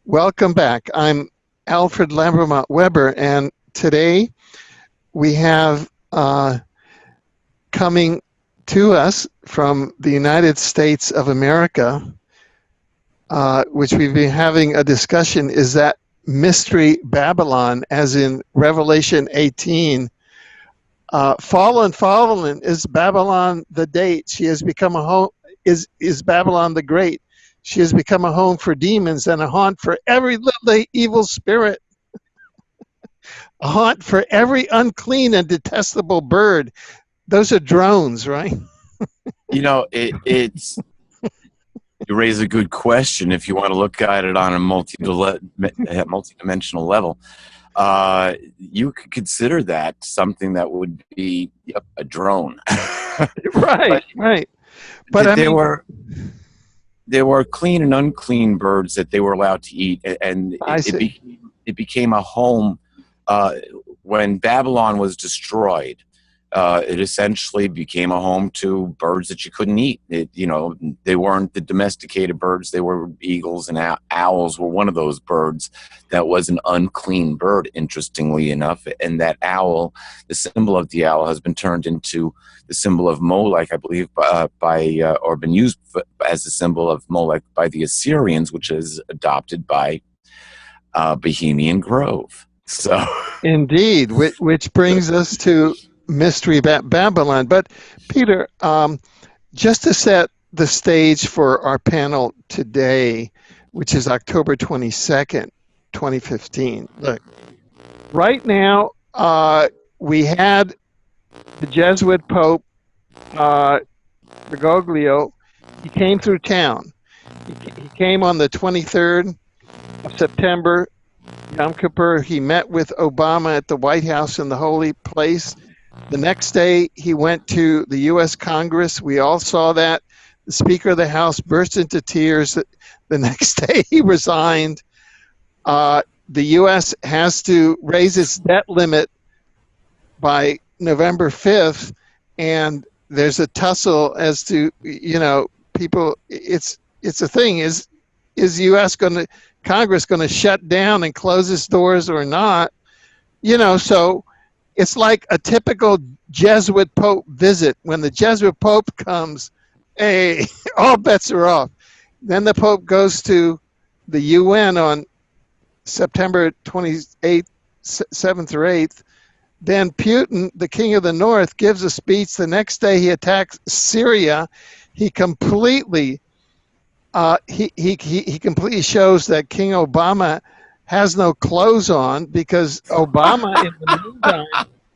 Welcome back. I'm Alfred Lambermont Weber, and today we have coming to us from the United States of America, which we've been having a discussion, is that mystery Babylon, as in Revelation 18. Fallen is Babylon the date. She has become a home. Is Babylon the Great? She has become a home for demons and a haunt for every little evil spirit, a haunt for every unclean and detestable bird. Those are drones, right? You know, it's you raise a good question if you want to look at it on a multi-dimensional level. You could consider that something that would be a drone. Right. But there were clean and unclean birds that they were allowed to eat, and it became a home when Babylon was destroyed. It essentially became a home to birds that you couldn't eat. They weren't the domesticated birds. They were eagles, and owls were one of those birds that was an unclean bird, interestingly enough. And that owl, the symbol of the owl, has been turned into the symbol of Molech, I believe, or been used as a symbol of Molech by the Assyrians, which is adopted by Bohemian Grove. So, indeed, which brings us to Mystery Babylon. But Peter, just to set the stage for our panel today, which is October 22nd, 2015. Look, right now, we had the Jesuit Pope, Bergoglio. He came through town. He came on the 23rd of September, Yom Kippur. He met with Obama at the White House in the holy place. The next day, he went to the U.S. Congress. We all saw that. The Speaker of the House burst into tears. The next day, he resigned. The U.S. has to raise its debt limit by November 5th, and there's a tussle as to, people. It's a thing. Is U.S. Congress going to shut down and close its doors or not? So it's like a typical Jesuit Pope visit. When the Jesuit Pope comes, hey, all bets are off. Then the Pope goes to the UN on September 28th, 7th or 8th. Then Putin, the king of the north, gives a speech. The next day he attacks Syria. He completely he completely shows that King Obama has no clothes on, because Obama in the meantime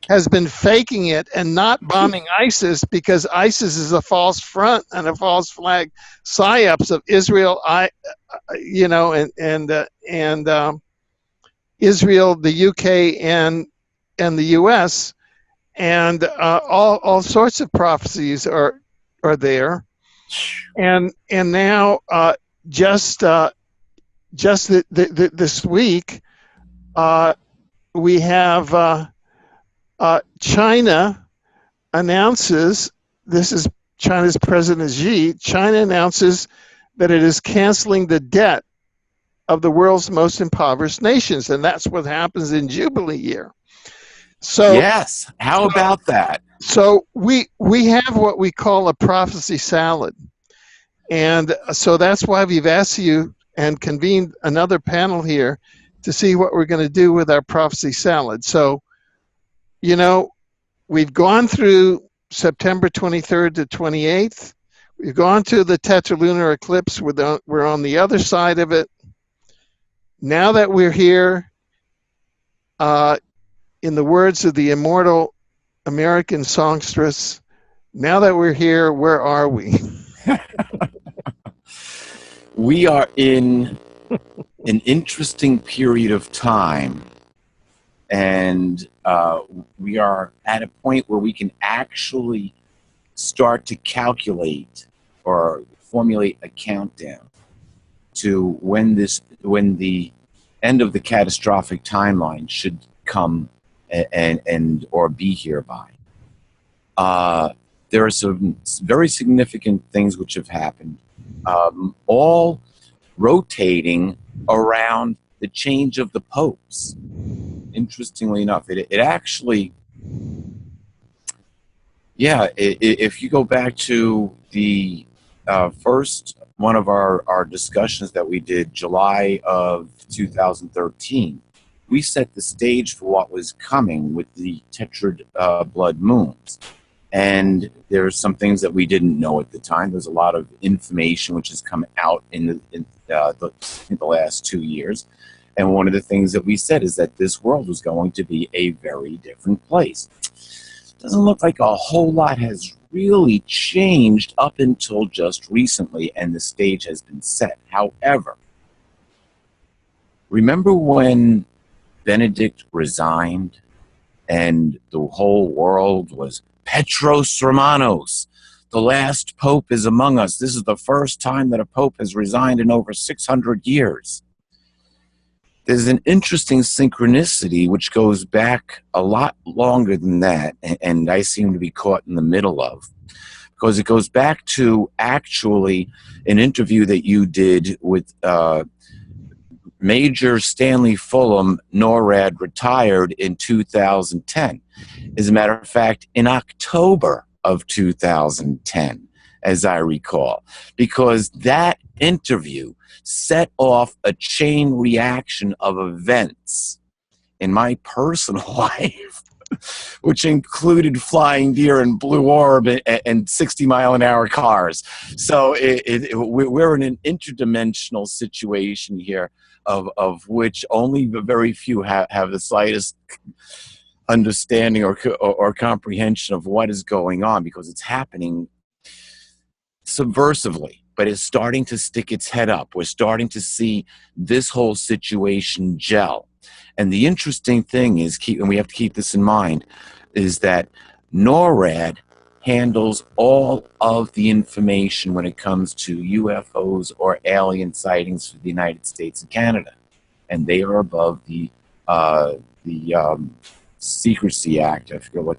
has been faking it and not bombing ISIS, because ISIS is a false front and a false flag psyops of Israel, and Israel, the UK, and the US, and all sorts of prophecies are there, and now just this week, we have China announces, this is China's President Xi, China announces that it is canceling the debt of the world's most impoverished nations, and that's what happens in Jubilee year. So yes, how about that? So we have what we call a prophecy salad, and so that's why we've asked you and convened another panel here to see what we're going to do with our prophecy salad. So, we've gone through September 23rd to 28th. We've gone to the tetralunar eclipse. We're on the other side of it. Now that we're here, in the words of the immortal American songstress, now that we're here, where are we? We are in an interesting period of time, and we are at a point where we can actually start to calculate or formulate a countdown to when the end of the catastrophic timeline should come and or be here by. There are some very significant things which have happened, all rotating around the change of the popes. Interestingly enough, it actually, yeah, if you go back to the first one of our discussions that we did, July of 2013, we set the stage for what was coming with the tetrad blood moons. And there's some things that we didn't know at the time. There's a lot of information which has come out in the last 2 years. And one of the things that we said is that this world was going to be a very different place. Doesn't look like a whole lot has really changed up until just recently, and the stage has been set. However, remember when Benedict resigned and the whole world was Petros Romanos, the last pope is among us. This is the first time that a pope has resigned in over 600 years. There's an interesting synchronicity which goes back a lot longer than that, and I seem to be caught in the middle of, because it goes back to actually an interview that you did with Major Stanley Fulham, NORAD, retired in 2010. As a matter of fact, in October of 2010, as I recall, because that interview set off a chain reaction of events in my personal life, which included flying deer in blue orb and 60-mile-an-hour cars. So we're in an interdimensional situation here, of which only the very few have the slightest understanding or comprehension of what is going on, because it's happening subversively, but it's starting to stick its head up. We're starting to see this whole situation gel. And the interesting thing is, and we have to keep this in mind, is that NORAD handles all of the information when it comes to UFOs or alien sightings for the United States and Canada. And they are above the Secrecy Act. I forget what,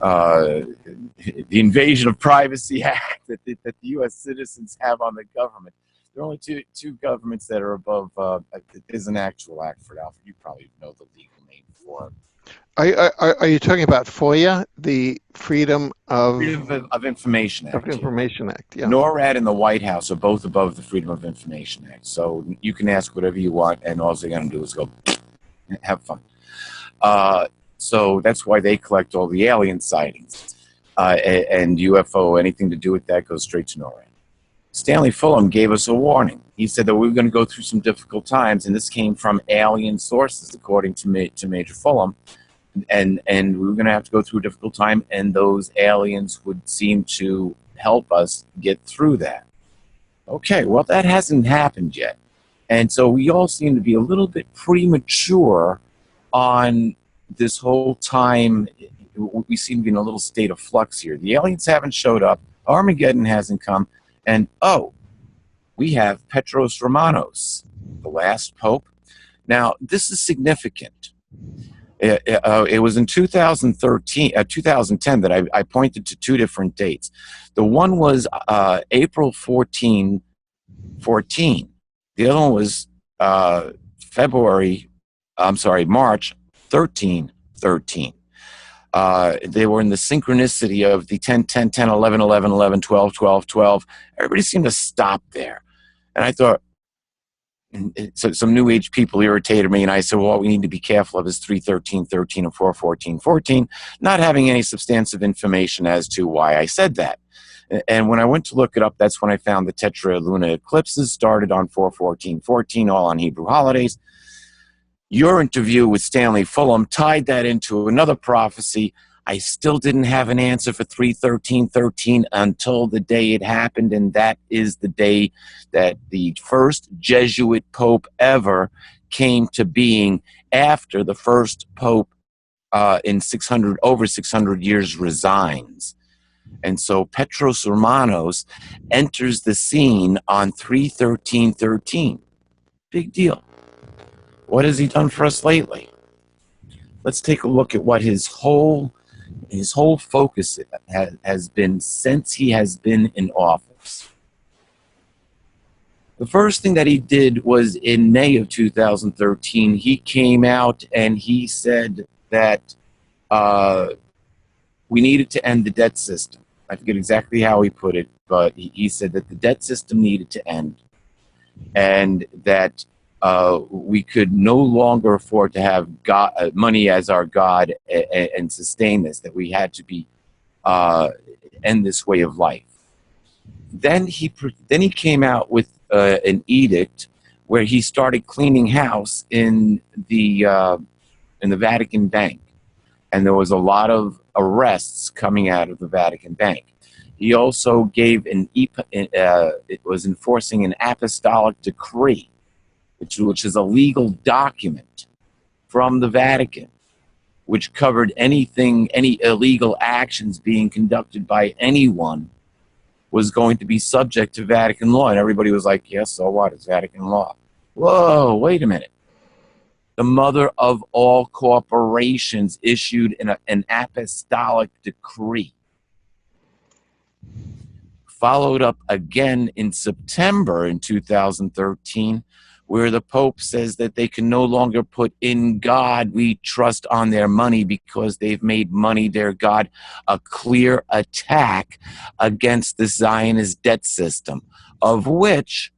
the Invasion of Privacy Act that the U.S. citizens have on the government. There are only two governments that are above. There's an actual act for it, Alfred. You probably know the legal name for it. Are you talking about FOIA, the Freedom of Information Act? Information Act, yeah. NORAD and the White House are both above the Freedom of Information Act. So you can ask whatever you want, and all they're going to do is go have fun. So that's why they collect all the alien sightings. And UFO, anything to do with that goes straight to NORAD. Stanley Fulham gave us a warning. He said that we were going to go through some difficult times, and this came from alien sources, according to Major Fulham. And we were going to have to go through a difficult time, and those aliens would seem to help us get through that. Okay, well, that hasn't happened yet. And so we all seem to be a little bit premature on this whole time. We seem to be in a little state of flux here. The aliens haven't showed up. Armageddon hasn't come. And, oh, we have Petros Romanos, the last pope. Now, this is significant. It was in 2010 that I pointed to two different dates. The one was April 14. The other one was March 13. They were in the synchronicity of the 10, 10, 10, 11, 11, 11, 12, 12, 12. Everybody seemed to stop there. And I thought, so some New Age people irritated me, and I said, well, what we need to be careful of is 3:13, 13, and 4:14, 14, not having any substantive information as to why I said that. And when I went to look it up, that's when I found the Tetra Luna eclipses started on 4:14, 14, all on Hebrew holidays. Your interview with Stanley Fulham tied that into another prophecy. I still didn't have an answer for 3:13, 13 until the day it happened, and that is the day that the first Jesuit Pope ever came to being after the first Pope in over 600 years resigns. And so Petros Romanos enters the scene on 3:13, Big deal. What has he done for us lately? Let's take a look at what his whole focus has been since he has been in office. The first thing that he did was in May of 2013, he came out and he said that we needed to end the debt system. I forget exactly how he put it, but he said that the debt system needed to end, and that we could no longer afford to have God, money as our God and sustain this, that we had to be end this way of life. Then he came out with an edict where he started cleaning house in the Vatican bank, and there was a lot of arrests coming out of the Vatican bank. He also gave it was enforcing an apostolic decree, which is a legal document from the Vatican, which covered any illegal actions being conducted by anyone was going to be subject to Vatican law. And everybody was like, yes, so what? It's Vatican law. Whoa, wait a minute. The mother of all corporations issued an apostolic decree. Followed up again in September in 2013, where the Pope says that they can no longer put "in God we trust" on their money because they've made money their God, a clear attack against the Zionist debt system, of which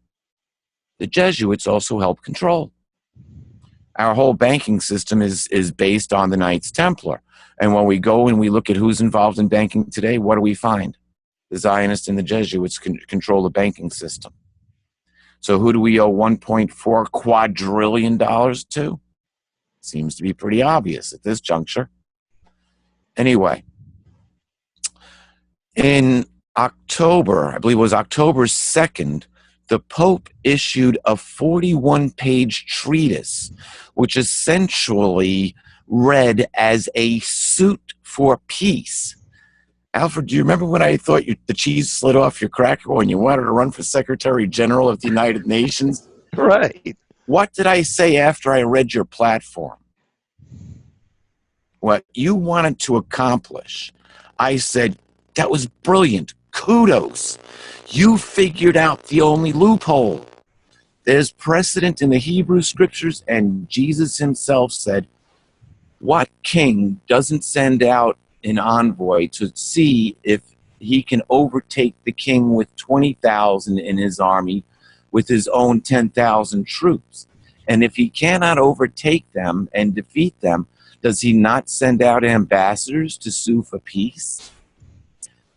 the Jesuits also help control. Our whole banking system is based on the Knights Templar. And when we go and we look at who's involved in banking today, what do we find? The Zionists and the Jesuits control the banking system. So who do we owe $1.4 quadrillion to? Seems to be pretty obvious at this juncture. Anyway, in October, I believe it was October 2nd, the Pope issued a 41-page treatise, which essentially read as a suit for peace. Alfred, do you remember when I thought the cheese slid off your cracker when you wanted to run for Secretary General of the United Nations? Right. What did I say after I read your platform? What you wanted to accomplish. I said, that was brilliant. Kudos. You figured out the only loophole. There's precedent in the Hebrew scriptures, and Jesus himself said, what king doesn't send out an envoy to see if he can overtake the king with 20,000 in his army with his own 10,000 troops? And if he cannot overtake them and defeat them, does he not send out ambassadors to sue for peace?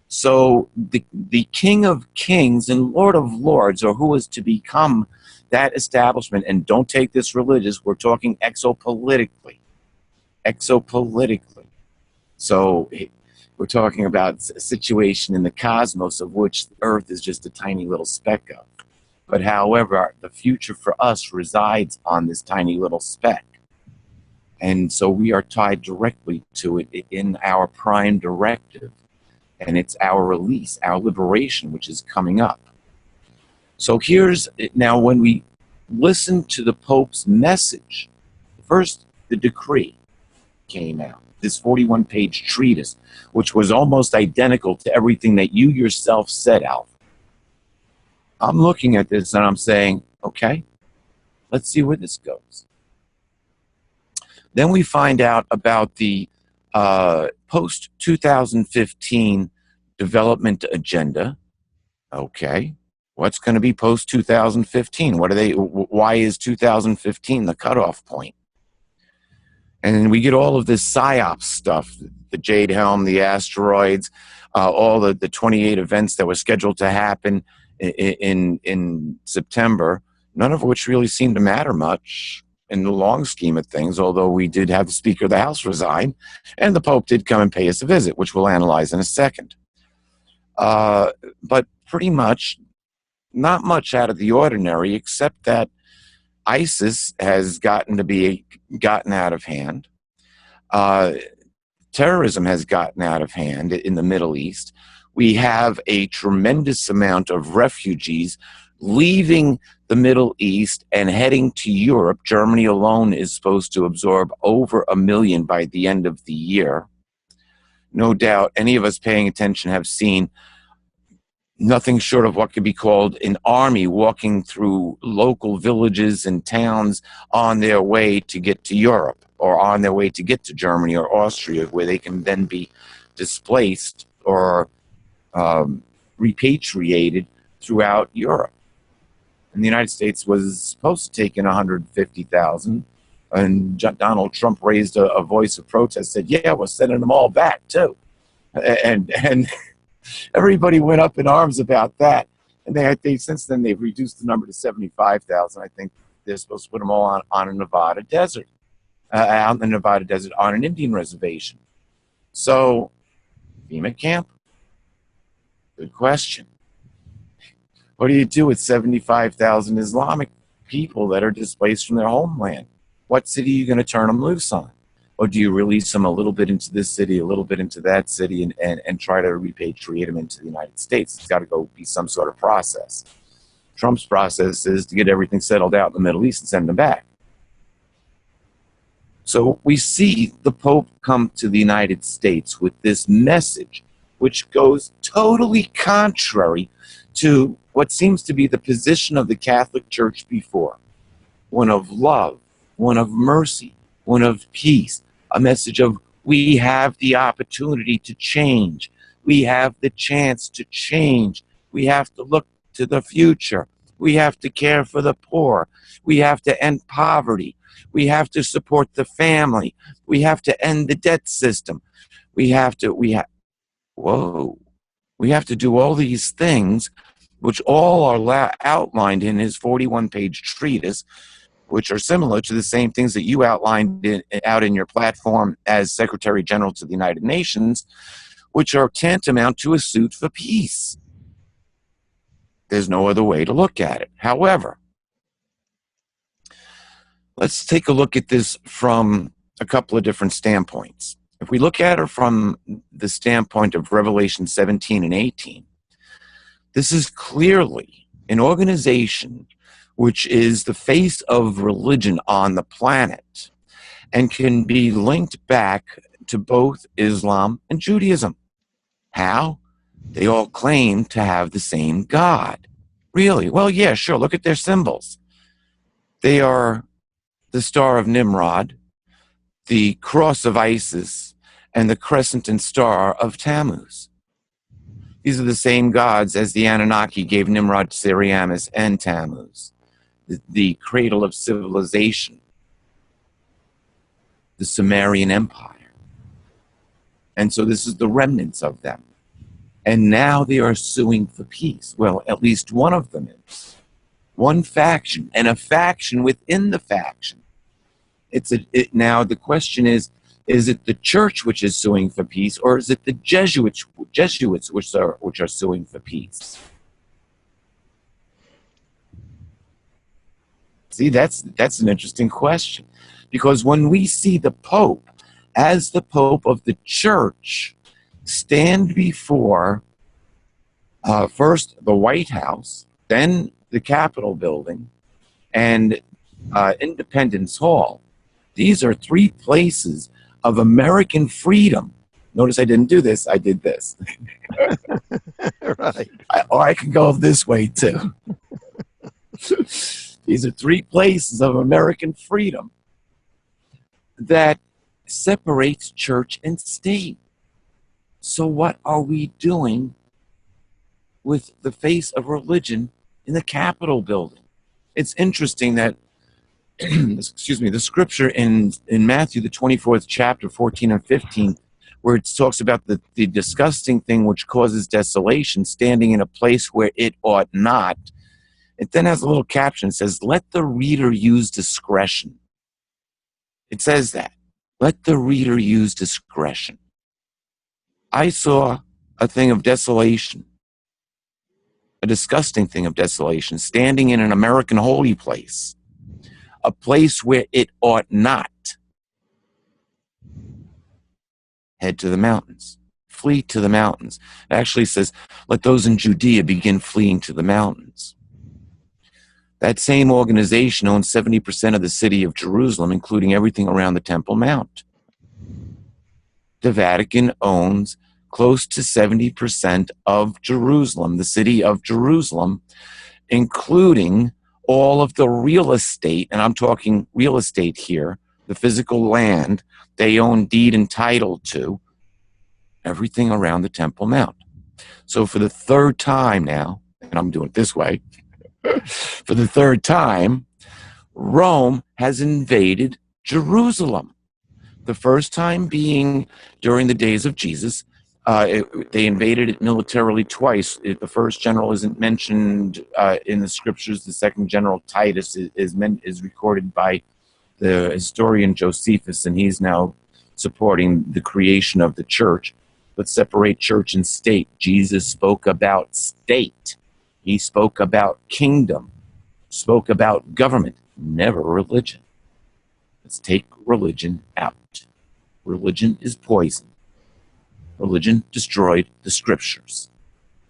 So the King of Kings and Lord of Lords, or who is to become that establishment, and don't take this religious, we're talking exopolitically. Exopolitically. So we're talking about a situation in the cosmos of which Earth is just a tiny little speck of. But however, the future for us resides on this tiny little speck. And so we are tied directly to it in our prime directive. And it's our release, our liberation, which is coming up. So here's, now when we listen to the Pope's message, first the decree came out, this 41-page treatise, which was almost identical to everything that you yourself said, Alf. I'm looking at this and I'm saying, okay, let's see where this goes. Then we find out about the post-2015 development agenda. Okay, what's going to be post-2015? What are they? Why is 2015 the cutoff point? And then we get all of this PSYOP stuff, the Jade Helm, the asteroids, all the 28 events that were scheduled to happen in September, none of which really seemed to matter much in the long scheme of things, although we did have the Speaker of the House resign, and the Pope did come and pay us a visit, which we'll analyze in a second. But pretty much, not much out of the ordinary, except that ISIS has gotten out of hand. Terrorism has gotten out of hand in the Middle East. We have a tremendous amount of refugees leaving the Middle East and heading to Europe. Germany alone is supposed to absorb over 1 million by the end of the year. No doubt any of us paying attention have seen nothing short of what could be called an army walking through local villages and towns on their way to get to Europe, or on their way to get to Germany or Austria, where they can then be displaced or repatriated throughout Europe. And the United States was supposed to take in 150,000, and Donald Trump raised a voice of protest, said, yeah, we're sending them all back too. And everybody went up in arms about that. And they since then they've reduced the number to 75,000. I think they're supposed to put them all on a Nevada desert, out in the Nevada desert on an Indian reservation. So, FEMA camp? Good question. What do you do with 75,000 Islamic people that are displaced from their homeland? What city are you going to turn them loose on? Or do you release them a little bit into this city, a little bit into that city, and try to repatriate them into the United States? It's got to go be some sort of process. Trump's process is to get everything settled out in the Middle East and send them back. So we see the Pope come to the United States with this message, which goes totally contrary to what seems to be the position of the Catholic Church before. One of love, one of mercy, one of peace, a message of we have the opportunity to change. We have the chance to change. We have to look to the future. We have to care for the poor. We have to end poverty. We have to support the family. We have to end the debt system. We have to do all these things, which all are outlined in his 41-page treatise, which are similar to the same things that you outlined out in your platform as Secretary General to the United Nations, which are tantamount to a suit for peace. There's no other way to look at it. However, let's take a look at this from a couple of different standpoints. If we look at it from the standpoint of Revelation 17 and 18, this is clearly an organization which is the face of religion on the planet and can be linked back to both Islam and Judaism. How? They all claim to have the same God. Really? Well, yeah, sure. Look at their symbols. They are the Star of Nimrod, the Cross of Isis, and the Crescent and Star of Tammuz. These are the same gods as the Anunnaki gave Nimrod, Semiramis, and Tammuz. The cradle of civilization, the Sumerian Empire. And so this is the remnants of them. And now they are suing for peace. Well, at least one of them is. One faction, and a faction within the faction. Now the question is it the church which is suing for peace, or is it the Jesuits which are suing for peace? See, that's an interesting question, because when we see the Pope as the Pope of the Church stand before first the White House, then the Capitol building, and Independence Hall, these are three places of American freedom. Notice I didn't do this, I did this. Right. Or I can go this way too. These are three places of American freedom that separates church and state. So what are we doing with the face of religion in the Capitol building? It's interesting that, excuse me, the scripture in Matthew, the 24th chapter, 14 and 15, where it talks about the disgusting thing which causes desolation, standing in a place where it ought not. It then has a little caption that says, let the reader use discretion. It says that. Let the reader use discretion. I saw a thing of desolation, a disgusting thing of desolation, standing in an American holy place, a place where it ought not. Head to the mountains. Flee to the mountains. It actually says, let those in Judea begin fleeing to the mountains. That same organization owns 70% of the city of Jerusalem, including everything around the Temple Mount. The Vatican owns close to 70% of Jerusalem, the city of Jerusalem, including all of the real estate, and I'm talking real estate here, the physical land they own deed and title to, everything around the Temple Mount. So for the third time now, and I'm doing it this way, for the third time, Rome has invaded Jerusalem. The first time being during the days of Jesus. They invaded it militarily twice. The first general isn't mentioned in the scriptures. The second general, Titus, is recorded by the historian Josephus, and he's now supporting the creation of the church. But separate church and state. Jesus spoke about state. He spoke about kingdom, spoke about government, never religion. Let's take religion out. Religion is poison. Religion destroyed the scriptures.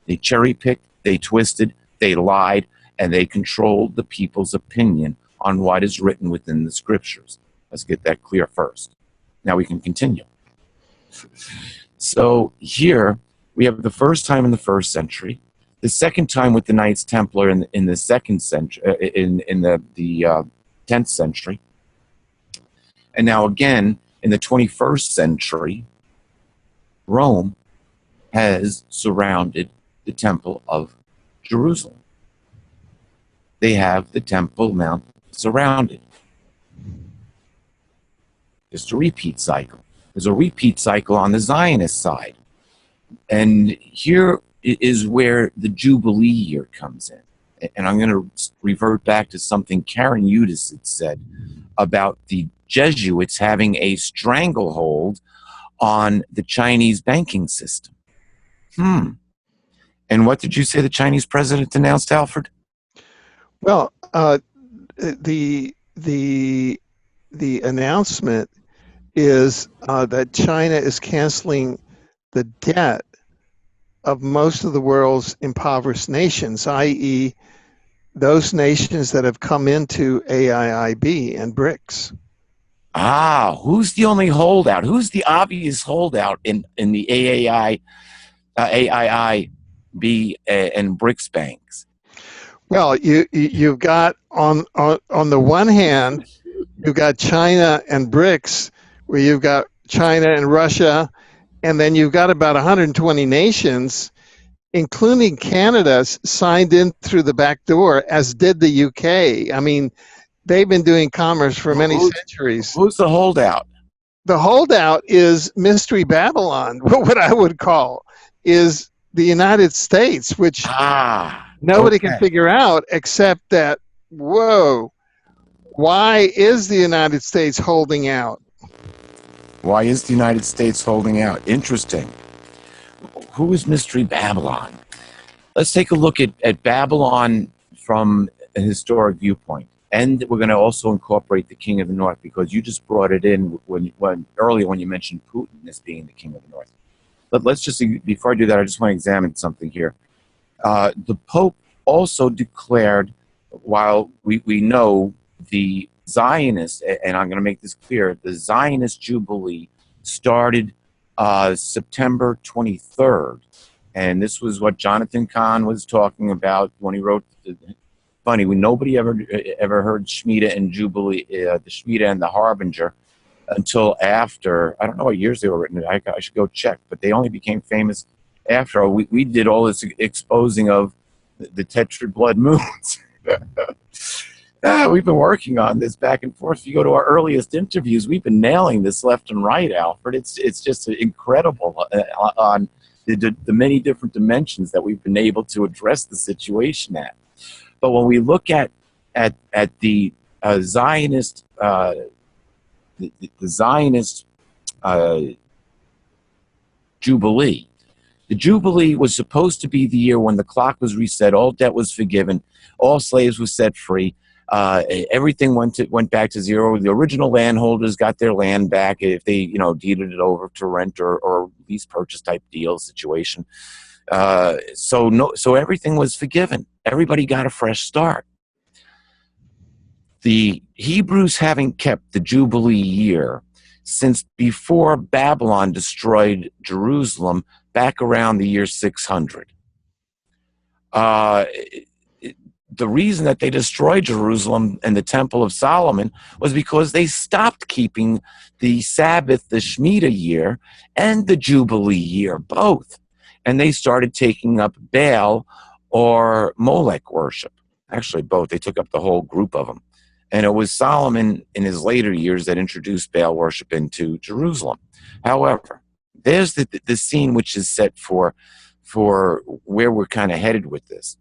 They cherry-picked, they twisted, they lied, and they controlled the people's opinion on what is written within the scriptures. Let's get that clear first. Now we can continue. So here we have the first time in the first century, the second time with the Knights Templar in the second century, in the 10th century, and now again in the 21st century, Rome has surrounded the Temple of Jerusalem. They have the Temple Mount surrounded. Just a repeat cycle. There's a repeat cycle on the Zionist side. And here is where the Jubilee year comes in. And I'm going to revert back to something Karen Udis had said about the Jesuits having a stranglehold on the Chinese banking system. And what did you say the Chinese president announced, Alfred? Well, the announcement is that China is canceling the debt of most of the world's impoverished nations, i.e., those nations that have come into AIIB and BRICS. Who's the only holdout? Who's the obvious holdout in the AIIB and BRICS banks? Well, you've got on the one hand, you've got China and BRICS, where you've got China and Russia, and then you've got about 120 nations, including Canada, signed in through the back door, as did the UK. I mean, they've been doing commerce for many centuries. Who's the holdout? The holdout is Mystery Babylon. What I would call is the United States, which nobody can figure out, except that, whoa, why is the United States holding out? Why is the United States holding out? Interesting. Who is Mystery Babylon? Let's take a look at Babylon from a historic viewpoint. And we're going to also incorporate the King of the North, because you just brought it in earlier when you mentioned Putin as being the King of the North. But let's just, before I do that, I just want to examine something here. The Pope also declared, while we know the Zionist, and I'm going to make this clear, the Zionist Jubilee started September 23rd. And this was what Jonathan Cahn was talking about when he wrote funny, when nobody ever heard Shemitah and Jubilee, the Shemitah and the Harbinger, until after, I don't know what years they were written. I should go check, but they only became famous after we did all this exposing of the tetrad blood moons. We've been working on this back and forth. If you go to our earliest interviews, we've been nailing this left and right, Alfred. It's just incredible on the many different dimensions that we've been able to address the situation at. But when we look at the Zionist, the Zionist Jubilee, the Jubilee was supposed to be the year when the clock was reset, all debt was forgiven, all slaves were set free, everything went back to zero. The original landholders got their land back if they deeded it over to rent or lease purchase type deal situation. So everything was forgiven. Everybody got a fresh start. The Hebrews having kept the Jubilee year since before Babylon destroyed Jerusalem back around the year 600. The reason that they destroyed Jerusalem and the Temple of Solomon was because they stopped keeping the Sabbath, the Shemitah year, and the Jubilee year, both. And they started taking up Baal or Molech worship. Actually, both. They took up the whole group of them. And it was Solomon in his later years that introduced Baal worship into Jerusalem. However, there's the scene which is set for where we're kind of headed with this.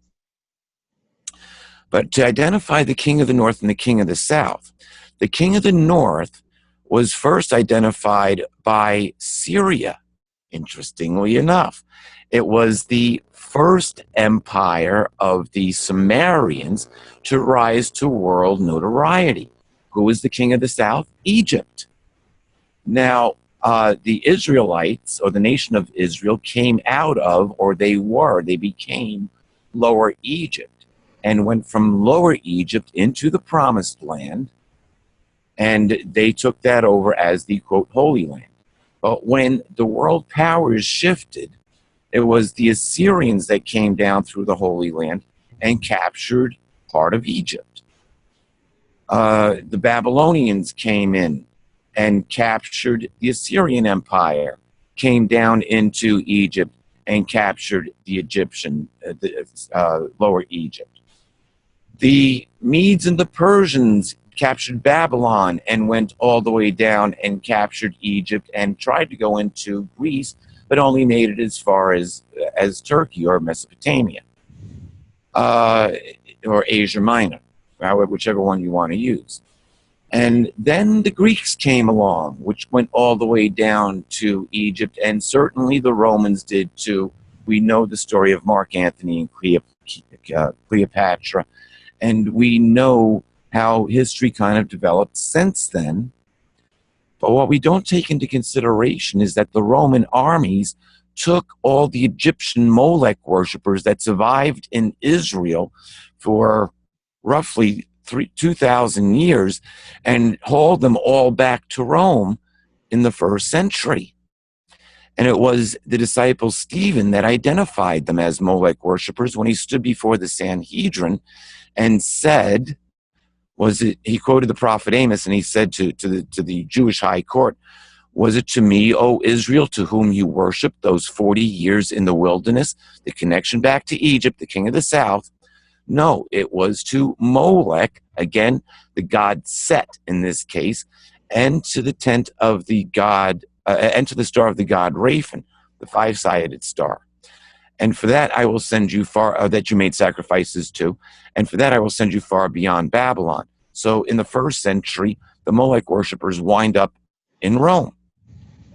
But to identify the king of the north and the king of the south, the king of the north was first identified by Syria, interestingly enough. It was the first empire of the Sumerians to rise to world notoriety. Who was the king of the south? Egypt. Now, the Israelites, or the nation of Israel, came out of, or they became Lower Egypt, and went from Lower Egypt into the Promised Land, and they took that over as the, quote, Holy Land. But when the world powers shifted, it was the Assyrians that came down through the Holy Land and captured part of Egypt. The Babylonians came in and captured the Assyrian Empire, came down into Egypt and captured the Egyptian, Lower Egypt. The Medes and the Persians captured Babylon and went all the way down and captured Egypt and tried to go into Greece, but only made it as far as Turkey or Mesopotamia, or Asia Minor, whichever one you want to use. And then the Greeks came along, which went all the way down to Egypt, and certainly the Romans did too. We know the story of Mark Antony and Cleopatra, and we know how history kind of developed since then. But what we don't take into consideration is that the Roman armies took all the Egyptian Molech worshippers that survived in Israel for roughly 2,000 years and hauled them all back to Rome in the 1st century. And it was the disciple Stephen that identified them as Molech worshippers when he stood before the Sanhedrin and said, he quoted the prophet Amos, and he said to the Jewish high court, "Was it to me, O Israel, to whom you worshiped those 40 years in the wilderness?" The connection back to Egypt, the king of the south. No, it was to Molech, again, the god Set in this case, and to the tent of the god, and to the star of the god Raphan, the 5-sided star. And for that I will send you far, that you made sacrifices to, and for that I will send you far beyond Babylon. So in the 1st century, the Molech worshippers wind up in Rome,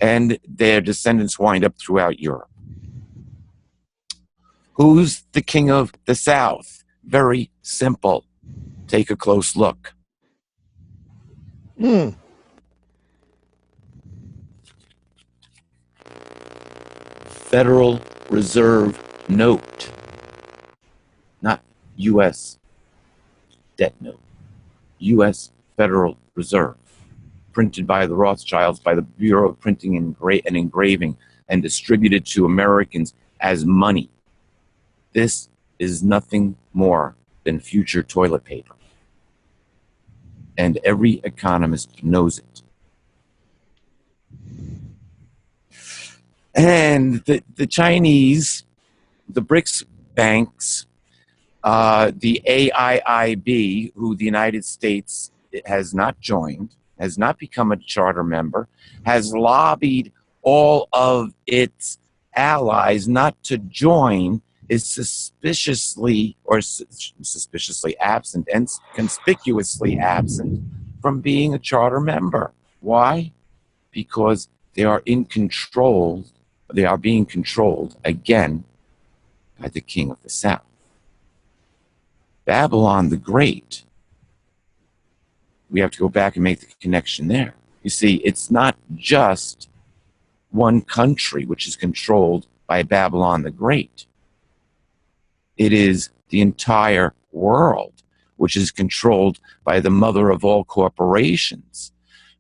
and their descendants wind up throughout Europe. Who's the king of the south? Very simple. Take a close look. Federal Reserve note, not U.S. debt note. U.S. Federal Reserve, printed by the Rothschilds, by the Bureau of Printing and Engraving, and distributed to Americans as money. This is nothing more than future toilet paper. And every economist knows it. And the Chinese, the BRICS banks, the AIIB, who the United States has not joined, has not become a charter member, has lobbied all of its allies not to join, is suspiciously absent and conspicuously absent from being a charter member. Why? Because they are in control. They are being controlled again by the king of the south. Babylon the Great. We have to go back and make the connection there. You see, it's not just one country which is controlled by Babylon the Great. It is the entire world which is controlled by the mother of all corporations,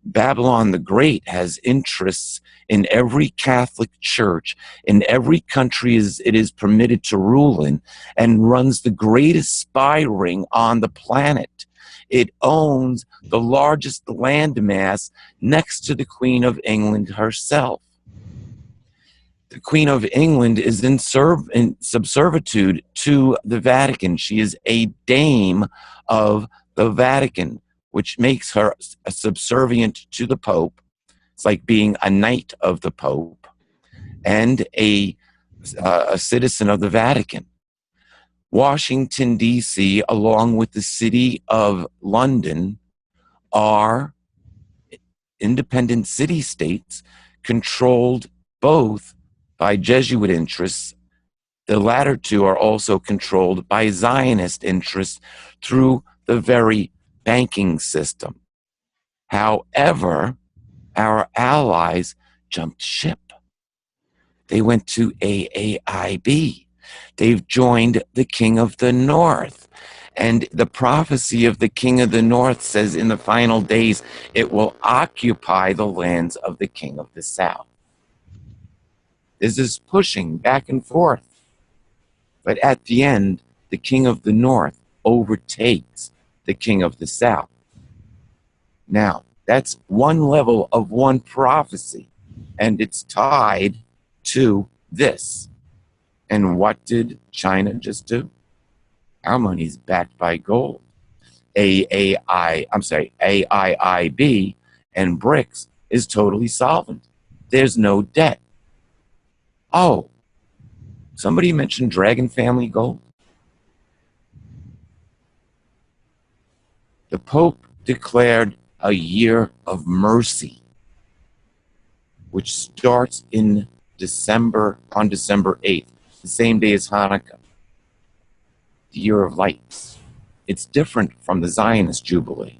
Babylon the Great has interests in every Catholic church, in every country it is permitted to rule in, and runs the greatest spy ring on the planet. It owns the largest landmass next to the Queen of England herself. The Queen of England is in subservitude to the Vatican. She is a dame of the Vatican, which makes her subservient to the Pope. It's like being a knight of the Pope and a citizen of the Vatican. Washington, D.C., along with the city of London, are independent city-states controlled both by Jesuit interests. The latter two are also controlled by Zionist interests through the very banking system. However, our allies jumped ship. They went to AAIB. They've joined the King of the North. And the prophecy of the King of the North says in the final days, it will occupy the lands of the King of the South. This is pushing back and forth. But at the end, the King of the North overtakes the King of the South. Now, that's one level of one prophecy, and it's tied to this. And what did China just do? Our money's backed by gold. AIIB and BRICS is totally solvent. There's no debt. Oh, somebody mentioned Dragon Family Gold. The Pope declared a year of mercy, which starts in December, on December 8th, the same day as Hanukkah, the year of lights. It's different from the Zionist Jubilee.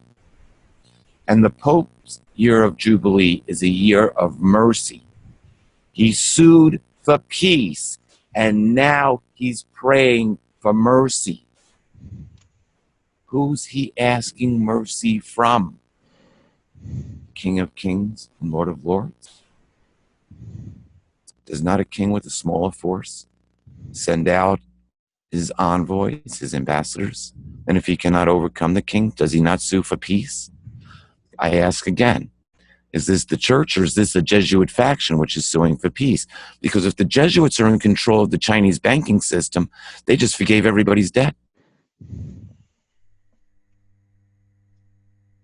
And the Pope's year of Jubilee is a year of mercy. He sued for peace, and now he's praying for mercy. Who's he asking mercy from? King of Kings and Lord of Lords? Does not a king with a smaller force send out his envoys, his ambassadors? And if he cannot overcome the king, does he not sue for peace? I ask again, is this the church or is this a Jesuit faction which is suing for peace? Because if the Jesuits are in control of the Chinese banking system, they just forgave everybody's debt.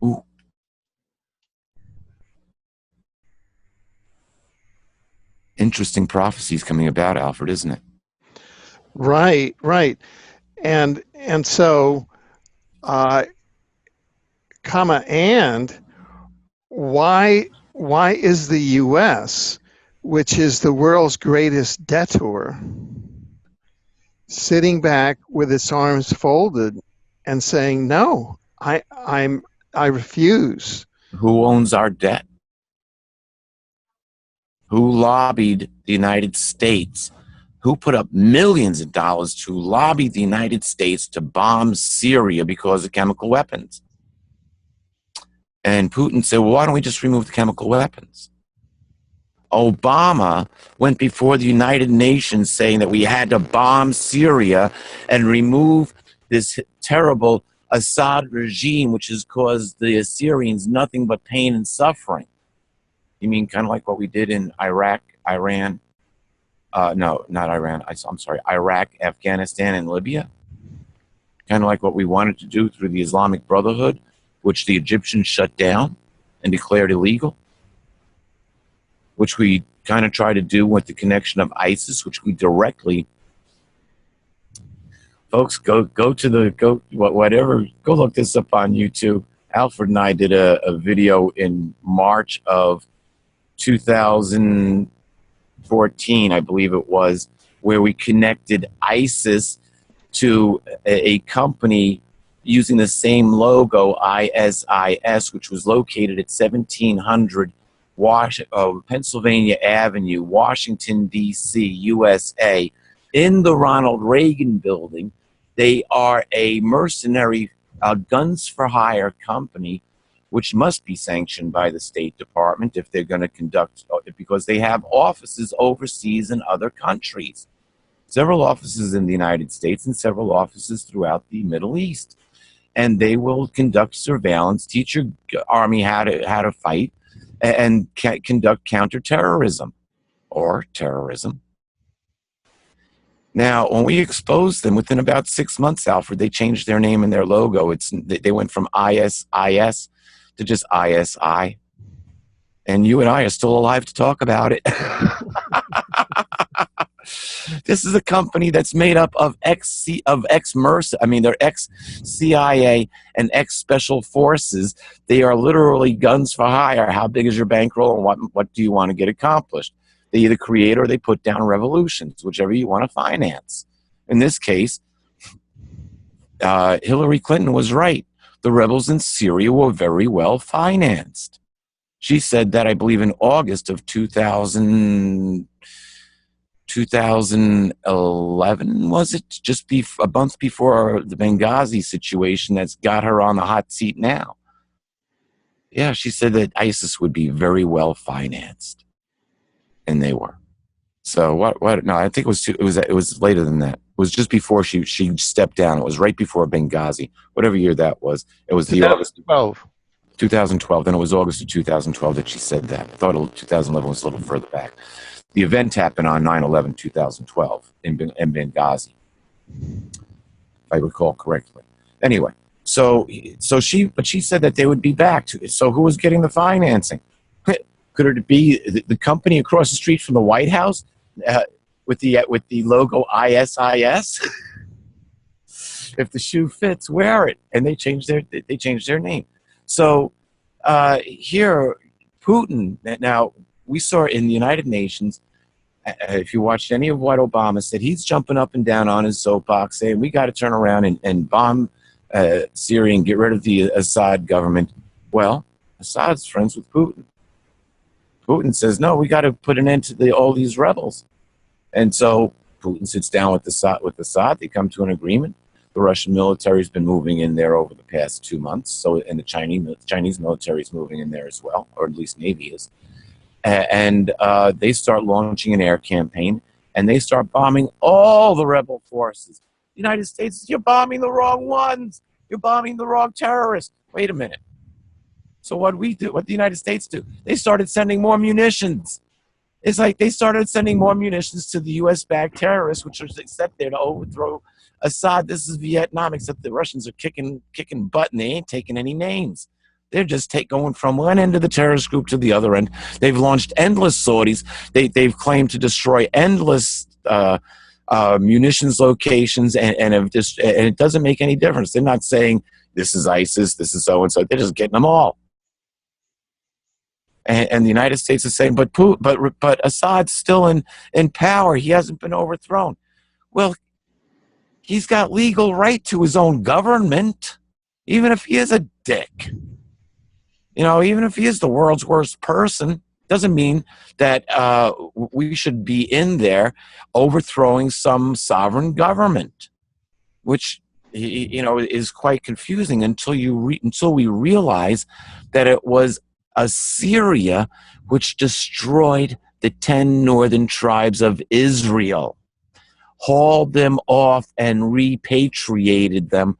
Ooh. Interesting prophecies coming about, Alfred, isn't it? Right. And so, and why is the U.S., which is the world's greatest debtor, sitting back with its arms folded and saying, no, I refuse? Who owns our debt? Who lobbied the United States? Who put up millions of dollars to lobby the United States to bomb Syria because of chemical weapons? And Putin said, well, why don't we just remove the chemical weapons? Obama went before the United Nations saying that we had to bomb Syria and remove this terrible Assad regime, which has caused the Assyrians nothing but pain and suffering. You mean kind of like what we did in Iraq, Iran? No, not Iran. I'm sorry, Iraq, Afghanistan, and Libya? Kind of like what we wanted to do through the Islamic Brotherhood, which the Egyptians shut down and declared illegal, which we kind of try to do with the connection of ISIS, which we directly, folks, go look this up on YouTube. Alfred and I did a video in March of 2014, I believe it was, where we connected ISIS to a company using the same logo, ISIS, which was located at 1700 Pennsylvania Avenue, Washington, D.C., USA, in the Ronald Reagan building. They are a mercenary guns for hire company which must be sanctioned by the State Department if they're going to conduct, because they have offices overseas in other countries. Several offices in the United States and several offices throughout the Middle East. And they will conduct surveillance, teach your army how to fight, and conduct counterterrorism or terrorism. Now, when we exposed them, within about 6 months, Alfred, they changed their name and their logo. They went from ISIS to just ISI. And you and I are still alive to talk about it. This is a company that's made up of ex-MRSA. I mean, they're ex-CIA and ex-Special Forces. They are literally guns for hire. How big is your bankroll, and what do you want to get accomplished? They either create or they put down revolutions, whichever you want to finance. In this case, Hillary Clinton was right. The rebels in Syria were very well financed. She said that, I believe, in August of 2011, was it? Just a month before the Benghazi situation that's got her on the hot seat now. Yeah, she said that ISIS would be very well financed. And they were. So what? No, I think it was later than that. It was just before she stepped down. It was right before Benghazi, whatever year that was. It was the August 2012. Then it was August of 2012 that she said that. I thought 2011 was a little further back. The event happened on 9/11/2012 in Benghazi, if I recall correctly. Anyway, so she said that they would be back. So who was getting the financing? Could it be the company across the street from the White House with the logo ISIS? If the shoe fits, wear it. And they changed their name. So here, Putin. Now we saw in the United Nations. If you watched any of what Obama said, he's jumping up and down on his soapbox saying we got to turn around and bomb Syria and get rid of the Assad government. Well, Assad's friends with Putin. Putin says, no, we got to put an end to all these rebels. And so Putin sits down with Assad. They come to an agreement. The Russian military has been moving in there over the past 2 months. And the Chinese military is moving in there as well, or at least Navy is. And they start launching an air campaign, and they start bombing all the rebel forces. The United States, you're bombing the wrong ones. You're bombing the wrong terrorists. Wait a minute. So what the United States do, they started sending more munitions. It's like they started sending more munitions to the U.S.-backed terrorists, which are set there to overthrow Assad. This is Vietnam, except the Russians are kicking butt, and they ain't taking any names. They're just going from one end of the terrorist group to the other end. They've launched endless sorties. They've claimed to destroy endless munitions locations, and it doesn't make any difference. They're not saying this is ISIS, this is so-and-so. They're just getting them all. And the United States is saying, but Assad's still in power. He hasn't been overthrown. Well, he's got legal right to his own government, even if he is a dick. Even if he is the world's worst person, doesn't mean that we should be in there overthrowing some sovereign government, which is quite confusing until we realize that it was Assyria which destroyed the 10 northern tribes of Israel, hauled them off and repatriated them.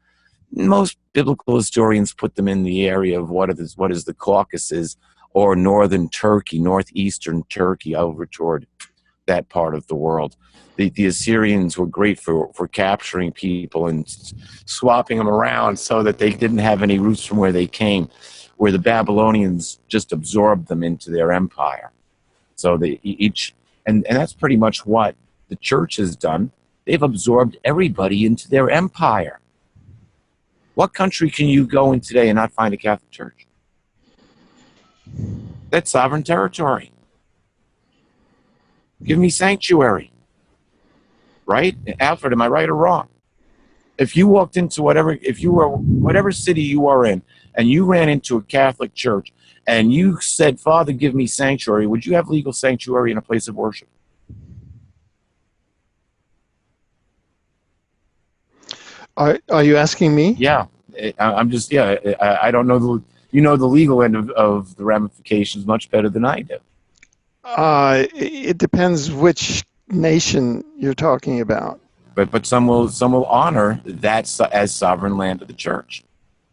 Most biblical historians put them in the area of what is the Caucasus or northern Turkey, northeastern Turkey, over toward that part of the world. The Assyrians were great for capturing people and swapping them around so that they didn't have any roots from where they came, where the Babylonians just absorbed them into their empire. So and that's pretty much what the church has done. They've absorbed everybody into their empire. What country can you go in today and not find a Catholic church? That's sovereign territory. Give me sanctuary. Right? Alfred, am I right or wrong? If you walked into whatever city you are in, and you ran into a Catholic church, and you said, Father, give me sanctuary, would you have legal sanctuary in a place of worship? Are you asking me? Yeah, I'm just, I don't know. You know the legal end of the ramifications much better than I do. It depends which nation you're talking about. But some will honor that as sovereign land of the church.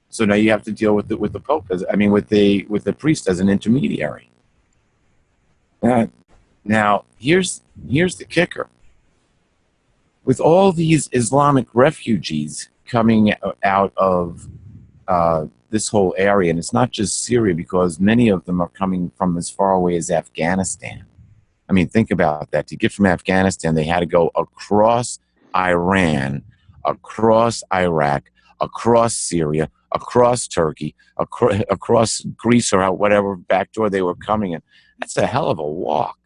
So now you have to deal with the Pope, with the priest as an intermediary. Now here's the kicker. With all these Islamic refugees coming out of this whole area, and it's not just Syria, because many of them are coming from as far away as Afghanistan. I mean, think about that. To get from Afghanistan, they had to go across Iran, across Iraq, across Syria, across Turkey, across Greece, or whatever back door they were coming in. That's a hell of a walk.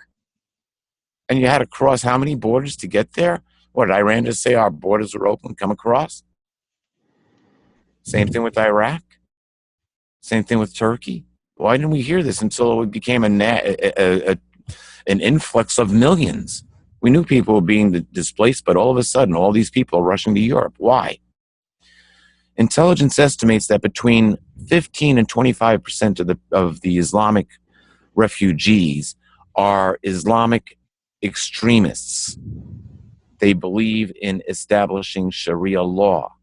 And you had to cross how many borders to get there? What, did Iran just say our borders are open, come across? Same thing with Iraq. Same thing with Turkey. Why didn't we hear this until it became an influx of millions? We knew people were being displaced, but all of a sudden, all these people are rushing to Europe. Why? Intelligence estimates that between 15 and 25% of the Islamic refugees are Islamic extremists. They believe in establishing Sharia law.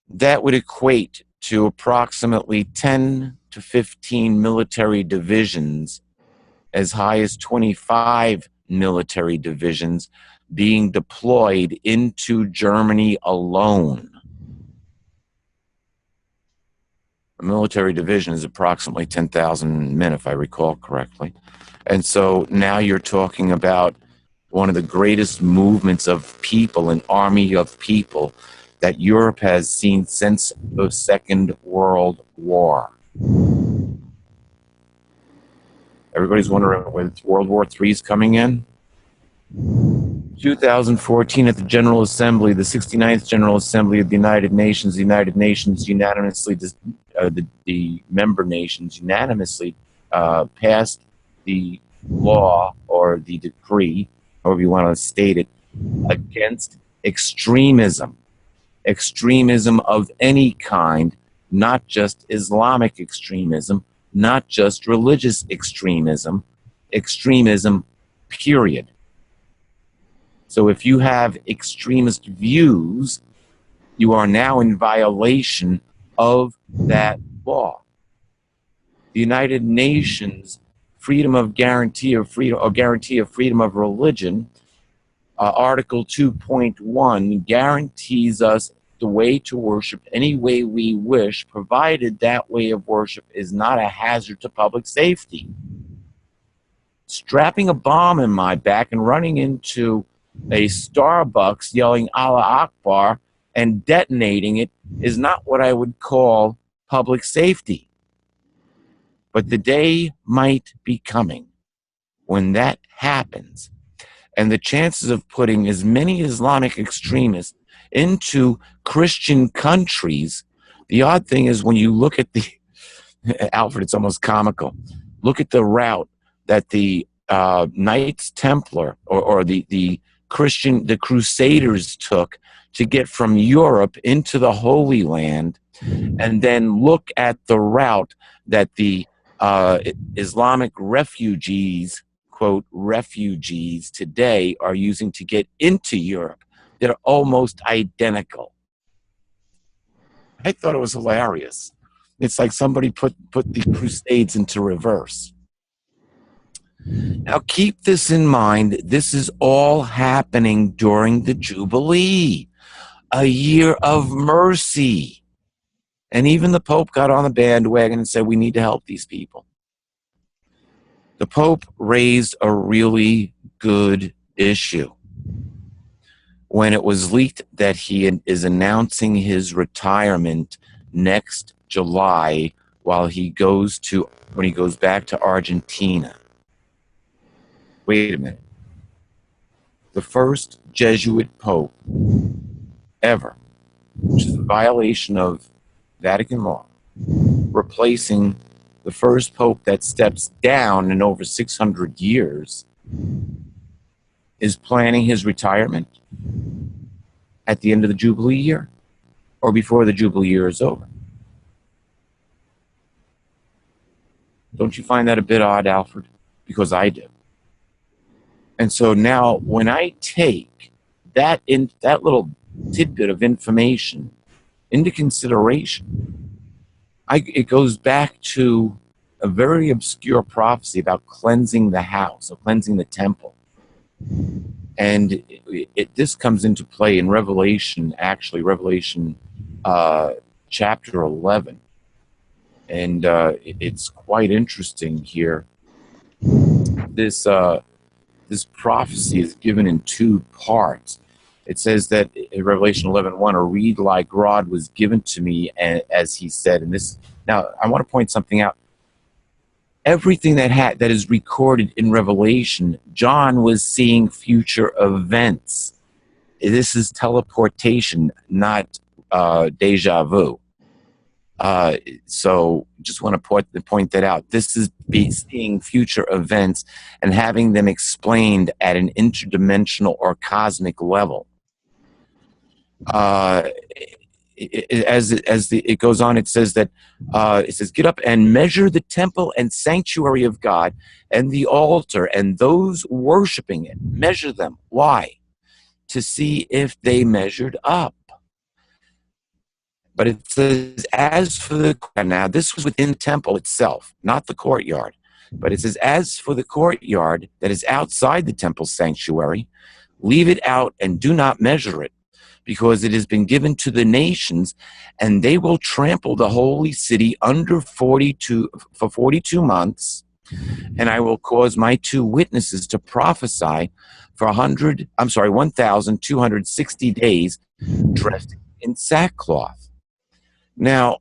That would equate to approximately 10 to 15 military divisions, as high as 25 military divisions being deployed into Germany alone. A military division is approximately 10,000 men, if I recall correctly. And so now you're talking about one of the greatest movements of people, an army of people, that Europe has seen since the Second World War. Everybody's wondering when World War III is coming in. 2014 at the General Assembly, the 69th General Assembly of the United Nations unanimously, the member nations unanimously passed the law or the decree, however you want to state it, against extremism. Extremism of any kind, not just Islamic extremism, not just religious extremism, extremism, period. So if you have extremist views, you are now in violation of that law. The United Nations freedom of guarantee of freedom, or guarantee of freedom of religion, Article 2.1 guarantees us the way to worship any way we wish, provided that way of worship is not a hazard to public safety. Strapping a bomb in my back and running into a Starbucks yelling Allah Akbar and detonating it is not what I would call public safety. But the day might be coming when that happens, and the chances of putting as many Islamic extremists into Christian countries, the odd thing is when you look at the, Alfred, it's almost comical, look at the route that the Knights Templar or the Crusaders took to get from Europe into the Holy Land, and then look at the route that the Islamic refugees, quote, refugees today are using to get into Europe. They're almost identical. I thought it was hilarious. It's like somebody put the Crusades into reverse. Now keep this in mind. This is all happening during the Jubilee, a year of mercy. And even the Pope got on the bandwagon and said, we need to help these people. The Pope raised a really good issue when it was leaked that he is announcing his retirement next July when he goes back to Argentina. Wait a minute. The first Jesuit Pope ever, which is a violation of Vatican law, replacing the first Pope that steps down in over 600 years, is planning his retirement at the end of the Jubilee year or before the Jubilee year is over. Don't you find that a bit odd, Alfred? Because I do. And so now when I take that little tidbit of information into consideration, it goes back to a very obscure prophecy about cleansing the house, or cleansing the temple. And this comes into play in Revelation, actually, Revelation chapter 11. And it's quite interesting here. This prophecy is given in two parts. It says that in Revelation 11:1, a reed like rod was given to me, as he said. And this, now I want to point something out. Everything that is recorded in Revelation, John was seeing future events. This is teleportation, not deja vu. So just want to point that out. This is seeing future events and having them explained at an interdimensional or cosmic level. It goes on, it says that get up and measure the temple and sanctuary of God and the altar and those worshiping it. Measure them. Why? To see if they measured up. But it says, as for the, now this was within the temple itself, not the courtyard. But it says, as for the courtyard that is outside the temple sanctuary, leave it out and do not measure it, because it has been given to the nations, and they will trample the holy city for 42 months, and I will cause my two witnesses to prophesy for 1,260 days, dressed in sackcloth. Now,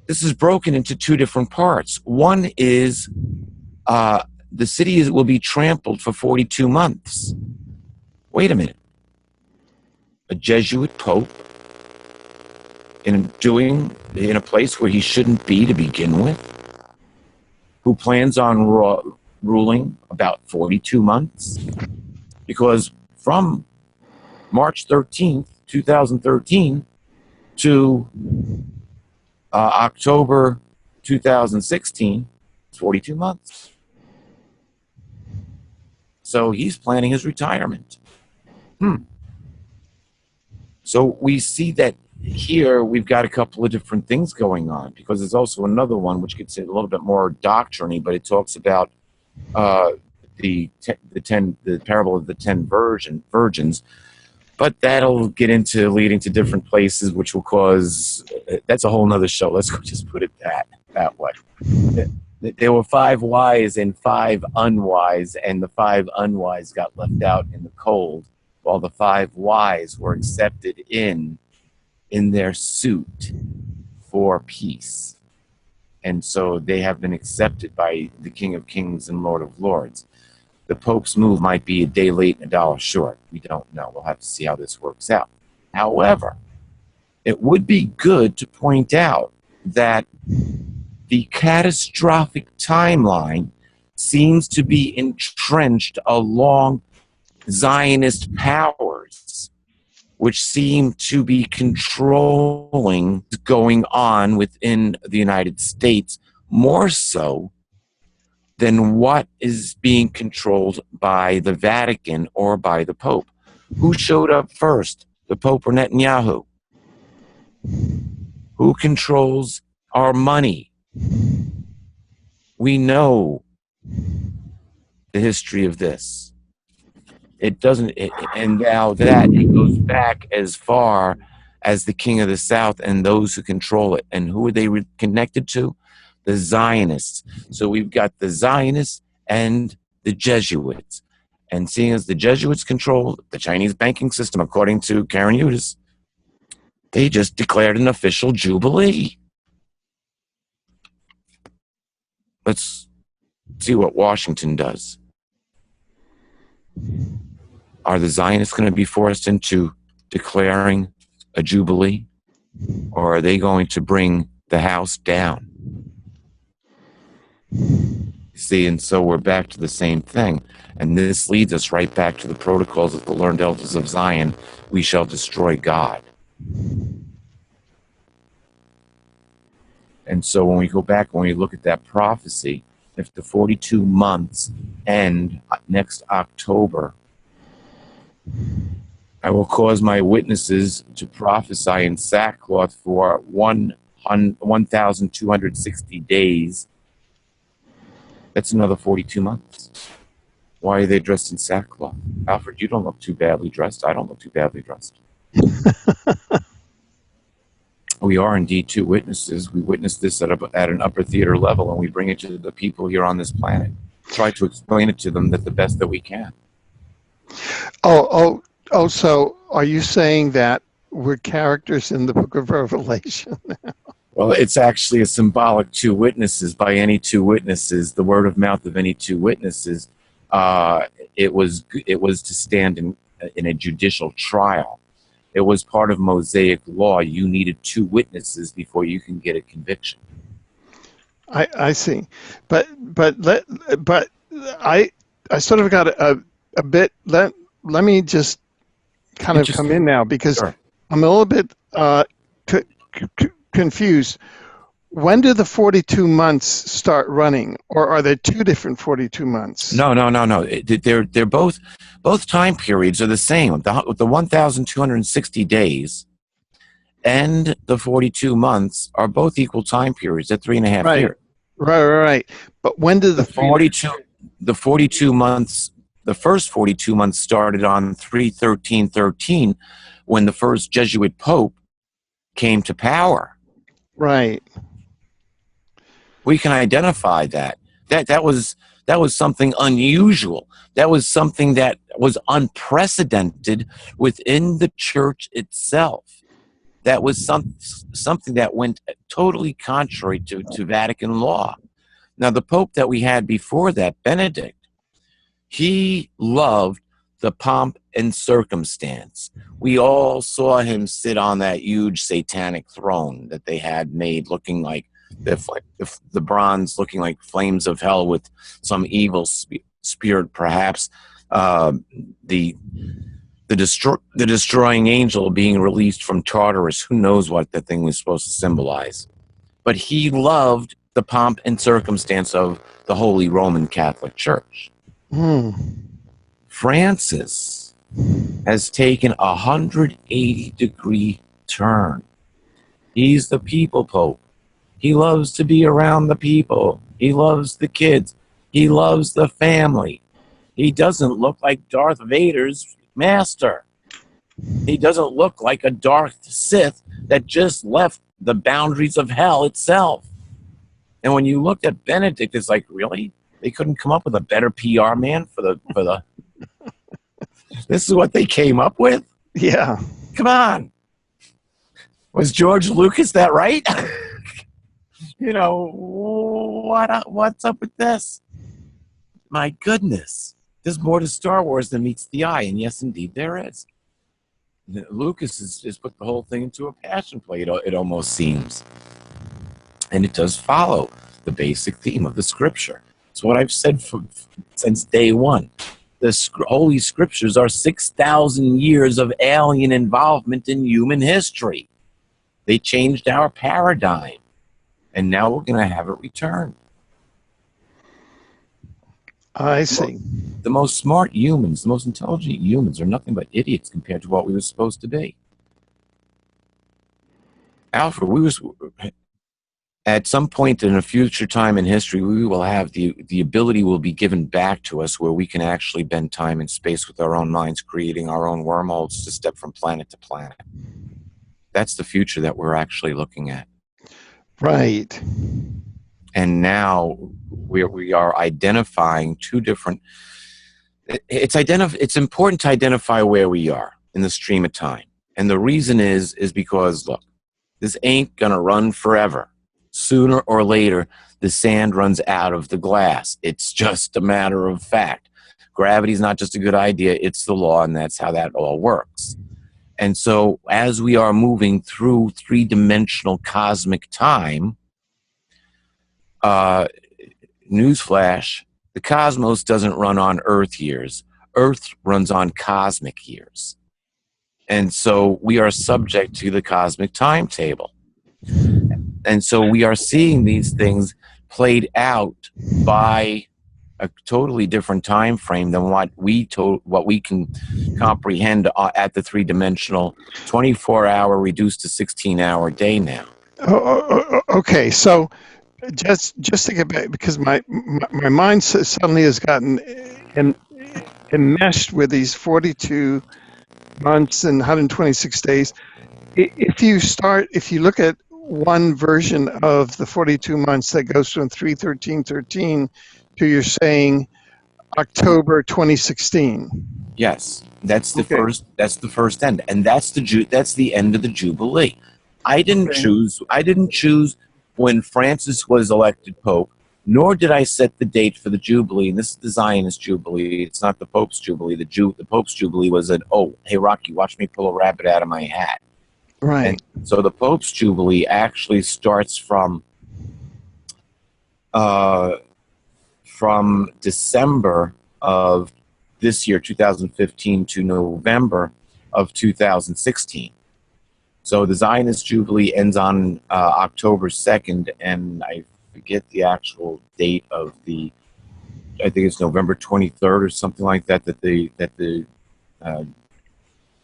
this is broken into two different parts. One is the city will be trampled for 42 months. Wait a minute. A Jesuit Pope in a place where he shouldn't be to begin with, who plans on ruling about 42 months, because from March 13th, 2013 to October 2016, it's 42 months. So he's planning his retirement. So we see that here we've got a couple of different things going on, because there's also another one which gets a little bit more doctrine-y, but it talks about the parable of the 10 virgins. But that'll get into leading to different places, which will cause, that's a whole nother show. Let's just put it that way. There were 5 wise and 5 unwise, and the 5 unwise got left out in the cold, while the 5 wise were accepted in their suit for peace. And so they have been accepted by the King of Kings and Lord of Lords. The Pope's move might be a day late and a dollar short. We don't know. We'll have to see how this works out. However, it would be good to point out that the catastrophic timeline seems to be entrenched along Zionist powers, which seem to be controlling what's going on within the United States, more so than what is being controlled by the Vatican or by the Pope. Who showed up first, the Pope or Netanyahu? Who controls our money? We know the history of this. It doesn't, and now that it goes back as far as the King of the South and those who control it. And who are they connected to? The Zionists. So we've got the Zionists and the Jesuits. And seeing as the Jesuits control the Chinese banking system, according to Karen Udis, they just declared an official Jubilee. Let's see what Washington does. Are the Zionists going to be forced into declaring a Jubilee? Or are they going to bring the house down? See, and so we're back to the same thing. And this leads us right back to the protocols of the learned elders of Zion. We shall destroy God. And so when we go back, when we look at that prophecy, if the 42 months end next October, I will cause my witnesses to prophesy in sackcloth for 1,260 days. That's another 42 months. Why are they dressed in sackcloth? Alfred, you don't look too badly dressed. I don't look too badly dressed. We are indeed two witnesses. We witness this at an upper theater level, and we bring it to the people here on this planet. Try to explain it to them the best that we can. Oh, so are you saying that we're characters in the book of Revelation? Well, it's actually a symbolic two witnesses. By any two witnesses, the word of mouth of any two witnesses, it was to stand in a judicial trial. It was part of Mosaic law. You needed two witnesses before you can get a conviction. I see, but I sort of got a bit. Let me just kind of come in now, because sure. I'm a little bit confused. When do the 42 months start running, or are there two different 42 months? No. They're both time periods are the same. The 1,260 days and the 42 months are both equal time periods at 3.5 years. Right. But when did the 42 months? The first 42 months started on 3/13/13, when the first Jesuit Pope came to power. Right. We can identify that. That was something unusual. That was something that was unprecedented within the church itself. That was something that went totally contrary to Vatican law. Now, the Pope that we had before that, Benedict, he loved the pomp and circumstance. We all saw him sit on that huge satanic throne that they had made, looking like the bronze, looking like flames of hell with some evil spirit, perhaps. The destroying angel being released from Tartarus. Who knows what that thing was supposed to symbolize? But he loved the pomp and circumstance of the Holy Roman Catholic Church. Francis has taken a 180-degree turn. He's the people pope. He loves to be around the people. He loves the kids. He loves the family. He doesn't look like Darth Vader's master. He doesn't look like a Darth Sith that just left the boundaries of hell itself. And when you looked at Benedict, it's like, really? They couldn't come up with a better PR man for the This is what they came up with? Yeah. Come on. Was George Lucas that right? What's up with this? My goodness. There's more to Star Wars than meets the eye, and yes, indeed, there is. Lucas has just put the whole thing into a passion play, it almost seems. And it does follow the basic theme of the scripture. It's what I've said since day one. The Holy Scriptures are 6,000 years of alien involvement in human history. They changed our paradigm, and now we're going to have it return. I see. The most smart humans, the most intelligent humans are nothing but idiots compared to what we were supposed to be. Alfred, at some point in a future time in history, we will have the ability will be given back to us where we can actually bend time and space with our own minds, creating our own wormholes to step from planet to planet. That's the future that we're actually looking at. Right. And now we are identifying two different. It's important to identify where we are in the stream of time, and the reason is because look, this ain't gonna run forever. Sooner or later, the sand runs out of the glass. It's just a matter of fact. Gravity is not just a good idea; it's the law, and that's how that all works. And so, as we are moving through three-dimensional cosmic time. Newsflash, the cosmos doesn't run on Earth years. Earth runs on cosmic years. And so we are subject to the cosmic timetable. And so we are seeing these things played out by a totally different time frame than what we can comprehend at the three-dimensional 24-hour reduced to 16-hour day now. Okay, so just to get back, because my mind suddenly has gotten enmeshed with these 42 months and 126 days. If you look at one version of the 42 months that goes from 3/13/13 to, you're saying, October 2016. Yes, that's the first. That's the first end, and that's the end of the Jubilee. I didn't choose when Francis was elected Pope, nor did I set the date for the Jubilee. And this is the Zionist Jubilee. It's not the Pope's Jubilee. The Pope's Jubilee was hey, Rocky, watch me pull a rabbit out of my hat. Right. And so the Pope's Jubilee actually starts from December of this year, 2015, to November of 2016. So the Zionist Jubilee ends on October 2nd, and I forget the actual date of I think it's November 23rd or something like that, that the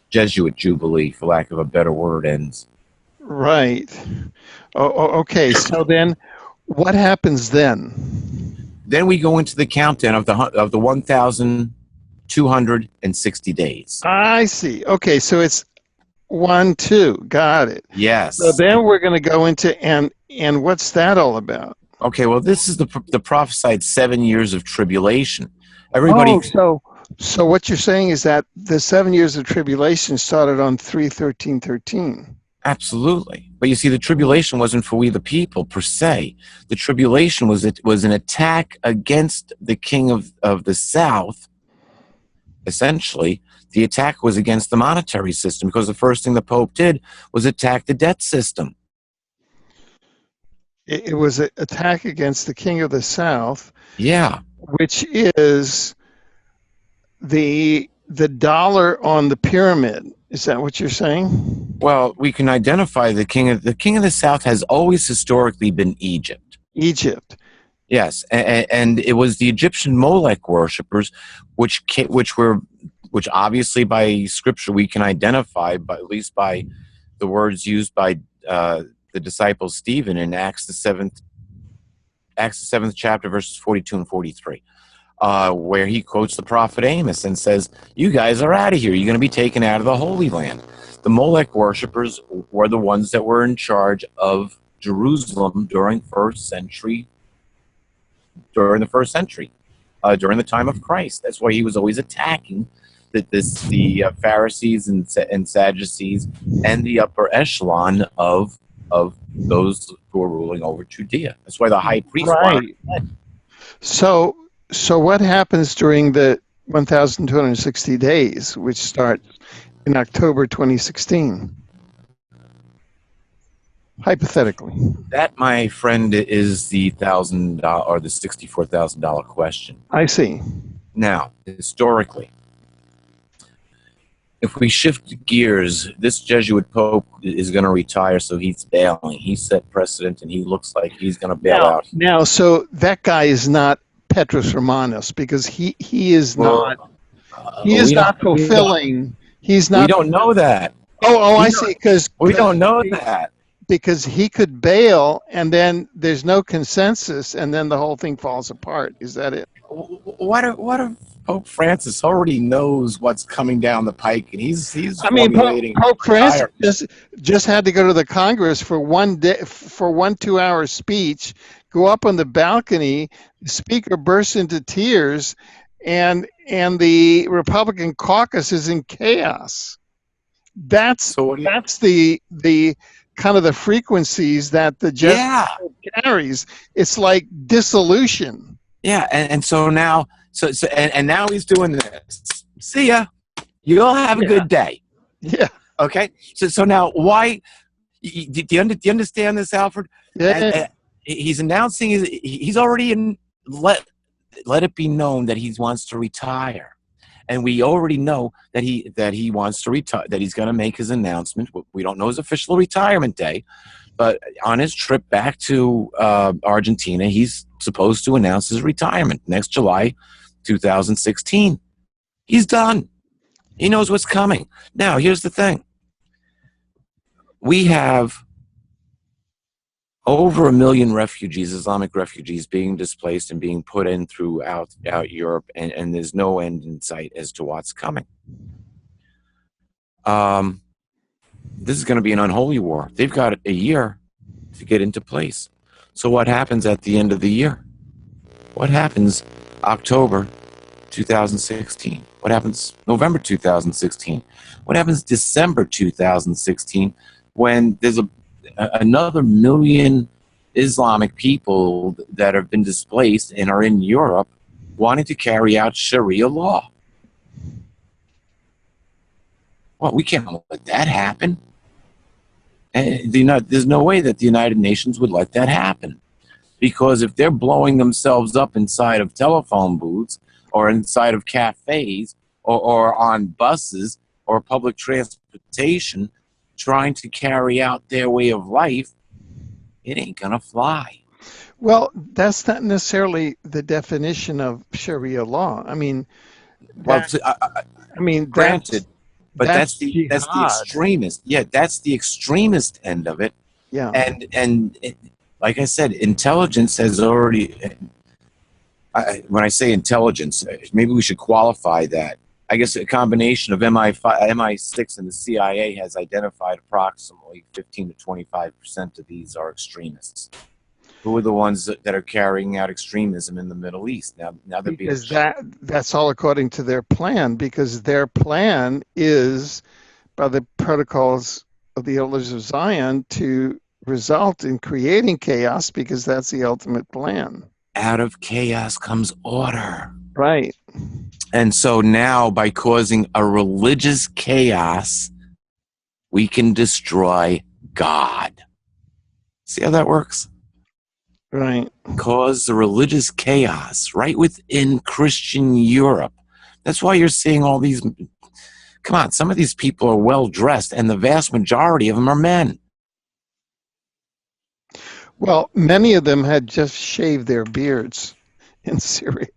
Jesuit Jubilee, for lack of a better word, ends. Right. Okay. So then what happens then? Then we go into the countdown of the 1,260 days. I see. Okay, so it's 1, 2. Got it. Yes. So then we're going to go into and what's that all about? Okay. Well, this is the prophesied 7 years of tribulation. Everybody. Oh, so what you're saying is that the 7 years of tribulation started on 3/13/13. Absolutely. But you see, the tribulation wasn't for we the people per se. The tribulation was an attack against the king of the South. Essentially, the attack was against the monetary system, because the first thing the Pope did was attack the debt system. It was an attack against the king of the South. Yeah. Which is the dollar on the pyramid. Is that what you're saying? Well, we can identify the king of the South has always historically been Egypt. Egypt. Yes, and it was the Egyptian Molech worshippers, which obviously by scripture we can identify, at least by the words used by the disciple Stephen in Acts the 7th chapter, verses 42 and 43. Where he quotes the prophet Amos and says, "You guys are out of here. You're going to be taken out of the Holy Land." The Molech worshippers were the ones that were in charge of Jerusalem during the first century, during the time of Christ. That's why he was always attacking the Pharisees and Sadducees and the upper echelon of those who were ruling over Judea. That's why the high priest wanted it. So what happens during the 1,260 days, which start in October 2016? Hypothetically. That, my friend, is the $1,000 or the $64,000 question. I see. Now, historically, if we shift gears, this Jesuit Pope is going to retire, so he's bailing. He set precedent, and he looks like he's going to bail out. Now, so that guy is not Petrus Romanus, because he is not fulfilling. He's not. We don't know that. I see. Because we don't know that. Because he could bail, and then there's no consensus, and then the whole thing falls apart. Is that it? What if Pope Francis already knows what's coming down the pike, and he's Pope Francis just had to go to the Congress for 1 day, for 1 2-hour speech, go up on the balcony, the speaker bursts into tears, and the Republican caucus is in chaos. That's the kind of the frequencies that the Jesuit carries. It's like dissolution. Yeah, and so now, and now he's doing this. See ya. You'll have a good day. Yeah. Okay. So now, why? Do you understand this, Alfred? Yeah. He's announcing he's already let it be known that he wants to retire, and we already know that he wants to retire. That he's going to make his announcement. We don't know his official retirement day, But on his trip back to Argentina, he's supposed to announce his retirement next July 2016. He's done. He knows what's coming. Now, here's the thing. We have over 1 million refugees, Islamic refugees, being displaced and being put in throughout Europe, and there's no end in sight as to what's coming. This is going to be an unholy war. They've got a year to get into place. So what happens at the end of the year? What happens October 2016? What happens November 2016? What happens December 2016 when there's another 1 million Islamic people that have been displaced and are in Europe wanting to carry out Sharia law? Well, we can't let that happen. And there's no way that the United Nations would let that happen. Because if they're blowing themselves up inside of telephone booths or inside of cafes or on buses or public transportation trying to carry out their way of life, it ain't gonna fly. Well, that's not necessarily the definition of Sharia law. I mean, granted, but that's the extremist. Yeah, that's the extremist end of it. Yeah. And like I said, intelligence has already. When I say intelligence, maybe we should qualify that. I guess a combination of MI6 and the CIA has identified approximately 15 to 25% of these are extremists. Who are the ones that are carrying out extremism in the Middle East? Now because that's all according to their plan, because their plan is, by the protocols of the Elders of Zion, to result in creating chaos, because that's the ultimate plan. Out of chaos comes order. Right. And so now, by causing a religious chaos, we can destroy God. See how that works? Right. Cause the religious chaos right within Christian Europe. That's why you're seeing all these. Come on, some of these people are well dressed, and the vast majority of them are men. Well, many of them had just shaved their beards in Syria.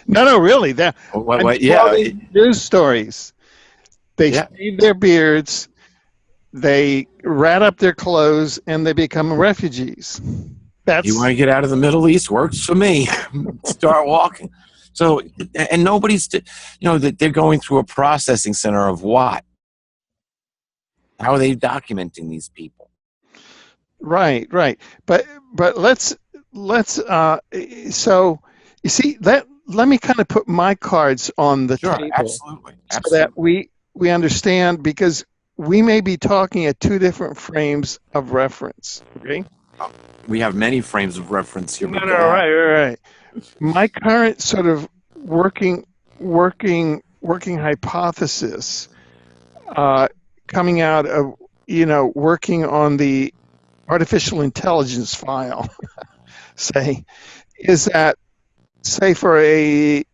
No, really. News stories. They shave their beards, they rat up their clothes, and they become refugees. You want to get out of the Middle East? Works for me. Start walking. So, and nobody's, that they're going through a processing center of what? How are they documenting these people? Right. But let's so you see that. Let me kind of put my cards on the table, absolutely. So that we understand, because we may be talking at two different frames of reference. Okay. We have many frames of reference here. Right. My current sort of working hypothesis, coming out of working on the artificial intelligence file, is that, say, for a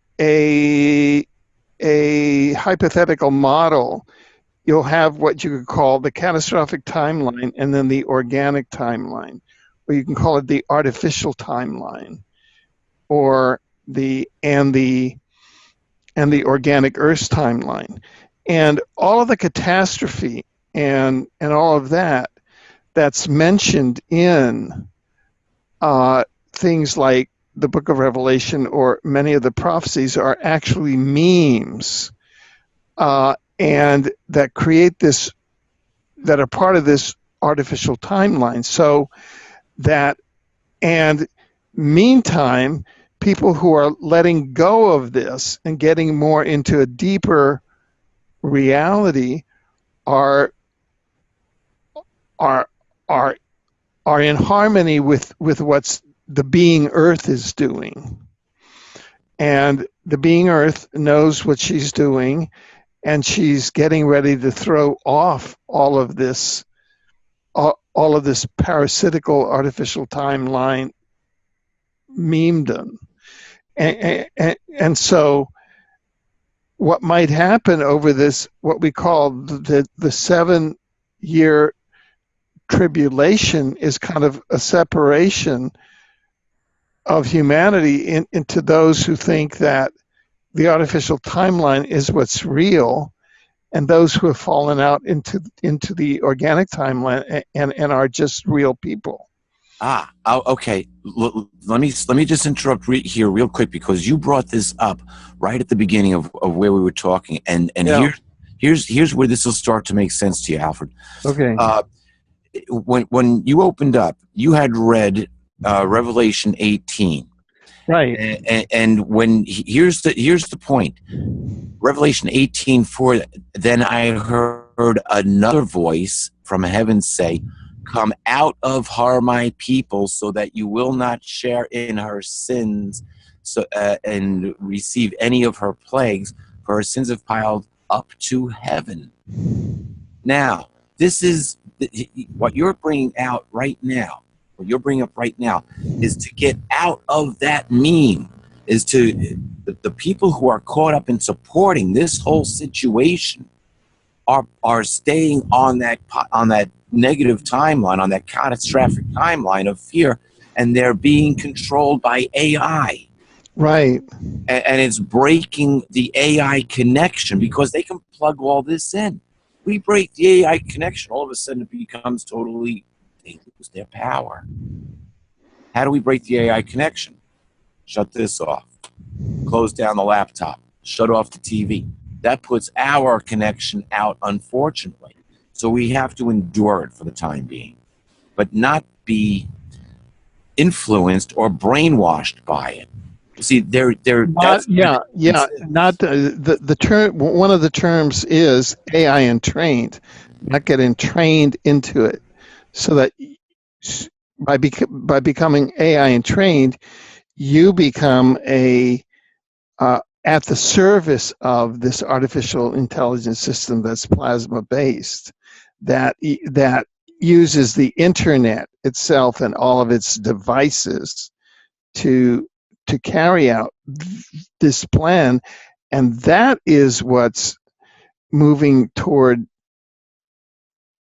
hypothetical model, you'll have what you could call the catastrophic timeline and then the organic timeline, or you can call it the artificial timeline, or the organic Earth timeline. And all of the catastrophe and all of that's mentioned in things like the Book of Revelation or many of the prophecies are actually memes, and that create this, that are part of this artificial timeline. So that, and meantime, people who are letting go of this and getting more into a deeper reality are in harmony with what's the being Earth is doing. And the being Earth knows what she's doing, and she's getting ready to throw off all of this parasitical artificial timeline memedom. And so what might happen over this, what we call the 7-year tribulation is kind of a separation of humanity into those who think that the artificial timeline is what's real, and those who have fallen out into the organic timeline and are just real people. Okay. Let me just interrupt here real quick, because you brought this up right at the beginning of where we were talking, and Yeah. here's where this will start to make sense to you, Alfred. Okay. When you opened up, you had read Revelation 18, right? And when here's the point. Revelation 18:4. Then I heard another voice from heaven say, "Come out of her, my people, so that you will not share in her sins, and receive any of her plagues, for her sins have piled up to heaven." Now, this is what you're bringing out right now. What you're bringing up right now is to get out of that meme. Is to the people who are caught up in supporting this whole situation are staying on that negative timeline, on that catastrophic timeline of fear, and they're being controlled by AI. Right. And it's breaking the AI connection, because they can plug all this in. We break the AI connection, all of a sudden it becomes totally, they lose their power. How do we break the AI connection? Shut this off. Close down the laptop. Shut off the TV. That puts our connection out, unfortunately. So we have to endure it for the time being, but not be influenced or brainwashed by it. See, they're not the term. One of the terms is AI entrained, not getting trained into it, so that by becoming AI entrained, you become at the service of this artificial intelligence system that's plasma based, that uses the internet itself and all of its devices to carry out this plan, and that is what's moving toward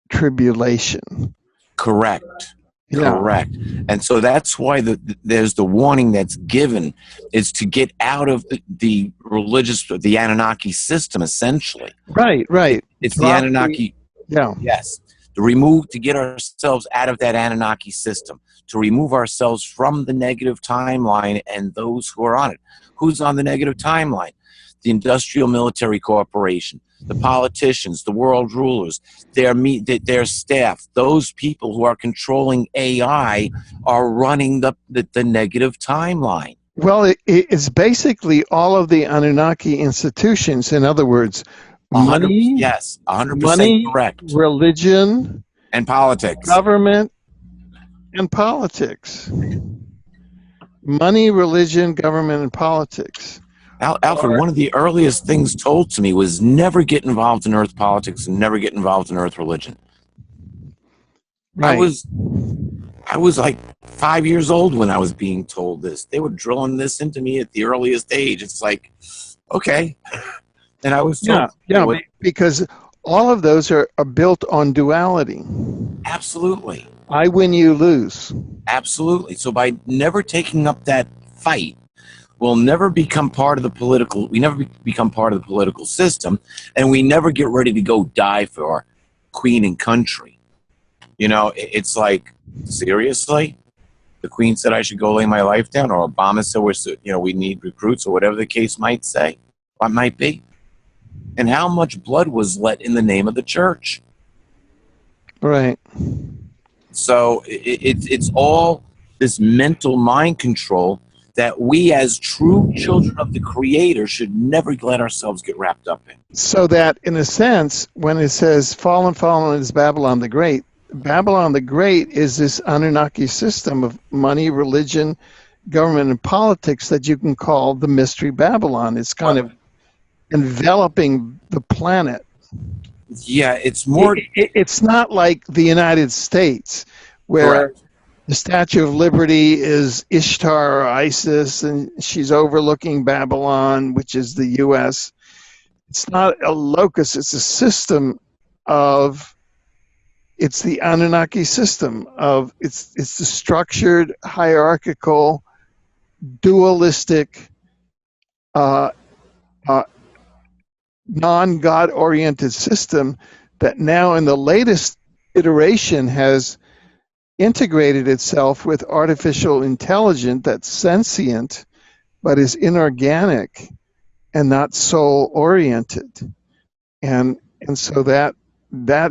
tribulation. Correct. Yeah. Correct. And so that's why there's the warning that's given, is to get out of the religious, the Anunnaki system, essentially. Right. It's the Anunnaki. Yeah. Yes. To get ourselves out of that Anunnaki system, to remove ourselves from the negative timeline and those who are on it. Who's on the negative timeline? The industrial military corporation, the politicians, the world rulers, their staff. Those people who are controlling AI are running the negative timeline. Well, it's basically all of the Anunnaki institutions. In other words, money, yes, 100% correct. Religion, and politics. Government and politics. Money, religion, government, and politics. Alfred, one of the earliest things told to me was never get involved in earth politics and never get involved in earth religion. Right. I was like 5 years old when I was being told this. They were drilling this into me at the earliest age. It's like, okay. And I was told. Yeah, because all of those are built on duality. Absolutely. I win, you lose. Absolutely. So by never taking up that fight, we'll never become part of the political. We never become part of the political system, and we never get ready to go die for our queen and country. You know, it's like, seriously, the queen said I should go lay my life down, or Obama said we need recruits, or whatever the case might be. And how much blood was let in the name of the church? Right. So it's all this mental mind control that we as true children of the Creator should never let ourselves get wrapped up in. So that, in a sense, when it says fallen is Babylon the Great is this Anunnaki system of money, religion, government, and politics that you can call the Mystery Babylon. It's kind of enveloping the planet. Yeah, it's more... It's not like the United States, where... Correct. The Statue of Liberty is Ishtar or Isis, and she's overlooking Babylon, which is the U.S. It's not a locus, it's a system of it's the Anunnaki system of it's the structured, hierarchical, dualistic, uh, uh, non-God oriented system that now in the latest iteration has integrated itself with artificial intelligence that's sentient but is inorganic and not soul oriented. And so that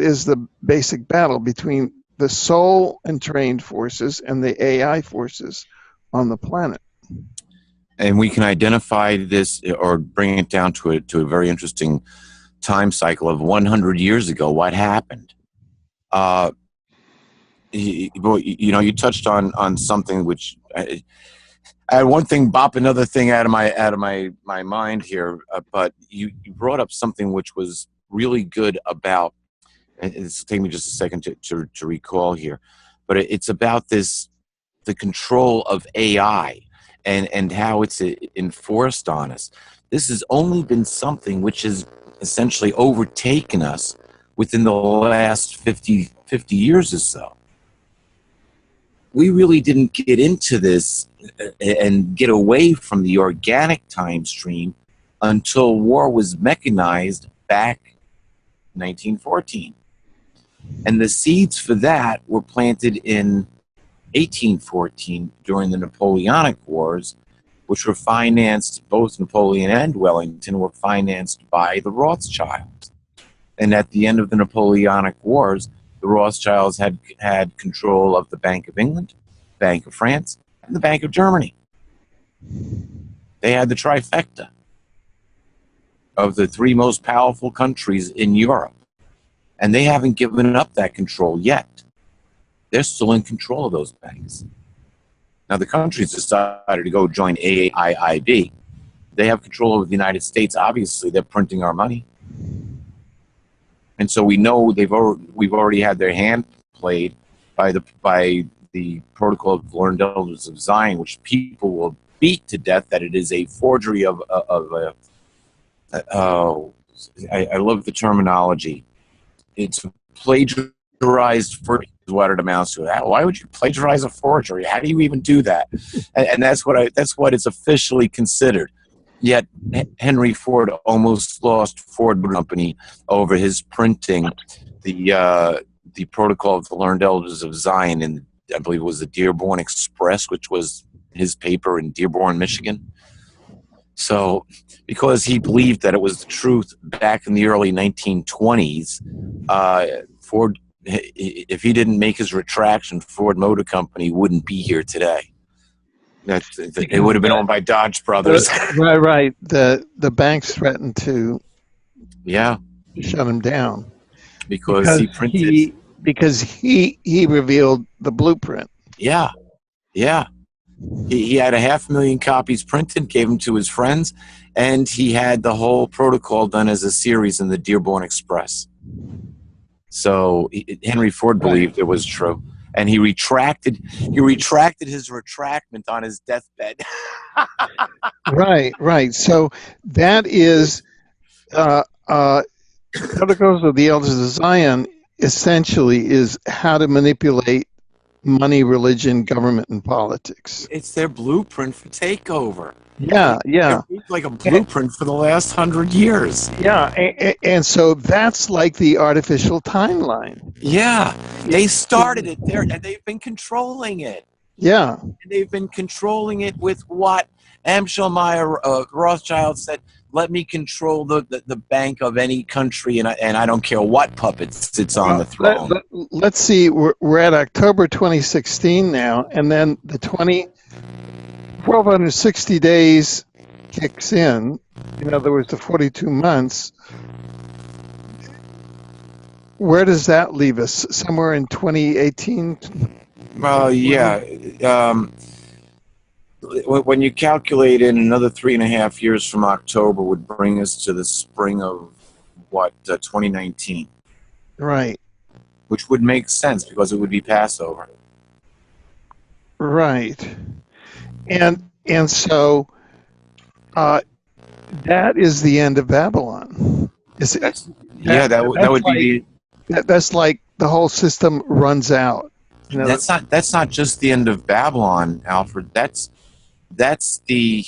is the basic battle between the soul entrained forces and the AI forces on the planet. And we can identify this or bring it down to a very interesting time cycle of 100 years ago. What happened? You touched on something which I had one thing bop another thing out of my mind here, but you brought up something which was really good about, and it's take me just a second to recall here, but it's about the control of AI and how it's enforced on us. This has only been something which has essentially overtaken us within the last 50 years or so. We really didn't get into this and get away from the organic time stream until war was mechanized back in 1914. And the seeds for that were planted in 1814 during the Napoleonic Wars, which were financed, both Napoleon and Wellington were financed by the Rothschilds. And at the end of the Napoleonic Wars, the Rothschilds had control of the Bank of England, Bank of France, and the Bank of Germany. They had the trifecta of the three most powerful countries in Europe. And they haven't given up that control yet. They're still in control of those banks. Now, the countries decided to go join AIIB. They have control over the United States. Obviously, they're printing our money. And so we know we've already had their hand played by the Protocol of the Learned Elders of Zion, which people will beat to death that it is a forgery of I love the terminology. It's plagiarized forgery is what it amounts to. Why would you plagiarize a forgery? How do you even do that? And that's what it's officially considered. Yet Henry Ford almost lost Ford Company over his printing the Protocol of the Learned Elders of Zion in, I believe it was the Dearborn Express, which was his paper in Dearborn, Michigan. So, because he believed that it was the truth back in the early 1920s, Ford, if he didn't make his retraction, Ford Motor Company wouldn't be here today. It would have been owned by Dodge Brothers. Right. The banks threatened to shut him down because he printed. Because he revealed the blueprint. Yeah. He had 500,000 copies printed, gave them to his friends, and he had the whole protocol done as a series in the Dearborn Express. So Henry Ford believed it was true, and he retracted his retractment on his deathbed. Right. So that is Protocols of the Elders of Zion essentially is how to manipulate money, religion, government, and politics. It's their blueprint for takeover. Yeah. It's like a blueprint for the last 100 years. Yeah, and so that's like the artificial timeline. Yeah, they started it there, and they've been controlling it. Yeah. And they've been controlling it with what Amschelmeyer Rothschild said, let me control the bank of any country, and I don't care what puppet sits on the throne. Let's see, we're at October 2016 now, and then the 1260 days kicks in. In other words, the 42 months. Where does that leave us? Somewhere in 2018? When you calculate in another 3.5 years from October would bring us to the spring of 2019. Right. Which would make sense because it would be Passover. Right. And so that is the end of Babylon. That would be that's like the whole system runs out. You know, that's not just the end of Babylon, Alfred. That's the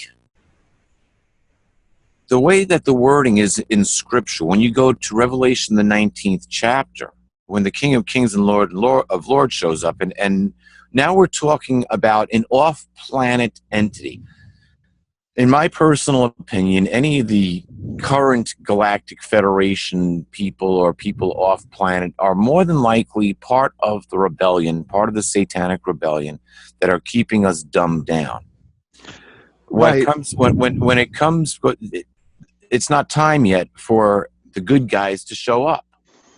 way that the wording is in Scripture. When you go to Revelation, the 19th chapter, when the King of Kings and Lord of Lords shows up, and now we're talking about an off-planet entity. In my personal opinion, any of the current Galactic Federation people or people off-planet are more than likely part of the rebellion, part of the Satanic rebellion that are keeping us dumbed down. right. When it comes, it's not time yet for the good guys to show up.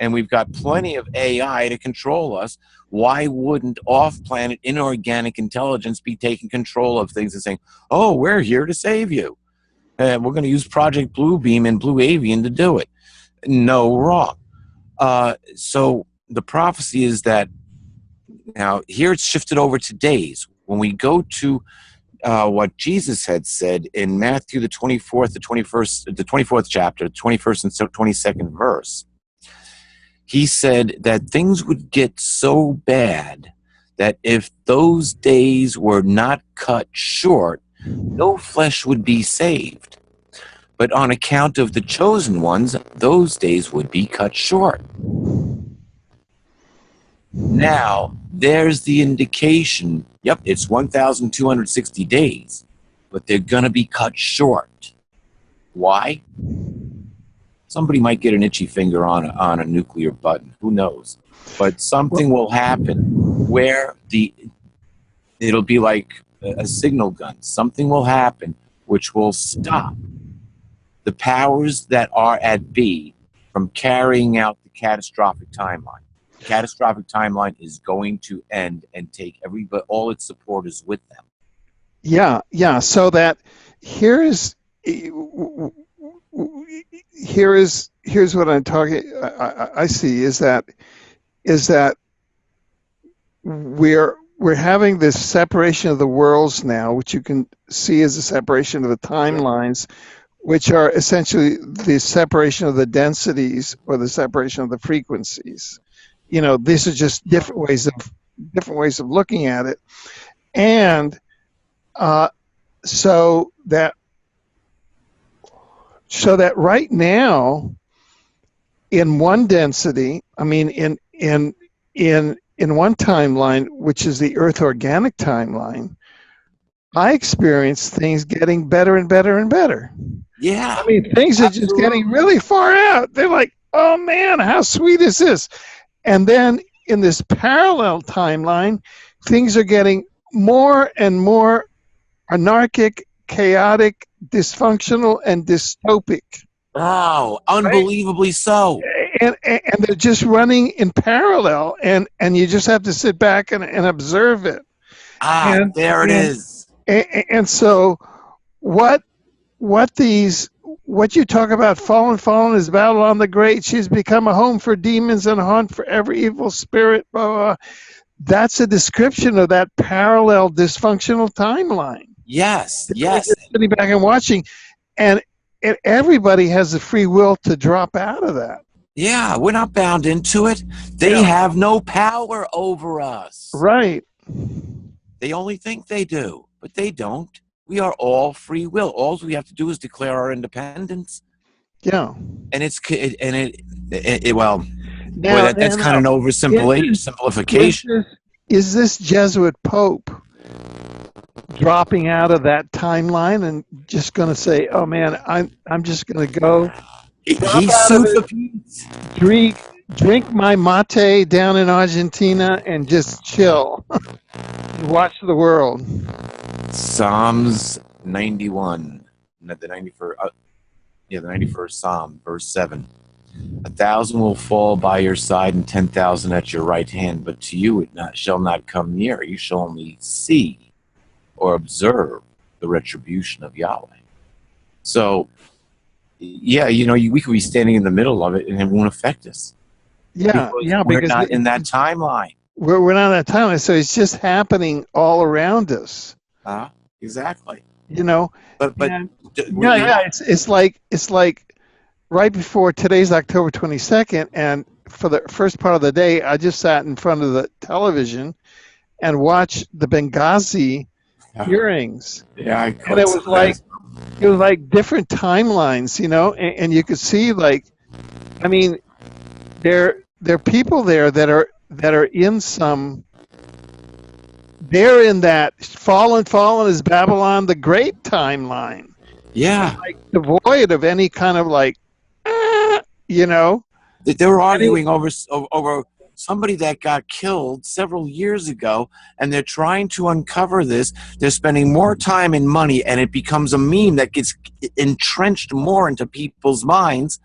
And we've got plenty of AI to control us. Why wouldn't off-planet inorganic intelligence be taking control of things and saying, oh, we're here to save you. And we're going to use Project Bluebeam and Blue Avian to do it. No, wrong. So the prophecy is that now here it's shifted over to days. When we go to what Jesus had said in Matthew the 24th, the 24th chapter, 21st and 22nd verse, he said that things would get so bad that if those days were not cut short, no flesh would be saved. But on account of the chosen ones, those days would be cut short. Now, there's the indication. Yep, it's 1,260 days, but they're going to be cut short. Why? Somebody might get an itchy finger on a nuclear button. Who knows? But something will happen where it'll be like a signal gun. Something will happen which will stop the powers that are at B from carrying out the catastrophic timeline. The catastrophic timeline is going to end and take all its supporters with them. Yeah. So that here's what I'm talking. I see is that we're having this separation of the worlds now, which you can see as a separation of the timelines, which are essentially the separation of the densities or the separation of the frequencies. You know, these are just different ways of looking at it, and so that right now, in one density, I mean, in one timeline, which is the Earth organic timeline, I experience things getting better and better and better. Yeah. I mean, things are just getting really far out. They're like, oh man, how sweet is this? And then in this parallel timeline, things are getting more and more anarchic, chaotic, dysfunctional, and dystopic. Oh, unbelievably so. And they're just running in parallel, and you just have to sit back and observe it. There it is. And so what you talk about, fallen is Babylon the Great. She's become a home for demons and a haunt for every evil spirit. Blah, blah, blah. That's a description of that parallel dysfunctional timeline. Yes. Sitting back and watching, and everybody has the free will to drop out of that. Yeah, we're not bound into it. They have no power over us. Right. They only think they do, but they don't. We are all free will. All we have to do is declare our independence. Yeah. And that's kind of an oversimplification. Is this Jesuit Pope dropping out of that timeline and just going to say, "Oh man, I'm just going to go"? He's super drink my mate down in Argentina and just chill, watch the world. Psalms 91, the 91st Psalm, verse 7. 1,000 will fall by your side and 10,000 at your right hand, but to you it shall not come near. You shall only see or observe the retribution of Yahweh. So, we could be standing in the middle of it and it won't affect us. Because we're not in that timeline. We're not in that timeline, so it's just happening all around us. Exactly. It's like right before today's October 22nd, and for the first part of the day, I just sat in front of the television and watched the Benghazi hearings. Yeah, And it was like different timelines, and you could see, like, I mean, there are people there that are in some. They're in that fallen is Babylon the Great timeline. Yeah, like devoid of any kind of like, They were arguing over somebody that got killed several years ago, and they're trying to uncover this. They're spending more time and money, and it becomes a meme that gets entrenched more into people's minds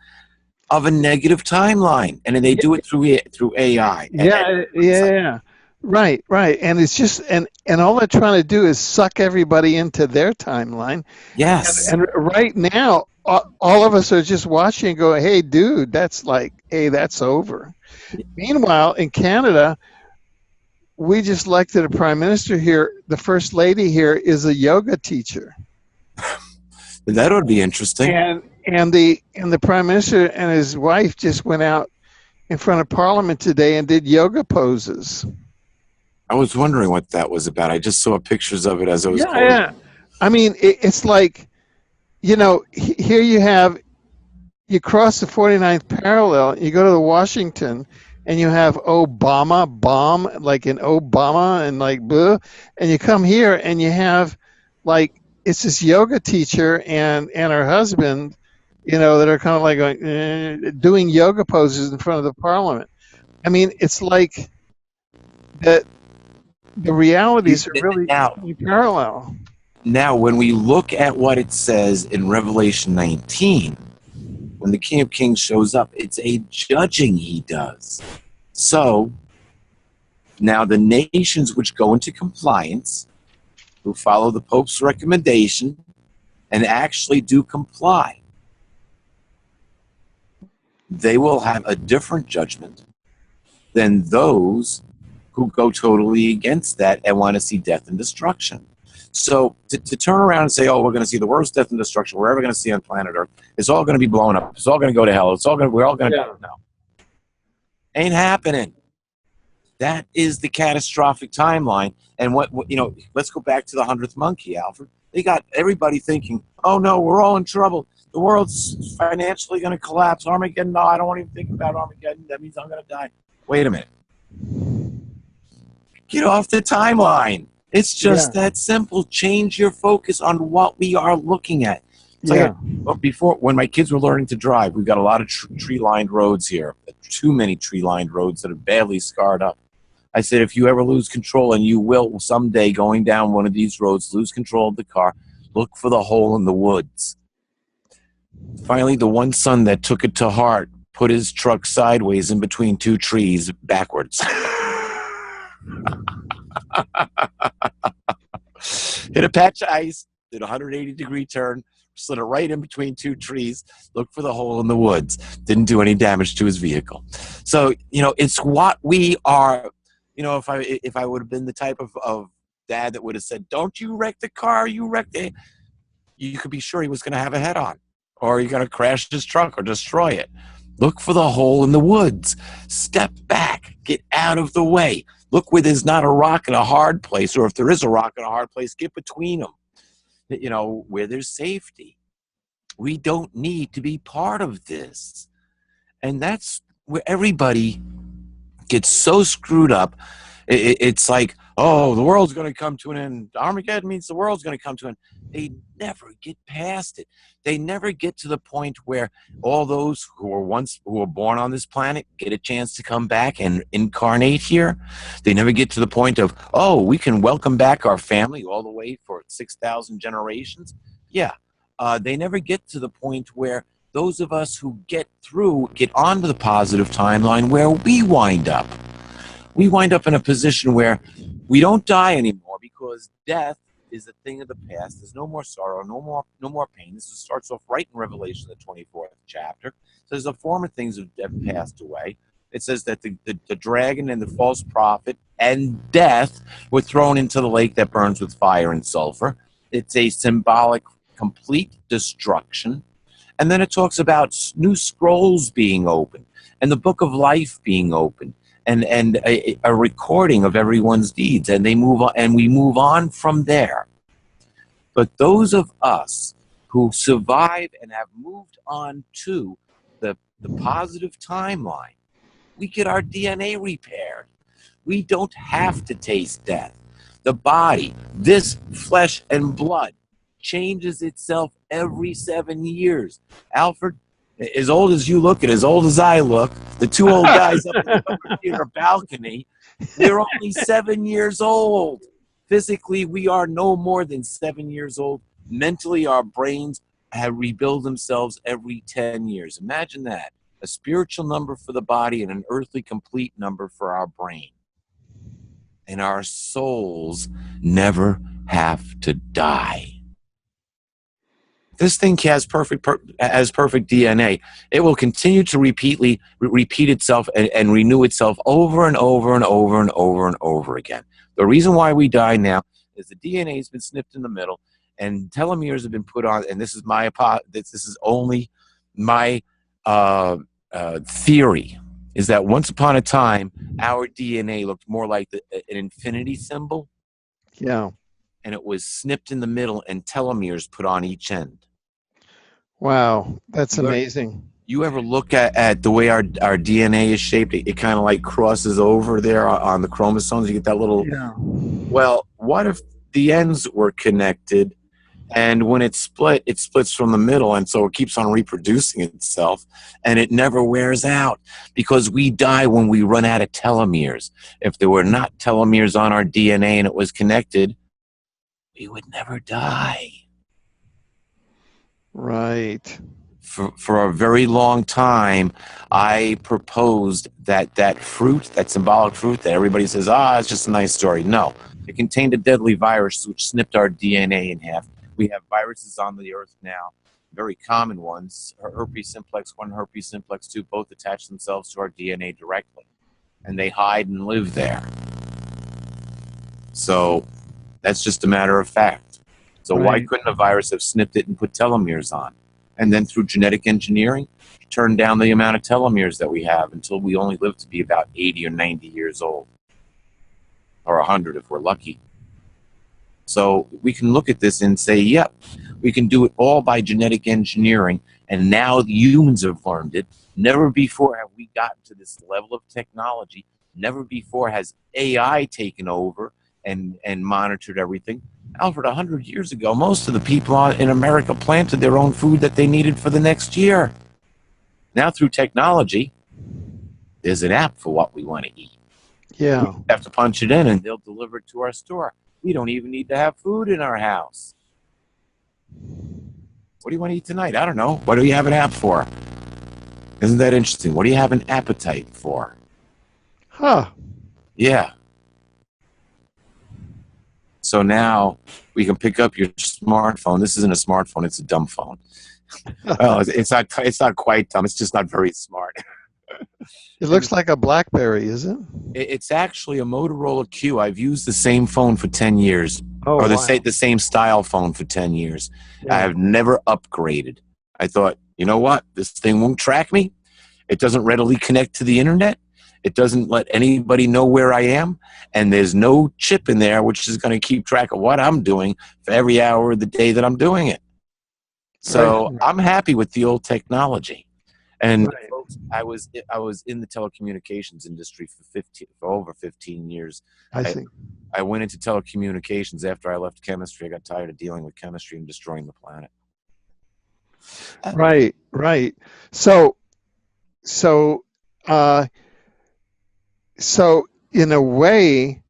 of a negative timeline, and then they do it through AI. Yeah. Right. And it's just and all they're trying to do is suck everybody into their timeline. Yes. And right now, all of us are just watching and go, "Hey, dude, that's over." Meanwhile, in Canada, we just elected a prime minister here. The first lady here is a yoga teacher. That would be interesting. And the prime minister and his wife just went out in front of Parliament today and did yoga poses. I was wondering what that was about. I just saw pictures of it as I was. Yeah. I mean, it's like, here you cross the 49th parallel, you go to Washington, and you have Obama, bomb, like in Obama, and like, bleh, and you come here and you have, like, it's this yoga teacher and her husband, that are kind of like going, doing yoga poses in front of the Parliament. I mean, it's like that. The realities are really parallel. Now, when we look at what it says in Revelation 19, when the King of Kings shows up, it's a judging he does. So, now the nations which go into compliance, who follow the Pope's recommendation and actually do comply, they will have a different judgment than those who go totally against that and want to see death and destruction. So to turn around and say, oh, we're going to see the worst death and destruction we're ever going to see on planet Earth, it's all going to be blown up, it's all going to go to hell, we're all going to die. No. Ain't happening. That is the catastrophic timeline. And what let's go back to the 100th monkey, Alfred. They got everybody thinking, oh no, we're all in trouble. The world's financially going to collapse. Armageddon, no, I don't want to even think about Armageddon. That means I'm going to die. Wait a minute. Get off the timeline. It's just that simple. Change your focus on what we are looking at. Before, when my kids were learning to drive, we've got a lot of tree-lined roads here. Too many tree-lined roads that are badly scarred up. I said, if you ever lose control, and you will someday going down one of these roads, lose control of the car, look for the hole in the woods. Finally, the one son that took it to heart put his truck sideways in between two trees backwards. Hit a patch of ice, did a 180-degree turn, slid it right in between two trees, looked for the hole in the woods, didn't do any damage to his vehicle. So, it's what we are. If I would have been the type of dad that would have said, don't you wreck the car, you wrecked it, you could be sure he was going to have a head-on, or you're going to crash his truck or destroy it. Look for the hole in the woods. Step back. Get out of the way. Look where there's not a rock in a hard place, or if there is a rock in a hard place, get between them. Where there's safety. We don't need to be part of this. And that's where everybody gets so screwed up. It's like, oh, the world's going to come to an end. Armageddon means the world's going to come to an end. They never get past it. They never get to the point where all those who were born on this planet get a chance to come back and incarnate here. They never get to the point of, oh, we can welcome back our family all the way for 6,000 generations. Yeah. They never get to the point where those of us who get onto the positive timeline where we wind up. We wind up in a position where we don't die anymore, because death is a thing of the past. There's no more sorrow, no more pain. This starts off right in Revelation, the 24th chapter. It says the former things have passed away. It says that the dragon and the false prophet and death were thrown into the lake that burns with fire and sulfur. It's a symbolic complete destruction. And then it talks about new scrolls being opened. and the book of life being open, and a recording of everyone's deeds, and they move on, and we move on from there. But those of us who survive and have moved on to the positive timeline, we get our DNA repaired. We don't have to taste death. The body, this flesh and blood, changes itself every 7 years. Alfred, as old as you look and as old as I look, the two old guys up in the upper theater balcony, we're only 7 years old. Physically, we are no more than 7 years old. Mentally, our brains have rebuilt themselves every 10 years. Imagine that. A spiritual number for the body and an earthly complete number for our brain. And our souls never have to die. This thing has perfect DNA. It will continue to repeat itself and renew itself over and over and over and over and over again. The reason why we die now is the DNA has been snipped in the middle, and telomeres have been put on. And this is only my theory. Is that once upon a time, our DNA looked more like an infinity symbol. Yeah. And it was snipped in the middle and telomeres put on each end. Wow, that's amazing. You ever look at the way our DNA is shaped? It kind of like crosses over there on the chromosomes. You get that little... Yeah. Well, what if the ends were connected, and when it splits from the middle, and so it keeps on reproducing itself, and it never wears out, because we die when we run out of telomeres. If there were not telomeres on our DNA and it was connected, we would never die. Right. For a very long time, I proposed that fruit, that symbolic fruit that everybody says, it's just a nice story. No, it contained a deadly virus which snipped our DNA in half. We have viruses on the earth now, very common ones, herpes simplex 1, herpes simplex 2, both attach themselves to our DNA directly, and they hide and live there. So that's just a matter of fact. So why couldn't a virus have snipped it and put telomeres on? And then through genetic engineering, turn down the amount of telomeres that we have until we only live to be about 80 or 90 years old, or 100 if we're lucky. So we can look at this and say, yep, we can do it all by genetic engineering, and now the humans have learned it. Never before have we gotten to this level of technology. Never before has AI taken over and monitored everything. Alfred, 100 years ago, most of the people in America planted their own food that they needed for the next year. Now through technology, there's an app for what we want to eat. Yeah. We have to punch it in and they'll deliver it to our store. We don't even need to have food in our house. What do you want to eat tonight? I don't know. What do you have an app for? Isn't that interesting? What do you have an appetite for? Huh. Yeah. So now we can pick up your smartphone. This isn't a smartphone, it's a dumb phone. Well, it's not quite dumb, it's just not very smart. It looks like a BlackBerry, is it? It's actually a Motorola Q. I've used the same phone for 10 years. Oh, or the wow. same style phone for 10 years. Yeah. I have never upgraded. I thought, you know what? This thing won't track me. It doesn't readily connect to the internet. It doesn't let anybody know where I am. And there's no chip in there which is going to keep track of what I'm doing for every hour of the day that I'm doing it. So Right. I'm happy with the old technology. And Right. folks, I was in the telecommunications industry for over 15 years. I see. I went into telecommunications after I left chemistry. I got tired of dealing with chemistry and destroying the planet. Right, right. So in a way,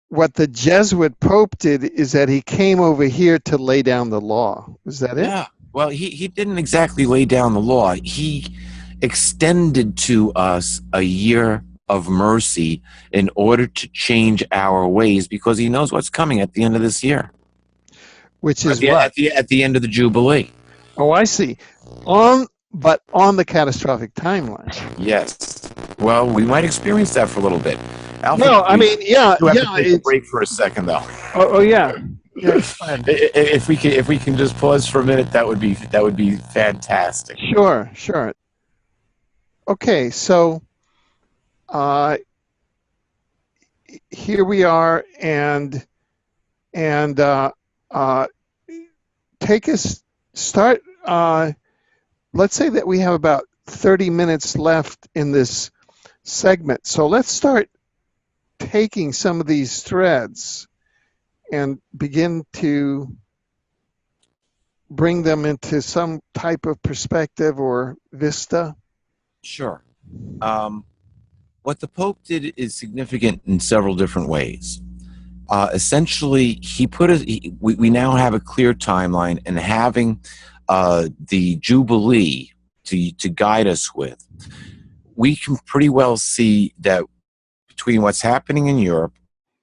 what the Jesuit Pope did is that he came over here to lay down the law. Is that it? Yeah. Well, he didn't exactly lay down the law. He extended to us a year of mercy in order to change our ways, because he knows what's coming at the end of this year. Which is what? At the end of the Jubilee. Oh, I see. But on the catastrophic timeline. Yes. Well, we might experience that for a little bit. Alfred, No, I mean, yeah, you have yeah. to take a break for a second, though. Oh, yeah. Yeah, if we can just pause for a minute, that would be fantastic. Sure. Okay, so here we are, and take us start. Let's say that we have about 30 minutes left in this segment. So let's start taking some of these threads and begin to bring them into some type of perspective or vista. Sure. What the Pope did is significant in several different ways. Essentially, we now have a clear timeline, and having the Jubilee to guide us with, we can pretty well see that between what's happening in Europe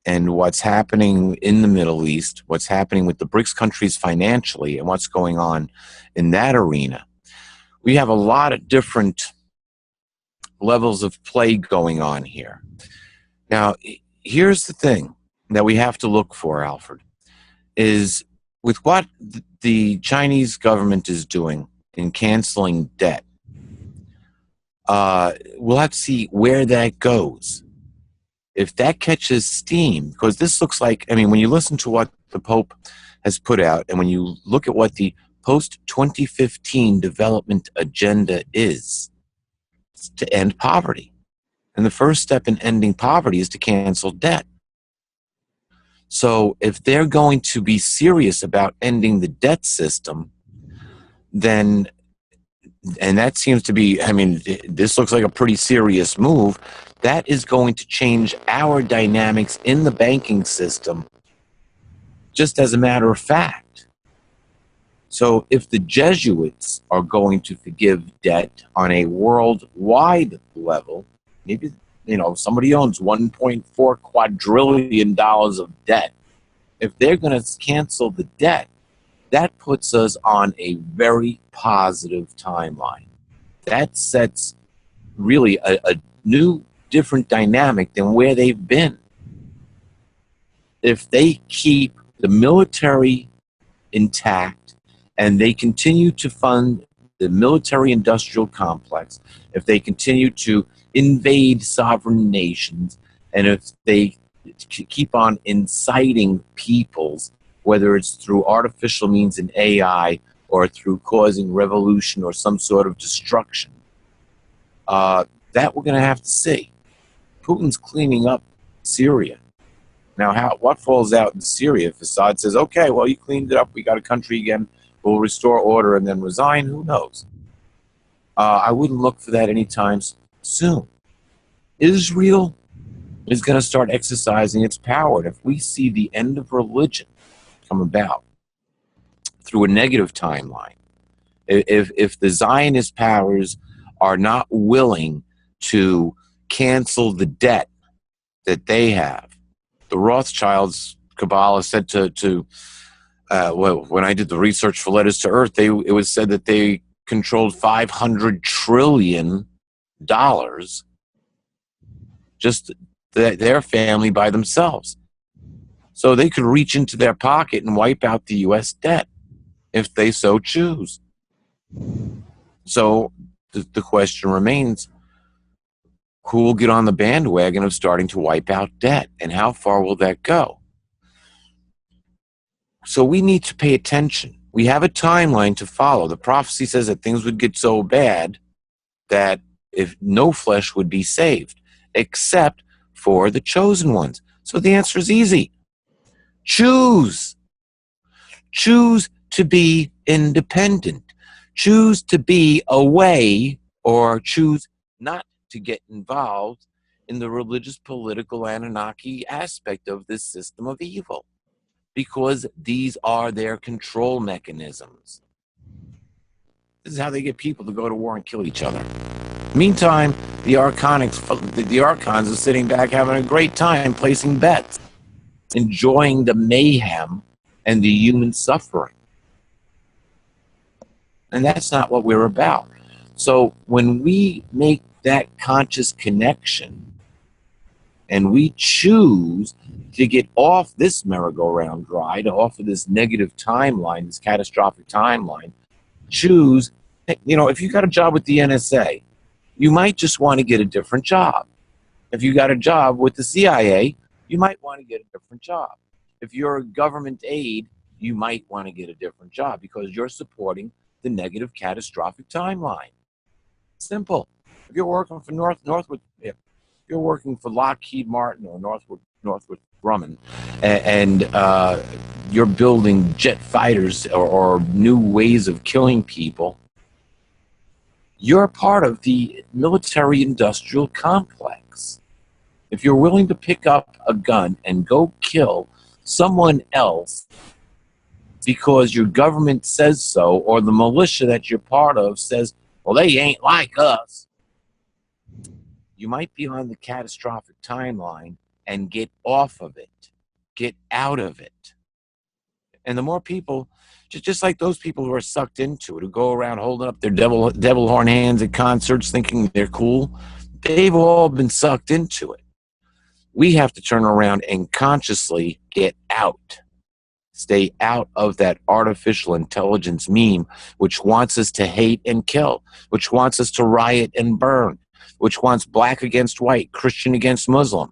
and what's happening in the Middle East, what's happening with the BRICS countries financially, and what's going on in that arena, we have a lot of different levels of play going on here. Now, here's the thing that we have to look for, Alfred, is with what the Chinese government is doing in canceling debt, we'll have to see where that goes. If that catches steam, because this looks like, I mean, when you listen to what the Pope has put out, and when you look at what the post-2015 development agenda is, it's to end poverty. And the first step in ending poverty is to cancel debt. So if they're going to be serious about ending the debt system, then, and that seems to be, I mean, this looks like a pretty serious move, that is going to change our dynamics in the banking system, just as a matter of fact. So if the Jesuits are going to forgive debt on a worldwide level, maybe, you know, somebody owns $1.4 quadrillion of debt. If they're going to cancel the debt, that puts us on a very positive timeline. That sets really a new, different dynamic than where they've been. If they keep the military intact and they continue to fund the military-industrial complex, if they continue to invade sovereign nations, and if they keep on inciting peoples, whether it's through artificial means in AI or through causing revolution or some sort of destruction, that we're going to have to see. Putin's cleaning up Syria. Now, what falls out in Syria if Assad says, okay, well, you cleaned it up, we got a country again, we'll restore order and then resign? Who knows? I wouldn't look for that anytime soon. Israel is going to start exercising its power. And if we see the end of religion come about through a negative timeline, if the Zionist powers are not willing to cancel the debt that they have, the Rothschilds Kabbalah said well, when I did the research for Letters to Earth, it was said that they controlled $500 trillion, just their family by themselves. So they could reach into their pocket and wipe out the U.S. debt if they so choose. So the question remains, who will get on the bandwagon of starting to wipe out debt, and how far will that go? So we need to pay attention. We have a timeline to follow. The prophecy says that things would get so bad that if no flesh would be saved, except for the chosen ones. So the answer is easy. Choose. Choose to be independent. Choose to be away, or choose not to get involved in the religious, political, Anunnaki aspect of this system of evil, because these are their control mechanisms. This is how they get people to go to war and kill each other. Meantime, the archons are sitting back having a great time placing bets, enjoying the mayhem and the human suffering. And that's not what we're about. So when we make that conscious connection and we choose to get off this merry-go-round ride, off of this negative timeline, this catastrophic timeline, choose, you know, if you got a job with the NSA You might just want to get a different job. If you got a job with the CIA, you might want to get a different job. If you're a government aide, you might want to get a different job because you're supporting the negative catastrophic timeline. Simple. If you're working for if you're working for Lockheed Martin or Northrop Grumman, and you're building jet fighters or new ways of killing people, you're part of the military-industrial complex. If you're willing to pick up a gun and go kill someone else because your government says so, or the militia that you're part of says, well, they ain't like us, you might be on the catastrophic timeline and get off of it, get out of it. And the more people, just like those people who are sucked into it, who go around holding up their devil horn hands at concerts thinking they're cool, they've all been sucked into it. We have to turn around and consciously get out. Stay out of that artificial intelligence meme, which wants us to hate and kill, which wants us to riot and burn, which wants black against white, Christian against Muslim.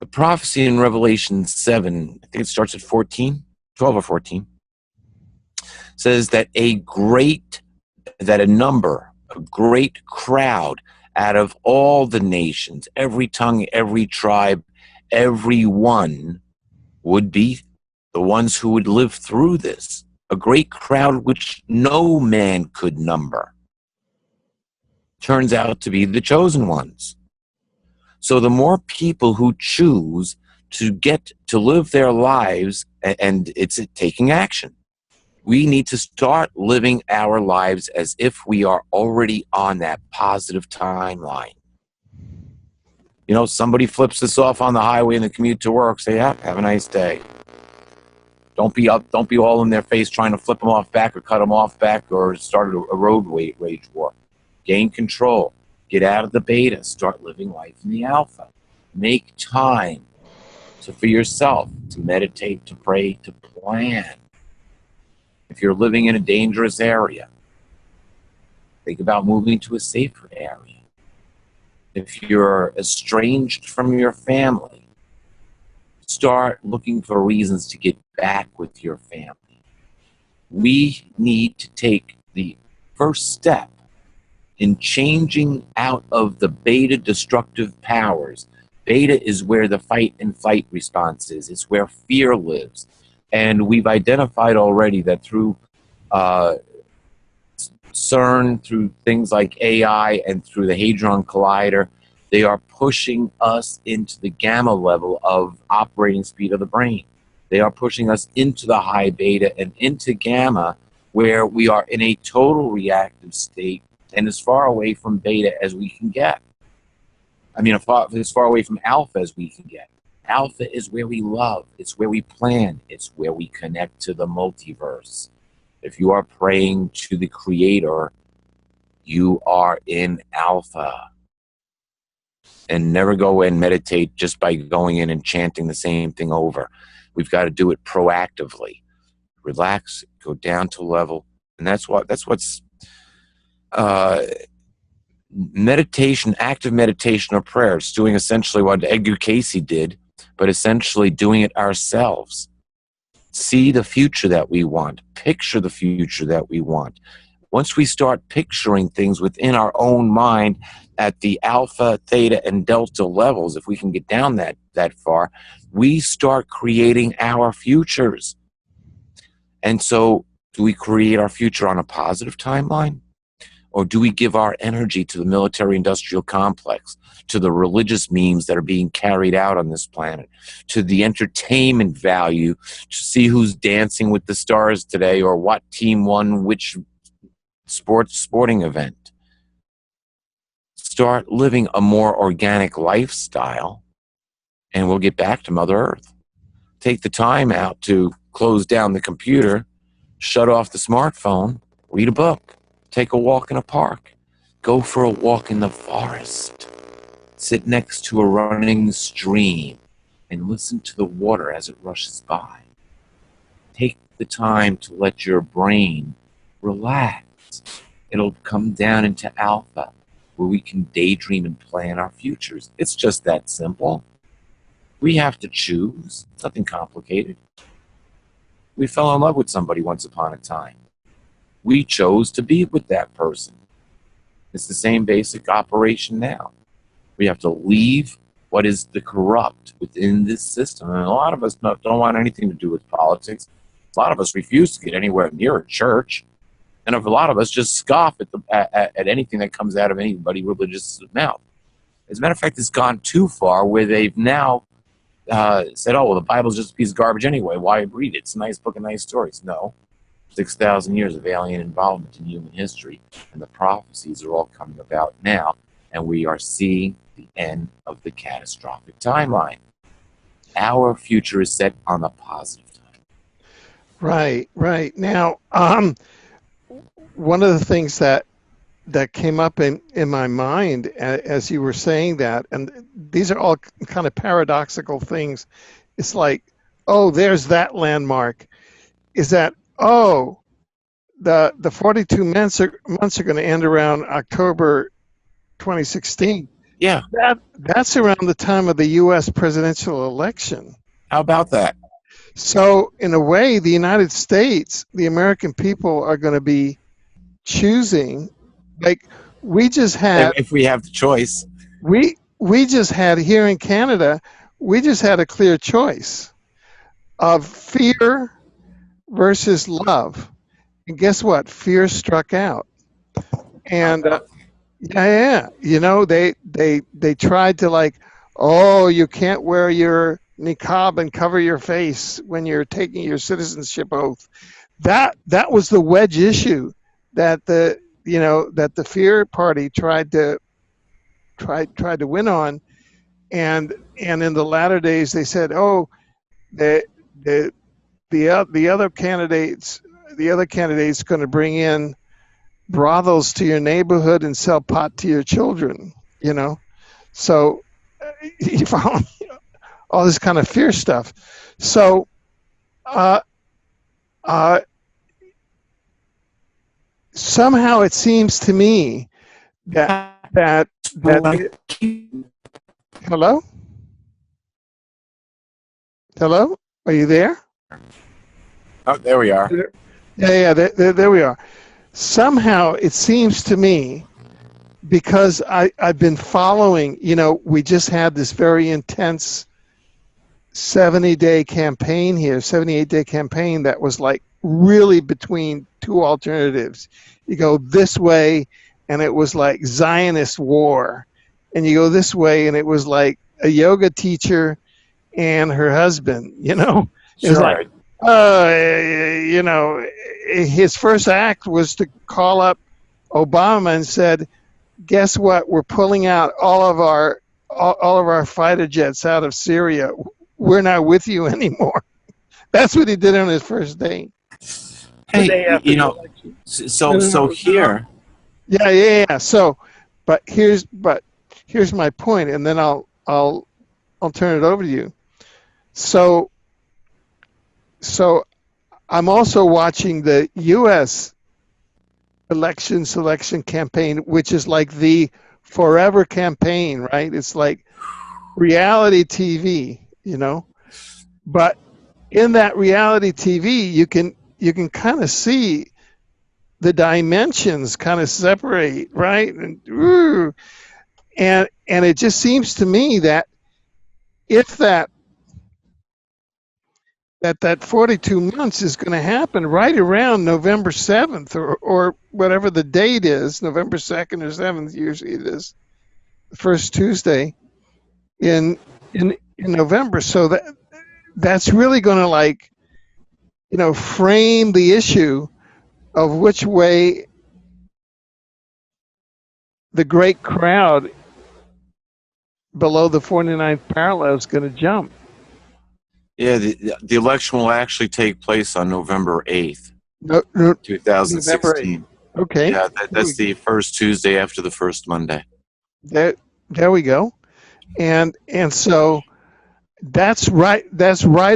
The prophecy in Revelation 7, I think it starts at 14, 12 or 14, says that a great crowd out of all the nations, every tongue, every tribe, everyone would be the ones who would live through this. A great crowd which no man could number. Turns out to be the chosen ones. So the more people who choose to get to live their lives, and it's taking action. We need to start living our lives as if we are already on that positive timeline. You know, somebody flips us off on the highway in the commute to work, say, yeah, have a nice day. Don't be all in their face trying to flip them off back or cut them off back or start a road rage war. Gain control. Get out of the beta. Start living life in the alpha. Make time for yourself, to meditate, to pray, to plan. If you're living in a dangerous area, think about moving to a safer area. If you're estranged from your family, start looking for reasons to get back with your family. We need to take the first step in changing out of the beta destructive powers. Beta is where the fight and flight response is. It's where fear lives. And we've identified already that through CERN, through things like AI, and through the Hadron Collider, they are pushing us into the gamma level of operating speed of the brain. They are pushing us into the high beta and into gamma, where we are in a total reactive state and as far away from beta as we can get. I mean, as far away from alpha as we can get. Alpha is where we love. It's where we plan. It's where we connect to the multiverse. If you are praying to the Creator, you are in alpha. And never go and meditate just by going in and chanting the same thing over. We've got to do it proactively. Relax, go down to level. And that's what's meditation, active meditation or prayer. It's doing essentially what Edgar Cayce did, but essentially doing it ourselves. See the future that we want. Picture the future that we want. Once we start picturing things within our own mind at the alpha, theta, and delta levels, if we can get down that far, we start creating our futures. And so, do we create our future on a positive timeline? Or do we give our energy to the military-industrial complex, to the religious memes that are being carried out on this planet, to the entertainment value, to see who's dancing with the stars today or what team won which sporting event? Start living a more organic lifestyle, and we'll get back to Mother Earth. Take the time out to close down the computer, shut off the smartphone, read a book. Take a walk in a park. Go for a walk in the forest. Sit next to a running stream and listen to the water as it rushes by. Take the time to let your brain relax. It'll come down into alpha. where we can daydream and plan our futures. It's just that simple. We have to choose. It's nothing complicated. We fell in love with somebody once upon a time. We chose to be with that person. It's the same basic operation now. We have to leave what is the corrupt within this system. And a lot of us don't want anything to do with politics. A lot of us refuse to get anywhere near a church. And a lot of us just scoff at anything that comes out of anybody religious mouth. As a matter of fact, it's gone too far where they've now said, oh, well, the Bible's just a piece of garbage anyway. Why read it? It's a nice book of nice stories. No. 6,000 years of alien involvement in human history, and the prophecies are all coming about now, and we are seeing the end of the catastrophic timeline. Our future is set on the positive time. Right. Now, one of the things that came up in my mind as you were saying that, and these are all kind of paradoxical things. It's like, oh, there's that landmark. Is that, oh, the 42 months are going to end around October 2016. Yeah. That's around the time of the U.S. presidential election. How about that? So, in a way, the United States, the American people are going to be choosing, like we just had. If we have the choice. We just had here in Canada, we just had a clear choice of fear versus love. And guess what? Fear struck out. And yeah. You know, they tried to like, oh, you can't wear your niqab and cover your face when you're taking your citizenship oath. That was the wedge issue that the fear party tried to win on, and in the latter days they said, oh, the other candidates going to bring in brothels to your neighborhood and sell pot to your children, you know. So you found all this kind of fear stuff. So somehow it seems to me that hello, are you there? Oh, there we are. Yeah, there we are. Somehow it seems to me, because I've been following, you know, we just had this very intense 70-day campaign here, 78-day campaign that was like really between two alternatives. You go this way and it was like Zionist war, and you go this way and it was like a yoga teacher and her husband, you know. It was like, you know, his first act was to call up Obama and said, guess what, we're pulling out all of our fighter jets out of Syria. We're not with you anymore. That's what he did on his first day. Hey, you know, so here. Yeah. So, but here's my point, and then I'll turn it over to you. So I'm also watching the U.S. election selection campaign, which is like the forever campaign, right? It's like reality TV, you know. But in that reality TV, you can kind of see the dimensions kind of separate, right? And it just seems to me that if that 42 months is going to happen right around November 7th or whatever the date is, November 2nd or 7th, usually it is, the first Tuesday in November. So that's really going to, like, you know, frame the issue of which way the great crowd below the 49th parallel is going to jump. Yeah, the election will actually take place on November 8th, 2016. November 8th. Okay. Yeah, that's the first Tuesday after the first Monday. There we go. And so that's right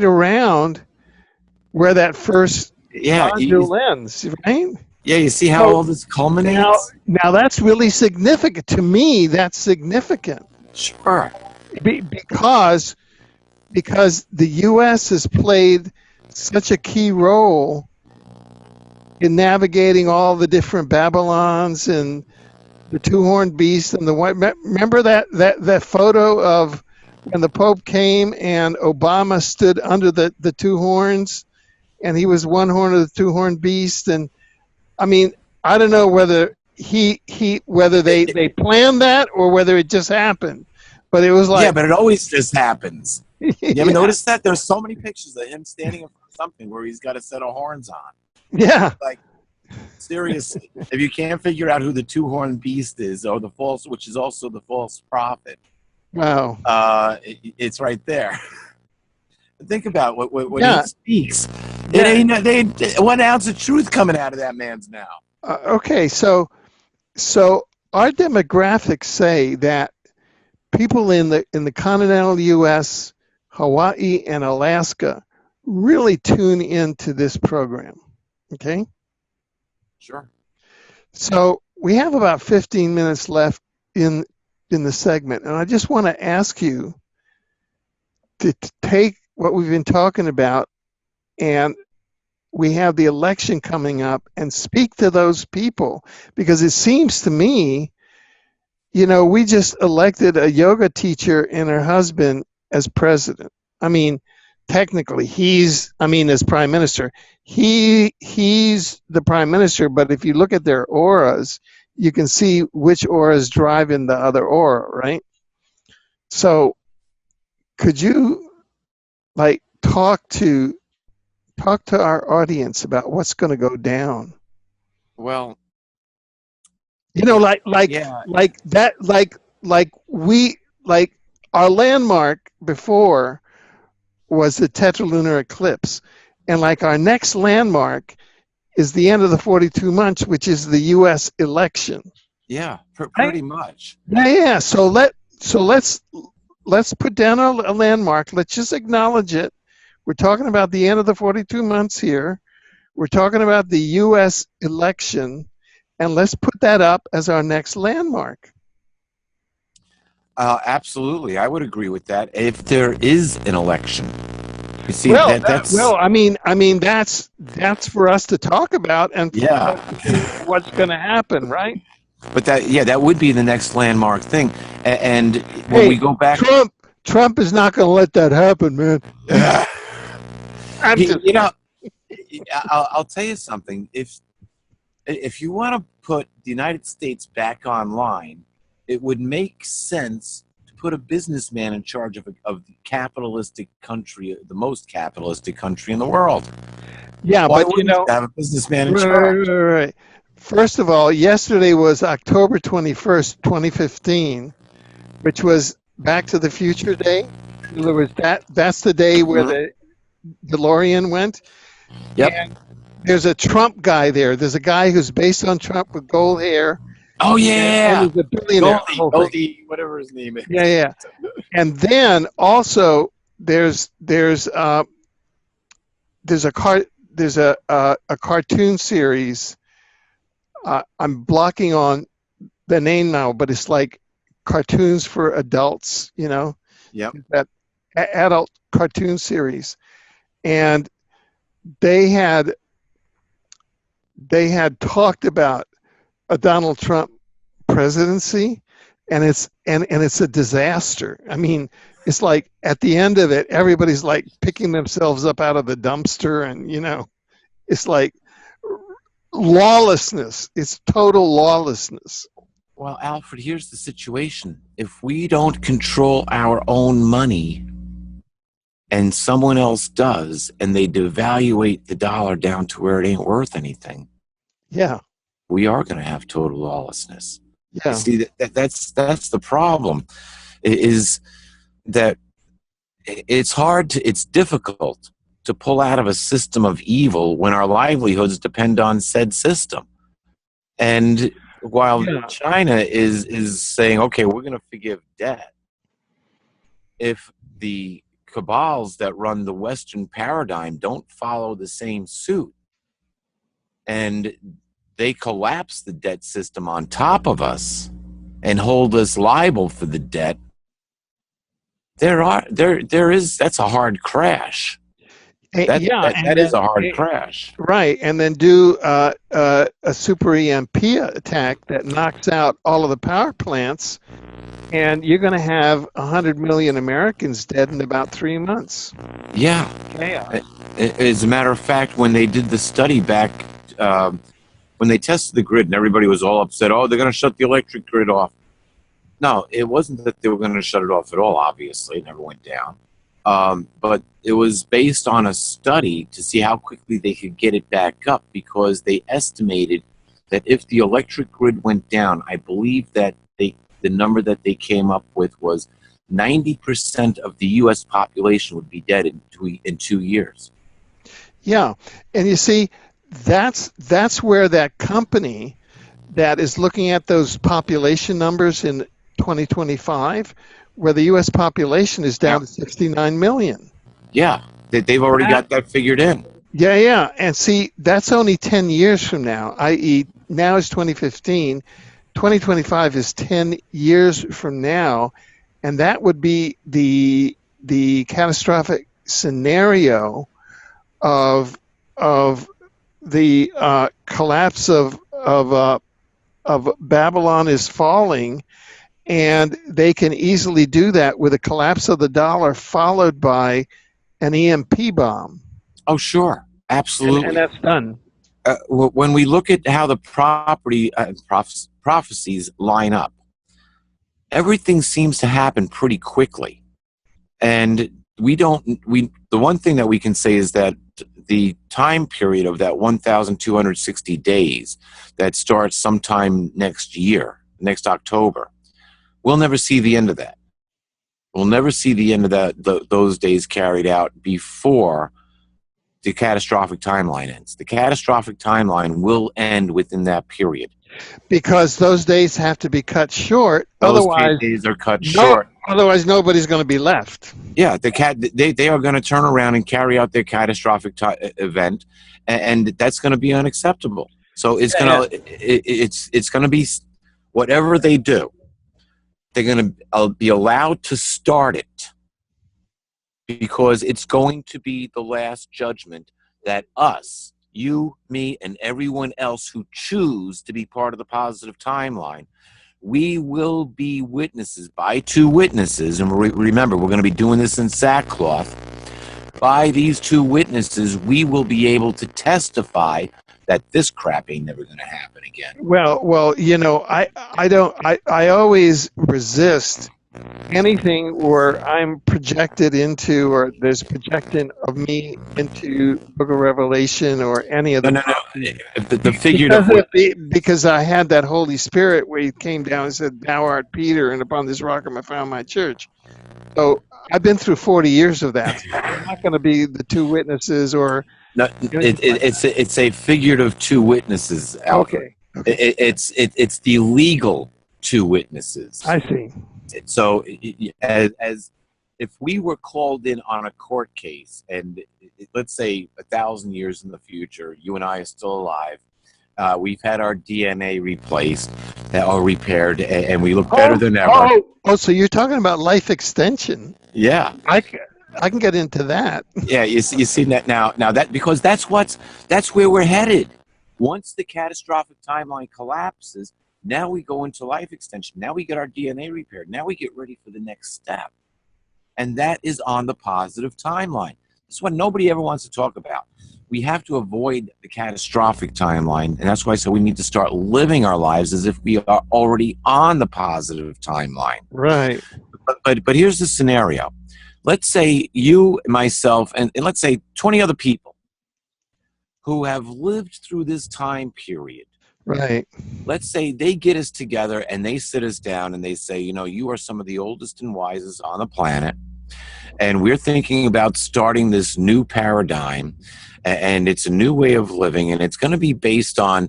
around where that first module ends, right? Yeah, you see how So all this now, culminates? that's really significant to me. That's significant Sure. because the U.S. has played such a key role in navigating all the different Babylons and the two-horned beast and the white. Remember that photo of when the Pope came and Obama stood under the two horns, and he was one horn of the two-horned beast. And I mean, I don't know whether whether they planned that or whether it just happened, but it was Yeah, like, but it always just happens. You ever yeah, notice that? There's so many pictures of him standing in front of something where he's got a set of horns on. yeah, Like, seriously, if you can't figure out who the two-horned beast is, or the false, which is also the false prophet, wow, it's right there. Think about when he yeah, speaks. It yeah. ain't 1 ounce of truth coming out of that man's mouth. Okay, so our demographics say that people in the continental U.S., Hawaii, and Alaska really tune into this program. Okay, Sure. so we have about 15 minutes left in the segment, and I just want to ask you to take what we've been talking about, and we have the election coming up, and speak to those people, because it seems to me, we just elected a yoga teacher and her husband as president. I mean, technically, as prime minister, he's the prime minister. But if you look at their auras, you can see which auras drive in the other aura, right? So, could you talk to our audience about what's going to go down? Well, yeah, Like that, like our landmark before was the tetralunar eclipse, and like our next landmark is the end of the 42 months, which is the U.S. election. yeah, Right? pretty much. Yeah. So let's put down a landmark. Let's just acknowledge it. We're talking about the end of the 42 months here. We're talking about the U.S. election, and let's put that up as our next landmark. Absolutely, I would agree with that. If there is an election, you see Well, that's that's for us to talk about and for yeah. us to see what's going to happen, right? But that would be the next landmark thing. And when Hey, we go back, Trump is not going to let that happen, man. I'll tell you something. If you want to put the United States back online, it would make sense to put a businessman in charge of the capitalistic country, the most capitalistic country in the world. Yeah, Why but wouldn't you have a businessman in charge? right. First of all, yesterday was October 21st, 2015, which was Back to the Future Day. There was that's the day where the DeLorean went. Yep. And there's a Trump guy there. There's a guy who's based on Trump with gold hair. Oh yeah, and he's a billionaire. Goldie, whatever his name is. Yeah. And then also there's a cartoon series. I'm blocking on the name now, but it's like cartoons for adults. Yep. That adult cartoon series, and they had talked about a Donald Trump presidency, and it's a disaster. I mean, it's like at the end of it, everybody's like picking themselves up out of the dumpster, and it's like lawlessness. It's total lawlessness. Well, Alfred, here's the situation. If we don't control our own money and someone else does, and they devaluate the dollar down to where it ain't worth anything, yeah, we are going to have total lawlessness. Yeah. You see, that's the problem, is that it's difficult to pull out of a system of evil when our livelihoods depend on said system. And while China is saying, okay, we're going to forgive debt, if the cabals that run the Western paradigm don't follow the same suit, and they collapse the debt system on top of us and hold us liable for the debt, that's a hard crash. That is a hard crash. Right, and then do a super EMP attack that knocks out all of the power plants, and you're going to have 100 million Americans dead in about 3 months. Yeah. As a matter of fact, when they did the study back, when they tested the grid and everybody was all upset, oh, they're going to shut the electric grid off. No, it wasn't that they were going to shut it off at all, obviously. It never went down. But it was based on a study to see how quickly they could get it back up, because they estimated that if the electric grid went down, I believe that the number that they came up with was 90% of the U.S. population would be dead in 2 years. Yeah, and you see, that's where that company that is looking at those population numbers in 2025, where the U.S. population is down to 69 million. Yeah, they've already got that figured in. Yeah, and see, that's only 10 years from now, i.e. now is 2015, 2025 is 10 years from now, and that would be the catastrophic scenario of the collapse of Babylon is falling, and they can easily do that with a collapse of the dollar followed by an EMP bomb. Oh, sure. Absolutely. And that's done. When we look at how the prophecies line up, everything seems to happen pretty quickly. And the one thing that we can say is that the time period of that 1,260 days that starts sometime next year, next October, we'll never see the end of that. We'll never see the end of those days carried out before the catastrophic timeline ends. The catastrophic timeline will end within that period. Because those days have to be cut short. Those days are cut short. Otherwise, nobody's going to be left. Yeah, they are going to turn around and carry out their catastrophic event, and that's going to be unacceptable. So it's going to be whatever they do. They're going to be allowed to start it, because it's going to be the last judgment that us, you, me, and everyone else who choose to be part of the positive timeline, we will be witnesses by two witnesses. And remember, we're going to be doing this in sackcloth. By these two witnesses, we will be able to testify that this crap ain't never going to happen again. Well, you know, I always resist anything where I'm projected into, or there's projection of me into Book of Revelation or any of the. No. The figure because I had that Holy Spirit where He came down and said, "Thou art Peter, and upon this rock I found my church." So I've been through 40 years of that. So I'm not going to be the two witnesses or. No, it's a figurative two witnesses. Alfred. Okay. It's the legal two witnesses. I see. So, as if we were called in on a court case, and let's say 1,000 years in the future, you and I are still alive, we've had our DNA replaced or repaired, and we look better than ever. So you're talking about life extension? Yeah, I can get into that. Yeah, you see that now that because that's where we're headed. Once the catastrophic timeline collapses, now we go into life extension. Now we get our DNA repaired. Now we get ready for the next step. And that is on the positive timeline. This is what nobody ever wants to talk about. We have to avoid the catastrophic timeline, and that's why I said we need to start living our lives as if we are already on the positive timeline. Right. But here's the scenario. Let's say you, myself, and let's say 20 other people who have lived through this time period. Right. Let's say they get us together and they sit us down and they say, you know, you are some of the oldest and wisest on the planet, and we're thinking about starting this new paradigm, and it's a new way of living, and it's going to be based on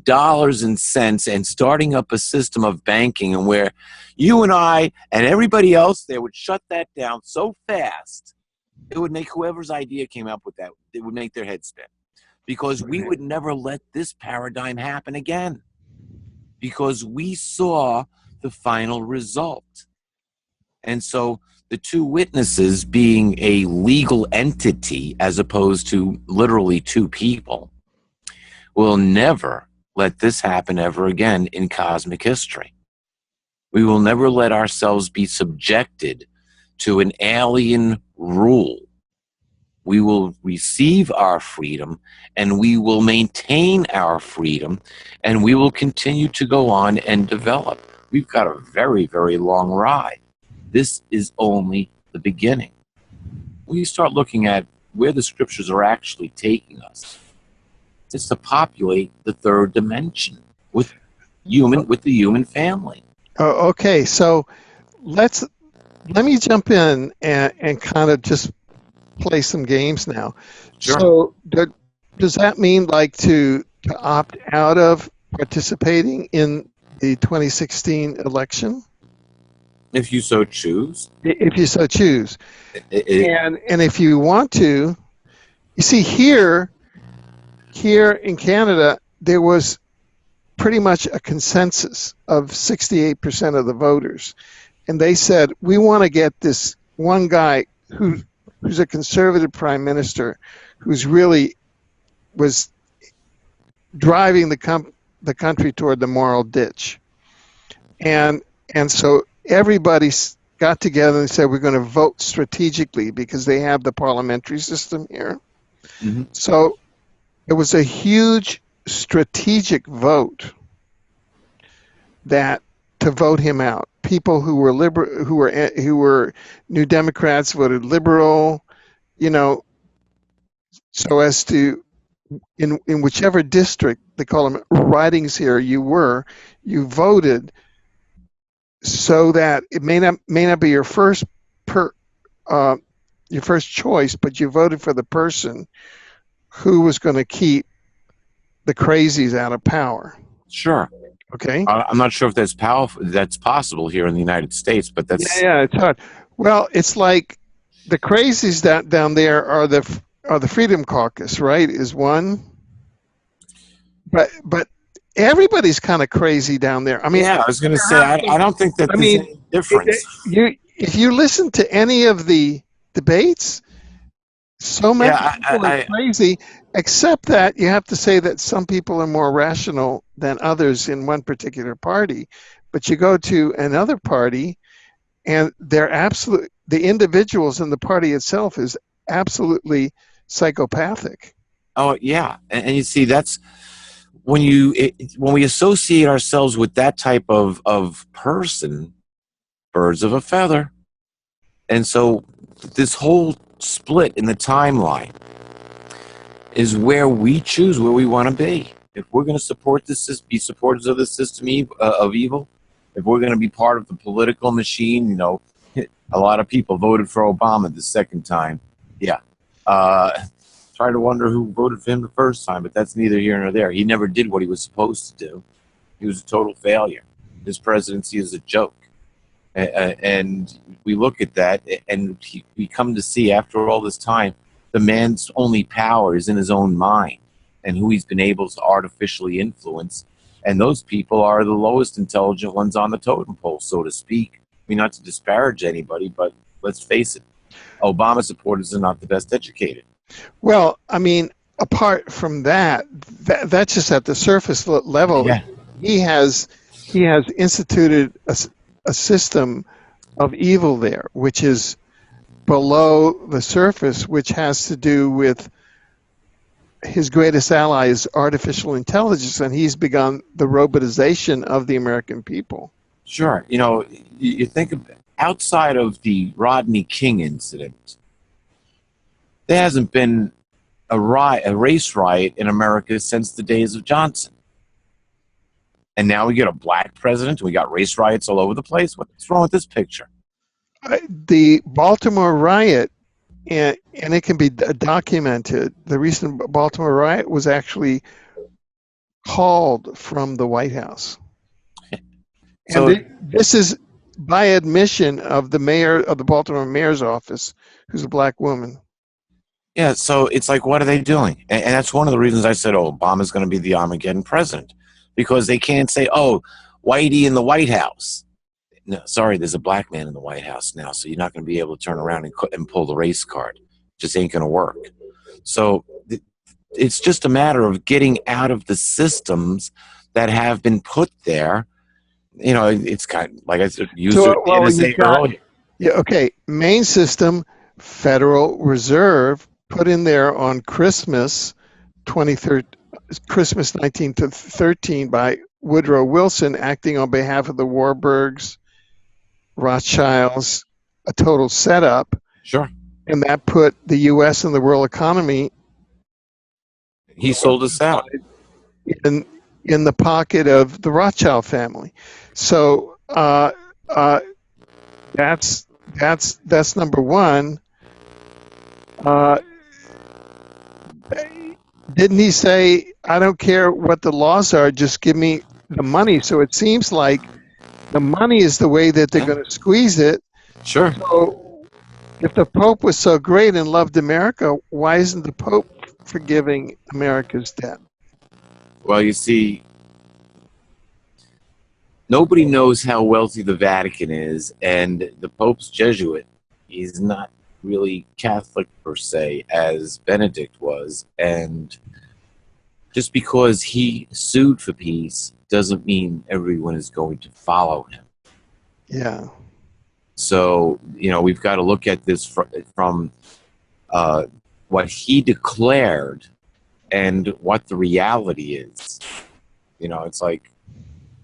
dollars and cents, and starting up a system of banking, and where you and I and everybody else there would shut that down so fast, it would make whoever's idea came up with that, it would make their head spin. because we would never let this paradigm happen again, because we saw the final result. And so the two witnesses being a legal entity as opposed to literally two people will never let this happen ever again in cosmic history. We will never let ourselves be subjected to an alien rule. We will receive our freedom, and we will maintain our freedom, and we will continue to go on and develop. We've got a very, very long ride. This is only the beginning. When you start looking at where the scriptures are actually taking us, it's to populate the third dimension with the human family. Oh, okay, so let me jump in and kind of just play some games now. Sure. So does that mean like to opt out of participating in the 2016 election? If you so choose. If you so choose. And if you want to, you see here in Canada, there was pretty much a consensus of 68% of the voters. And they said, we want to get this one guy who's a conservative prime minister, who's really was driving the country toward the moral ditch. And so everybody got together and said, we're going to vote strategically because they have the parliamentary system here. Mm-hmm. So it was a huge strategic vote to vote him out. People who were who were New Democrats voted liberal, so as to in whichever district, they call them ridings here, you voted so that it may not be your first choice, but you voted for the person who was going to keep the crazies out of power. Sure. Okay. I'm not sure if that's powerful. That's possible here in the United States, but that's it's hard. Well, it's like the crazies down there are the Freedom Caucus, right? Is one, but everybody's kind of crazy down there. I mean, yeah, I was going to say I don't think that there's any difference. If you listen to any of the debates, so many people are crazy, except that you have to say that some people are more rational than others in one particular party. But you go to another party, and the individuals in the party itself is absolutely psychopathic. Oh, yeah. And you see, that's when we associate ourselves with that type of person, birds of a feather. And so this whole split in the timeline is where we choose where we want to be. If we're going to support this, be supporters of the system of evil, if we're going to be part of the political machine, a lot of people voted for Obama the second time. Yeah. Try to wonder who voted for him the first time, but that's neither here nor there. He never did what he was supposed to do. He was a total failure. His presidency is a joke. And we look at that, and we come to see, after all this time, the man's only power is in his own mind and who he's been able to artificially influence. And those people are the lowest intelligent ones on the totem pole, so to speak. I mean, not to disparage anybody, but let's face it, Obama supporters are not the best educated. Well, I mean, apart from that's just at the surface level. Yeah. He has instituted a system of evil there, which is below the surface, which has to do with his greatest ally is artificial intelligence, and he's begun the robotization of the American people. Sure. You think of outside of the Rodney King incident, there hasn't been a race riot in America since the days of Johnson. And now we get a black president, and we got race riots all over the place. What's wrong with this picture? The Baltimore riot, and it can be documented, the recent Baltimore riot was actually called from the White House. So this is by admission of the mayor of the Baltimore mayor's office, who's a black woman. Yeah, so it's like, what are they doing? And that's one of the reasons I said, oh, Obama's going to be the Armageddon president, because they can't say, oh, Whitey in the White House. No, sorry, there's a black man in the White House now, so you're not going to be able to turn around and pull the race card. It just ain't going to work. So it's just a matter of getting out of the systems that have been put there. You know, it's kind of, like I said, NSA earlier. Yeah, okay. Main system, Federal Reserve, put in there on Christmas 1913 by Woodrow Wilson, acting on behalf of the Warburgs, Rothschilds, a total setup. Sure. And that put the U.S. and the world economy. He sold us out. In the pocket of the Rothschild family. So that's number one. Didn't he say, I don't care what the laws are, just give me the money? So it seems like the money is the way that they're going to squeeze it. Sure. So if the Pope was so great and loved America, why isn't the Pope forgiving America's debt? Well, you see, nobody knows how wealthy the Vatican is, and the Pope's Jesuit. He's not really Catholic per se, as Benedict was, and just because he sued for peace doesn't mean everyone is going to follow him. Yeah. So, you know, we've got to look at this from what he declared and what the reality is. You know, it's like,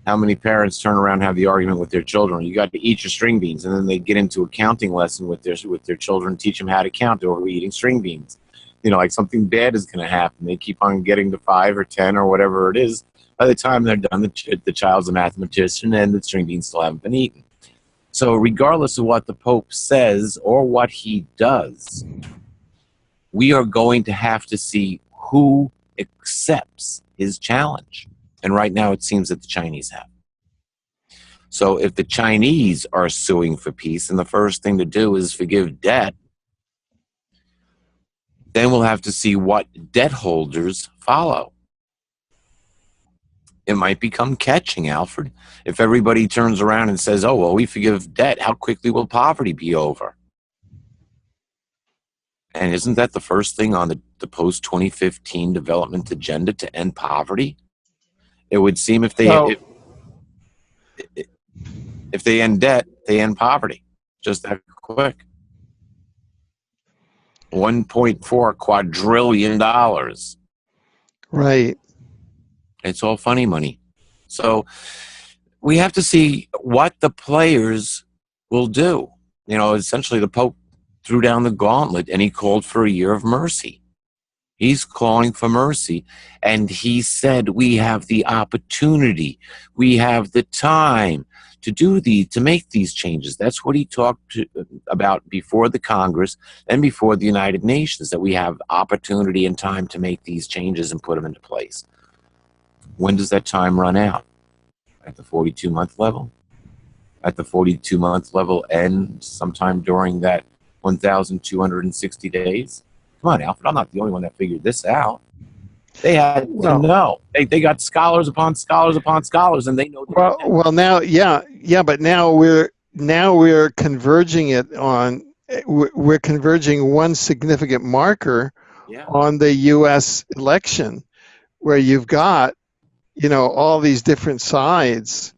how many parents turn around and have the argument with their children? You got to eat your string beans, and then they get into a counting lesson with their children, teach them how to count over eating string beans. You know, like something bad is going to happen. They keep on getting to 5 or 10 or whatever it is. By the time they're done, the child's a mathematician, and the string beans still haven't been eaten. So regardless of what the Pope says or what he does, we are going to have to see who accepts his challenge. And right now it seems that the Chinese have. So if the Chinese are suing for peace, and the first thing to do is forgive debt, then we'll have to see what debt holders follow. It might become catching, Alfred. If everybody turns around and says, oh, well, we forgive debt, how quickly will poverty be over? And isn't that the first thing on the post-2015 development agenda, to end poverty? It would seem if they if they end debt, they end poverty. Just that quick. $1.4 quadrillion. Right. It's all funny money. So we have to see what the players will do. You know, essentially the Pope threw down the gauntlet and he called for a year of mercy. He's calling for mercy. And he said, we have the opportunity. We have the time to make these changes. That's what he talked about before the Congress and before the United Nations, that we have opportunity and time to make these changes and put them into place. When does that time run out? At the 42-month level? At the 42-month level end sometime during that 1,260 days? Come on, Alfred, I'm not the only one that figured this out. They had to know. They got scholars upon scholars upon scholars, and they know. Well, now, but now we're converging it on. We're converging one significant marker on the U.S. election, where you've got, all these different sides,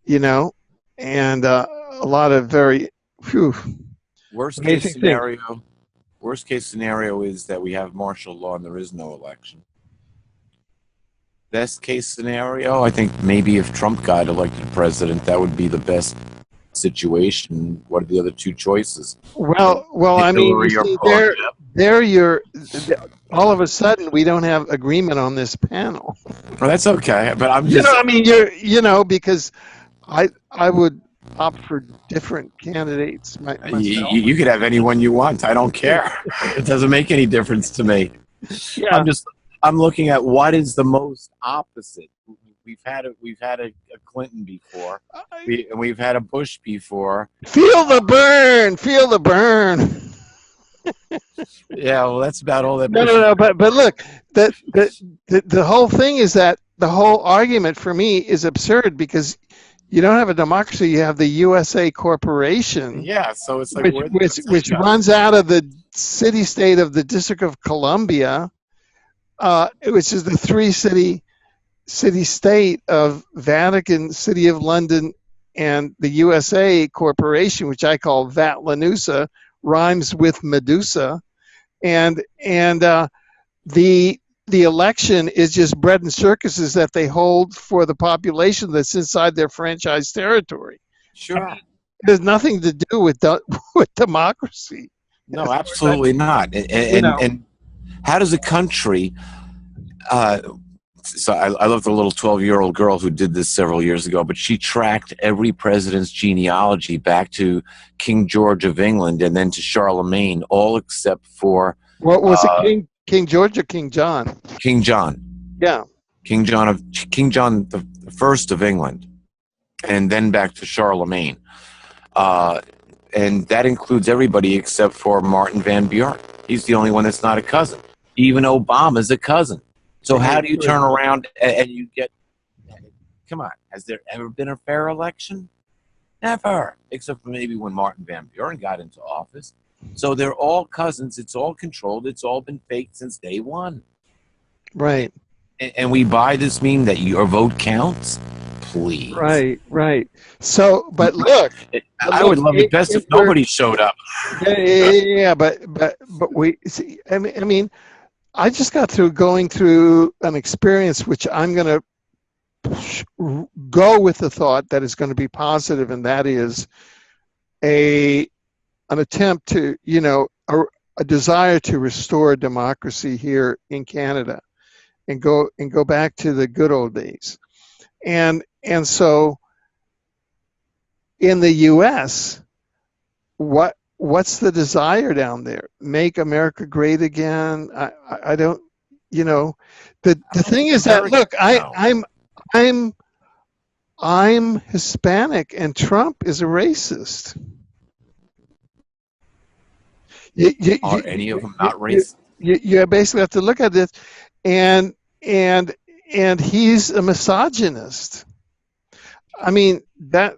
and a lot of very worst case scenario. Worst case scenario is that we have martial law and there is no election. Best case scenario, I think maybe if Trump got elected president, that would be the best situation. What are the other two choices? Well, I mean, you see, all of a sudden we don't have agreement on this panel. Well, that's okay, but I'm just. Because I would opt for different candidates. You could have anyone you want. I don't care. It doesn't make any difference to me. Yeah. I'm looking at what is the most opposite. We've had a Clinton before, and we've had a Bush before. Feel the burn. Feel the burn. Yeah, well, that's about all that. No. But look, the whole thing is that the whole argument for me is absurd because you don't have a democracy. You have the USA Corporation, Yeah, so it's like which runs out of the city-state of the District of Columbia, which is the city-state of Vatican, City of London, and the USA Corporation, which I call Vatlanusa, rhymes with Medusa, and the election is just bread and circuses that they hold for the population that's inside their franchise territory. Sure. It has nothing to do with democracy. No, absolutely not. And how does a country? So I love the little 12-year-old girl who did this several years ago, but she tracked every president's genealogy back to King George of England and then to Charlemagne, all except for what was it, King George or King John? King John. Yeah. King John the First of England, and then back to Charlemagne. And that includes everybody except for Martin Van Buren. He's the only one that's not a cousin. Even Obama's a cousin. So how do you turn around and you get, come on, has there ever been a fair election? Never, except for maybe when Martin Van Buren got into office. So they're all cousins. It's all controlled. It's all been faked since day one. Right. And we buy this meme that your vote counts? Please. Right. So, but look. I would love it best if nobody showed up. Yeah, but we see, I mean, I just got through going through an experience which I'm going to go with the thought that is going to be positive, and that is an attempt to, a desire to restore democracy here in Canada and go back to the good old days. And so in the US, what's the desire down there? Make America great again? I don't, the thing is that, look, I'm Hispanic and Trump is a racist. Are any of them not racist? You basically have to look at this, and he's a misogynist. I mean, that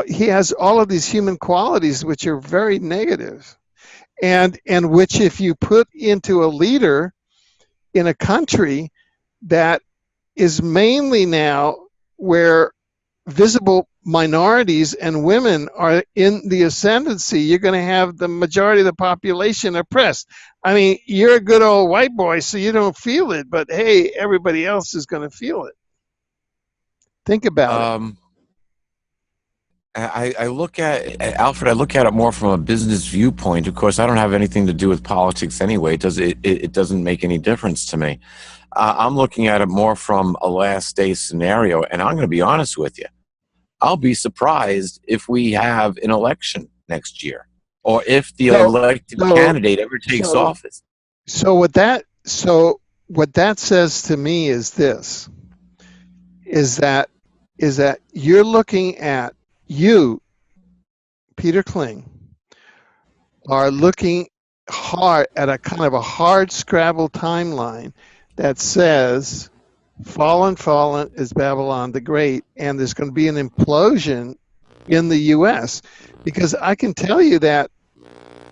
he has all of these human qualities which are very negative, and which, if you put into a leader in a country that is mainly now where visible minorities and women are in the ascendancy, you're going to have the majority of the population oppressed. I mean, you're a good old white boy, so you don't feel it, but hey, everybody else is going to feel it. Think about it. I look at Alfred. I look at it more from a business viewpoint. Of course, I don't have anything to do with politics anyway. It doesn't make any difference to me. I'm looking at it more from a last day scenario, and I'm going to be honest with you. I'll be surprised if we have an election next year, or if the elected candidate ever takes office. So what that says to me is this: is that you're looking at, you, Peter Kling, are looking hard at a kind of a hard scrabble timeline that says fallen is Babylon the Great, and there's going to be an implosion in the U.S. because I can tell you that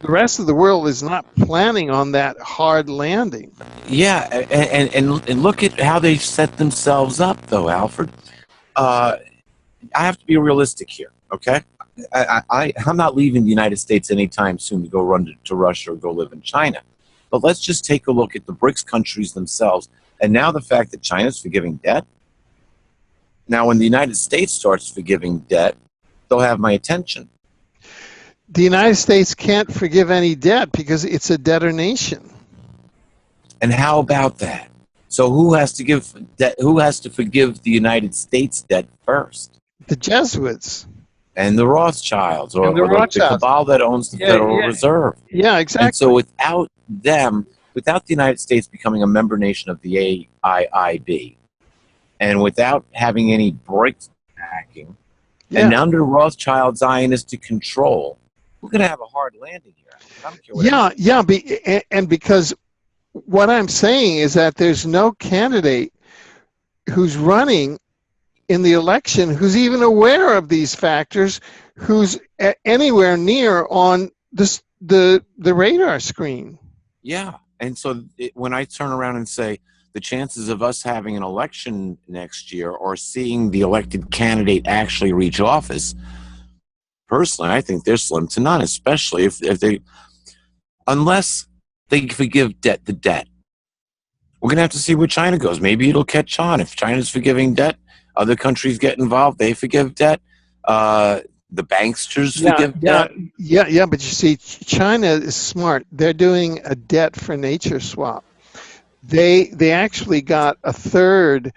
the rest of the world is not planning on that hard landing. Yeah, and look at how they set themselves up, though, Alfred. I have to be realistic here, okay? I'm not leaving the United States anytime soon to go run to Russia or go live in China. But let's just take a look at the BRICS countries themselves, and now the fact that China's forgiving debt. Now, when the United States starts forgiving debt, they'll have my attention. The United States can't forgive any debt because it's a debtor nation. And how about that? So who has to give debt? Who has to forgive the United States debt first? The Jesuits. And the Rothschilds, or the cabal that owns the Federal Reserve. Yeah, exactly. And so without them, without the United States becoming a member nation of the AIIB, and without having any BRICS backing, and under Rothschild Zionistic control, we're going to have a hard landing here. I don't care what and because what I'm saying is that there's no candidate who's running in the election who's even aware of these factors, who's anywhere near on the radar screen. Yeah, and so when I turn around and say the chances of us having an election next year or seeing the elected candidate actually reach office, personally, I think they're slim to none, especially if they, unless they forgive the debt. We're going to have to see where China goes. Maybe it'll catch on. If China's forgiving debt, other countries get involved, they forgive debt. The banksters forgive debt. Yeah, but you see, China is smart. They're doing a debt for nature swap. They actually got a third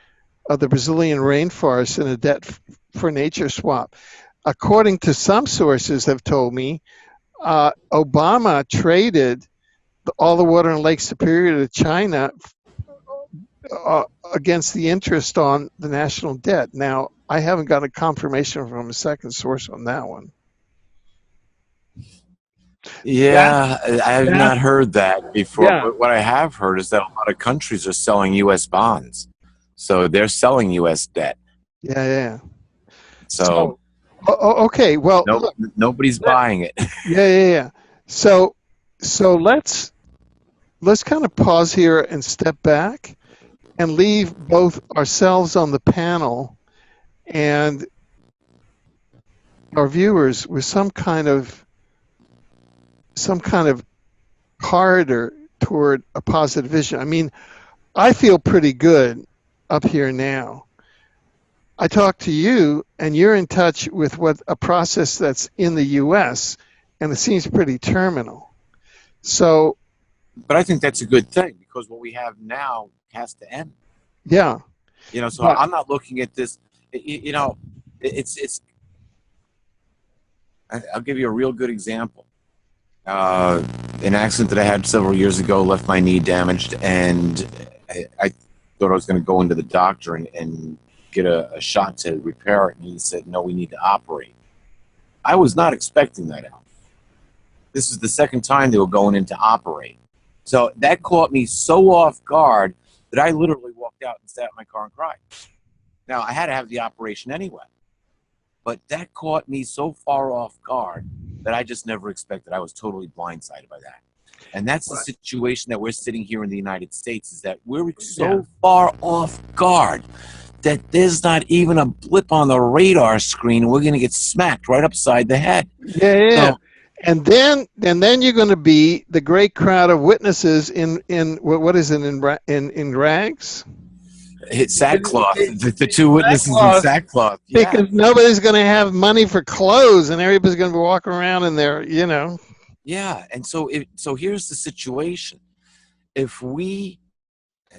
of the Brazilian rainforest in a debt for nature swap. According to some sources have told me, Obama traded all the water in Lake Superior to China against the interest on the national debt. Now, I haven't got a confirmation from a second source on that one. Yeah, I have not heard that before. Yeah. But what I have heard is that a lot of countries are selling U.S. bonds. So they're selling U.S. debt. Yeah. So okay, well, nobody's buying it. Yeah. So let's kind of pause here and step back and leave both ourselves on the panel and our viewers with some kind of corridor toward a positive vision. I mean, I feel pretty good up here now. I talk to you, and you're in touch with a process that's in the U.S., and it seems pretty terminal. So, but I think that's a good thing, because what we have now has to end. Yeah. So I'm not looking at this. It's. I'll give you a real good example. An accident that I had several years ago left my knee damaged, and I thought I was going to go into the doctor and get a shot to repair it, and he said, no, we need to operate. I was not expecting that out. This is the second time they were going in to operate. So that caught me so off guard that I literally walked out and sat in my car and cried. Now, I had to have the operation anyway, but that caught me so far off guard that I just never expected. I was totally blindsided by that. And that's the situation that we're sitting here in the United States, is that we're so far off guard that there's not even a blip on the radar screen. We're going to get smacked right upside the head. Yeah. So, and then you're going to be the great crowd of witnesses in what is it, in rags? It's sackcloth. The two witnesses in sackcloth. Yeah. Because nobody's going to have money for clothes, and everybody's going to be walking around in there, Yeah, and so here's the situation. If we,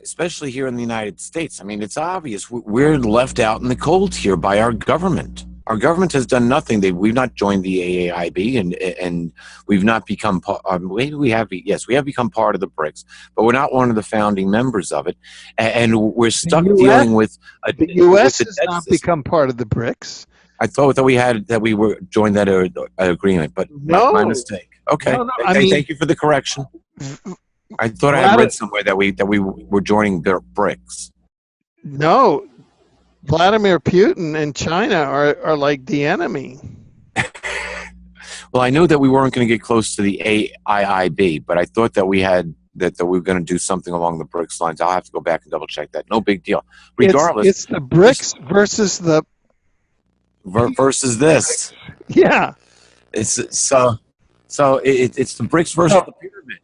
especially here in the United States, I mean, it's obvious we're left out in the cold here by our government. Our government has done nothing. We've not joined the AAIB, and we've not become maybe we have. Yes, we have become part of the BRICS, but we're not one of the founding members of it, and we're stuck dealing with the U.S. has not become part of the BRICS. I thought that we were joined that agreement, but no, my mistake. Okay, no, thank you for the correction. I thought I had read somewhere that we were joining the BRICS. No, Vladimir Putin and China are like the enemy. Well, I knew that we weren't going to get close to the AIIB, but I thought that we were going to do something along the BRICS lines. I'll have to go back and double check that. No big deal. Regardless, it's the BRICS versus the versus this. Yeah. It's it's the BRICS versus the pyramid.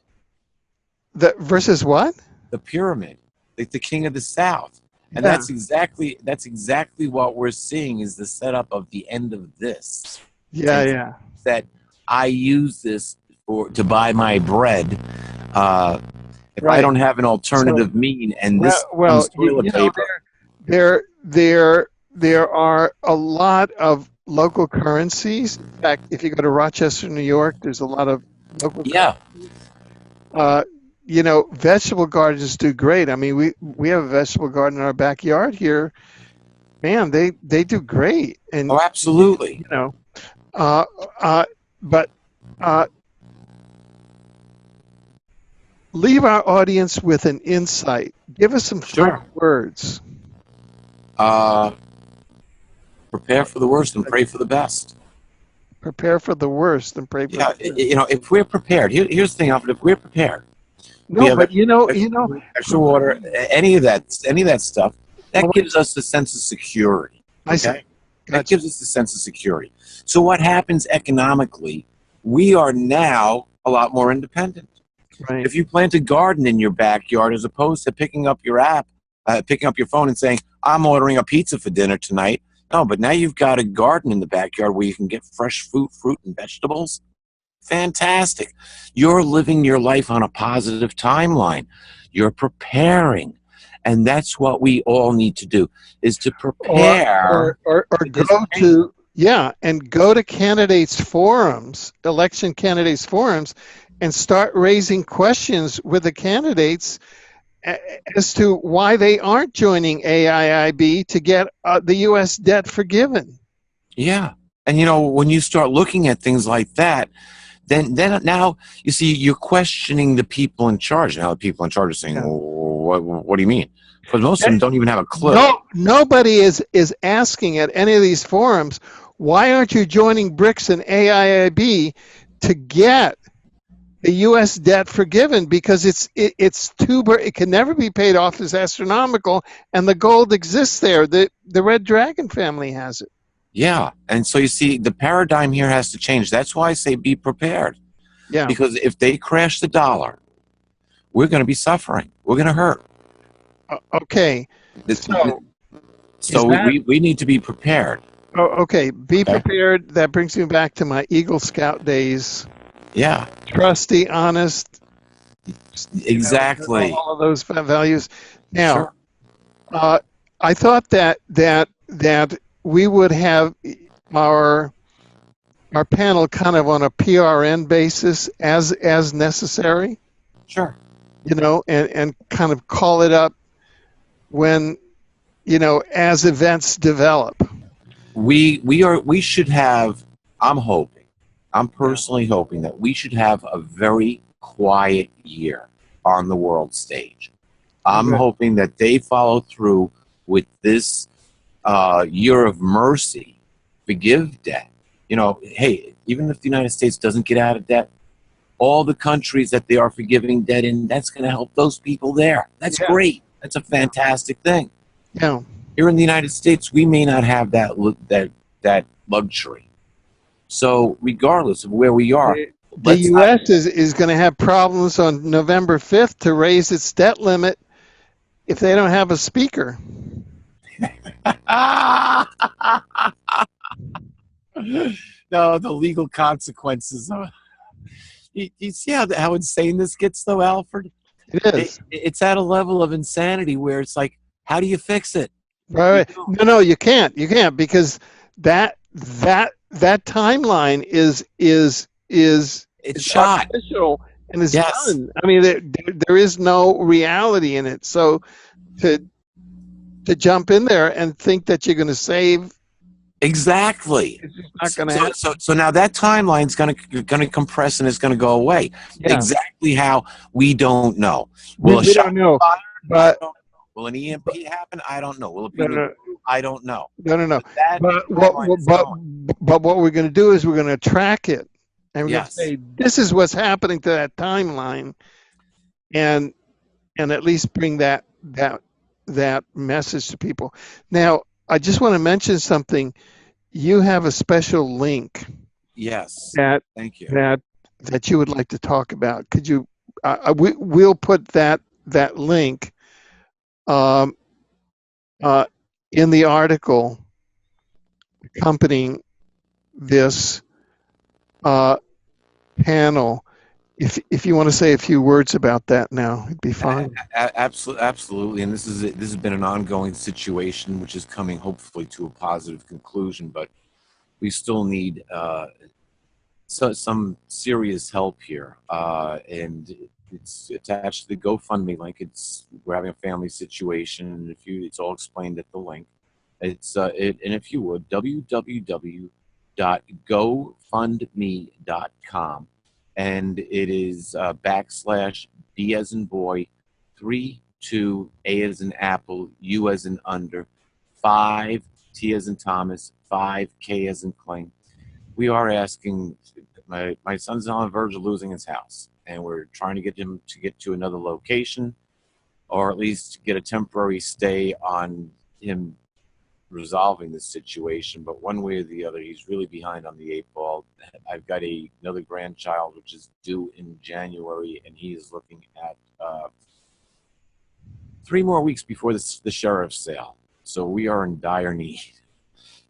The versus what? The pyramid, the king of the South, and that's exactly what we're seeing is the setup of the end of this. Yeah. That I use this to buy my bread. If I don't have an alternative mean, and this toilet paper. There are a lot of local currencies. In fact, if you go to Rochester, New York, there's a lot of local currencies. Vegetable gardens do great. I mean, we have a vegetable garden in our backyard here. Man, they do great. And absolutely. But Uh, leave our audience with an insight. Give us some final words. Prepare for the worst and pray for the best. Prepare for the worst and pray for the best. You know, if we're prepared, here's the thing, Alfred, if we're prepared, no, we have but extra water, any of that stuff, that gives us a sense of security. Okay? I see. Gotcha. That gives us a sense of security. So what happens economically, we are now a lot more independent. Right. If you plant a garden in your backyard, as opposed to picking up your phone and saying, I'm ordering a pizza for dinner tonight. No, but now you've got a garden in the backyard where you can get fresh fruit and vegetables. Fantastic. You're living your life on a positive timeline. You're preparing. And that's what we all need to do, is to prepare. Or go to, and go to candidates forums, election candidates forums, and start raising questions with the candidates as to why they aren't joining AIIB to get the U.S. debt forgiven. Yeah. And, you know, when you start looking at things like that, then now, you see, you're questioning the people in charge. Now the people in charge are saying, what do you mean? Because most of them don't even have a clue. Nobody is asking at any of these forums, why aren't you joining BRICS and AIIB to get the U.S. debt forgiven? Because it can never be paid off, as astronomical, and the gold exists there. The Red Dragon family has it. Yeah, and so you see, the paradigm here has to change. That's why I say be prepared. Yeah. Because if they crash the dollar, we're going to be suffering. We're going to hurt. Okay. So we need to be prepared. Oh, okay. Be prepared. That brings me back to my Eagle Scout days. Yeah. Trusty, honest. Exactly. All of those values. Now, I thought that we would have our panel kind of on a PRN basis as necessary. Sure. You know, and kind of call it up when, you know, as events develop. We should have, I'm personally hoping that we should have a very quiet year on the world stage. I'm hoping that they follow through with this year of mercy, forgive debt. You know, hey, even if the United States doesn't get out of debt, all the countries that they are forgiving debt in, that's going to help those people there. That's great. That's a fantastic thing. Yeah. Here in the United States, we may not have that luxury. So regardless of where we are, the U.S. is going to have problems on November 5th to raise its debt limit if they don't have a speaker. No, the legal consequences. You see how insane this gets, though, Alfred? It is. It's at a level of insanity where it's like, how do you fix it? Right. No, you can't. You can't, because that timeline is shot artificial and is done. I mean, there is no reality in it. So to jump in there and think that you're going to save. Exactly. It's just not going to happen. So now that timeline's going to compress and it's going to go away. Yeah. Exactly how, we don't know. We don't know. But will an EMP happen? I don't know. Will it be? I don't know. No. But what we're going to do is we're going to track it, and we're going to say this is what's happening to that timeline, and at least bring that message to people. Now, I just want to mention something. You have a special link. Yes. Thank you. That you would like to talk about. Could you? We'll put that link in the article accompanying this panel. If you want to say a few words about that now, it'd be fine. Absolutely. And this has been an ongoing situation, which is coming hopefully to a positive conclusion, but we still need some serious help here. And it's attached to the GoFundMe link. We're having a family situation, and it's all explained at the link. And if you would, www.gofundme.com. and it is /B as in boy, 32 A as in apple, U as in under, 5 T as in Thomas, 5 K as in Kling. We are asking, my son's on the verge of losing his house, and we're trying to get him to get to another location, or at least get a temporary stay on him resolving this situation. But one way or the other, he's really behind on the 8 ball. I've got another grandchild which is due in January, and he is looking at 3 more weeks before the sheriff's sale. So we are in dire need.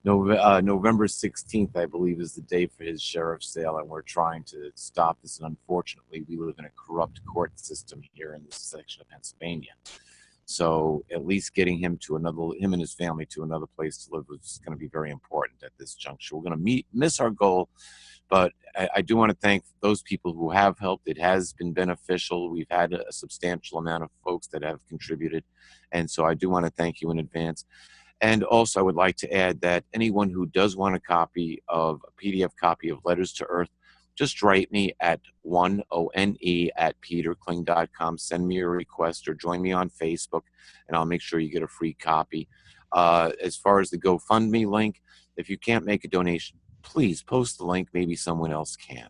November 16th, I believe, is the day for his sheriff's sale, and we're trying to stop this. And unfortunately, we live in a corrupt court system here in this section of Pennsylvania. So at least getting him and his family to another place to live is going to be very important at this juncture. We're going to miss our goal, but I do want to thank those people who have helped. It has been beneficial. We've had a substantial amount of folks that have contributed, and so I do want to thank you in advance. And also, I would like to add that anyone who does want a PDF copy of Letters to Earth, just write me at one@peterkling.com. Send me a request or join me on Facebook, and I'll make sure you get a free copy. As far as the GoFundMe link, if you can't make a donation, please post the link. Maybe someone else can.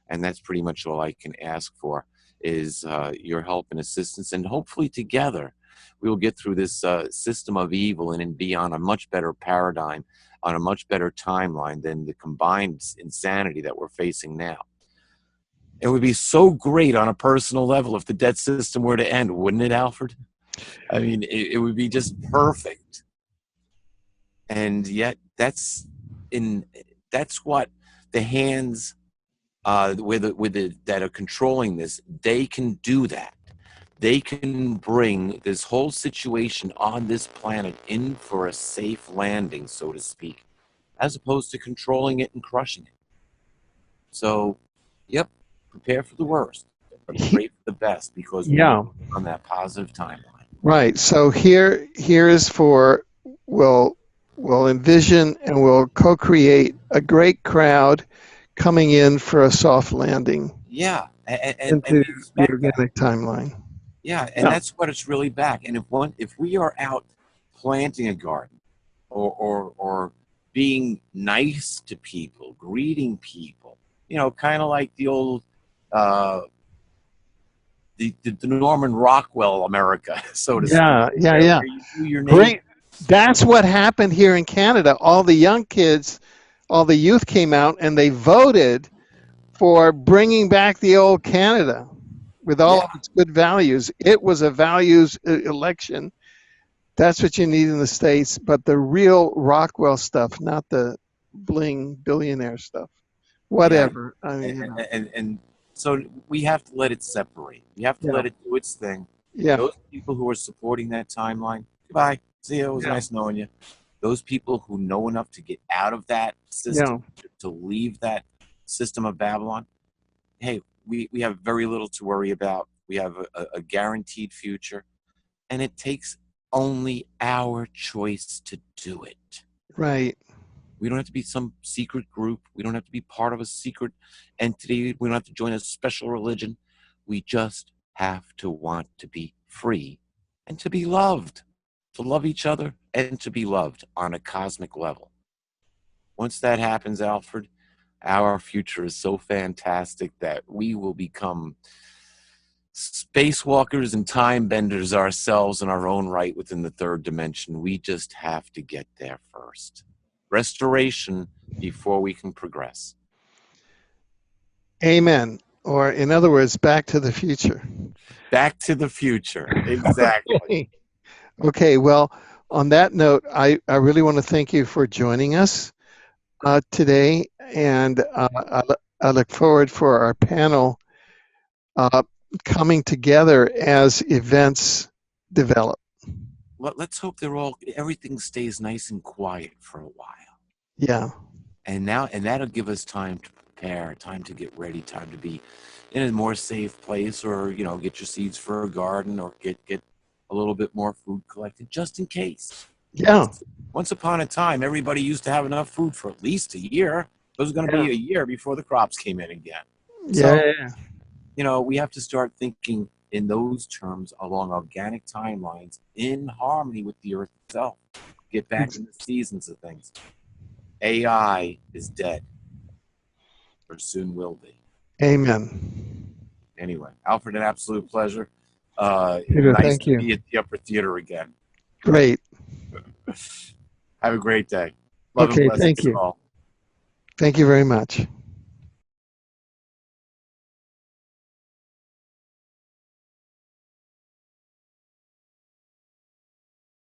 And that's pretty much all I can ask for is your help and assistance. And hopefully together, we will get through this system of evil and be on a much better paradigm, on a much better timeline than the combined insanity that we're facing now. It would be so great on a personal level if the debt system were to end, wouldn't it, Alfred? I mean, it would be just perfect. And yet, that's what the hands that are controlling this, they can do that. They can bring this whole situation on this planet in for a safe landing, so to speak, as opposed to controlling it and crushing it. So, yep, prepare for the worst, but pray for the best, because we're on that positive timeline. Right. So here is for we'll envision and we'll co-create a great crowd coming in for a soft landing. Yeah, into the organic timeline. Yeah, and that's what it's really back. And if we are out planting a garden, or being nice to people, greeting people, kind of like the old the Norman Rockwell America, so to speak. Yeah. Great. That's what happened here in Canada. All the young kids, all the youth came out and they voted for bringing back the old Canada with all of its good values. It was a values election. That's what you need in the States, but the real Rockwell stuff, not the bling billionaire stuff. Whatever. Yeah. I mean, and so we have to let it separate. We have to let it do its thing. Yeah. Those people who are supporting that timeline, goodbye. See you. It was nice knowing you. Those people who know enough to get out of that system, to leave that system of Babylon, hey, we have very little to worry about. We have a guaranteed future, and it takes only our choice to do it. Right. We don't have to be some secret group. We don't have to be part of a secret entity. We don't have to join a special religion. We just have to want to be free and to be loved, to love each other and to be loved on a cosmic level. Once that happens, Alfred, our future is so fantastic that we will become spacewalkers and time benders ourselves in our own right within the third dimension. We just have to get there first. Restoration before we can progress. Amen. Or in other words, back to the future. Back to the future. Exactly. Okay. Well, on that note, I really want to thank you for joining us today, and I look forward for our panel coming together as events develop. Let's hope everything stays nice and quiet for a while. Yeah. And that'll give us time to prepare, time to get ready, time to be in a more safe place, or get your seeds for a garden, or get a little bit more food collected just in case. Yeah. Once upon a time, everybody used to have enough food for at least a year. It was going to be a year before the crops came in again. So, Yeah. we have to start thinking in those terms along organic timelines in harmony with the earth itself. Get back in the seasons of things. AI is dead, or soon will be. Amen. Anyway, Alfred, an absolute pleasure. Peter, Nice thank to you. be at the Upper Theater again. Great. Have a great day. Love and Okay, blessings thank to you. all. Thank you very much.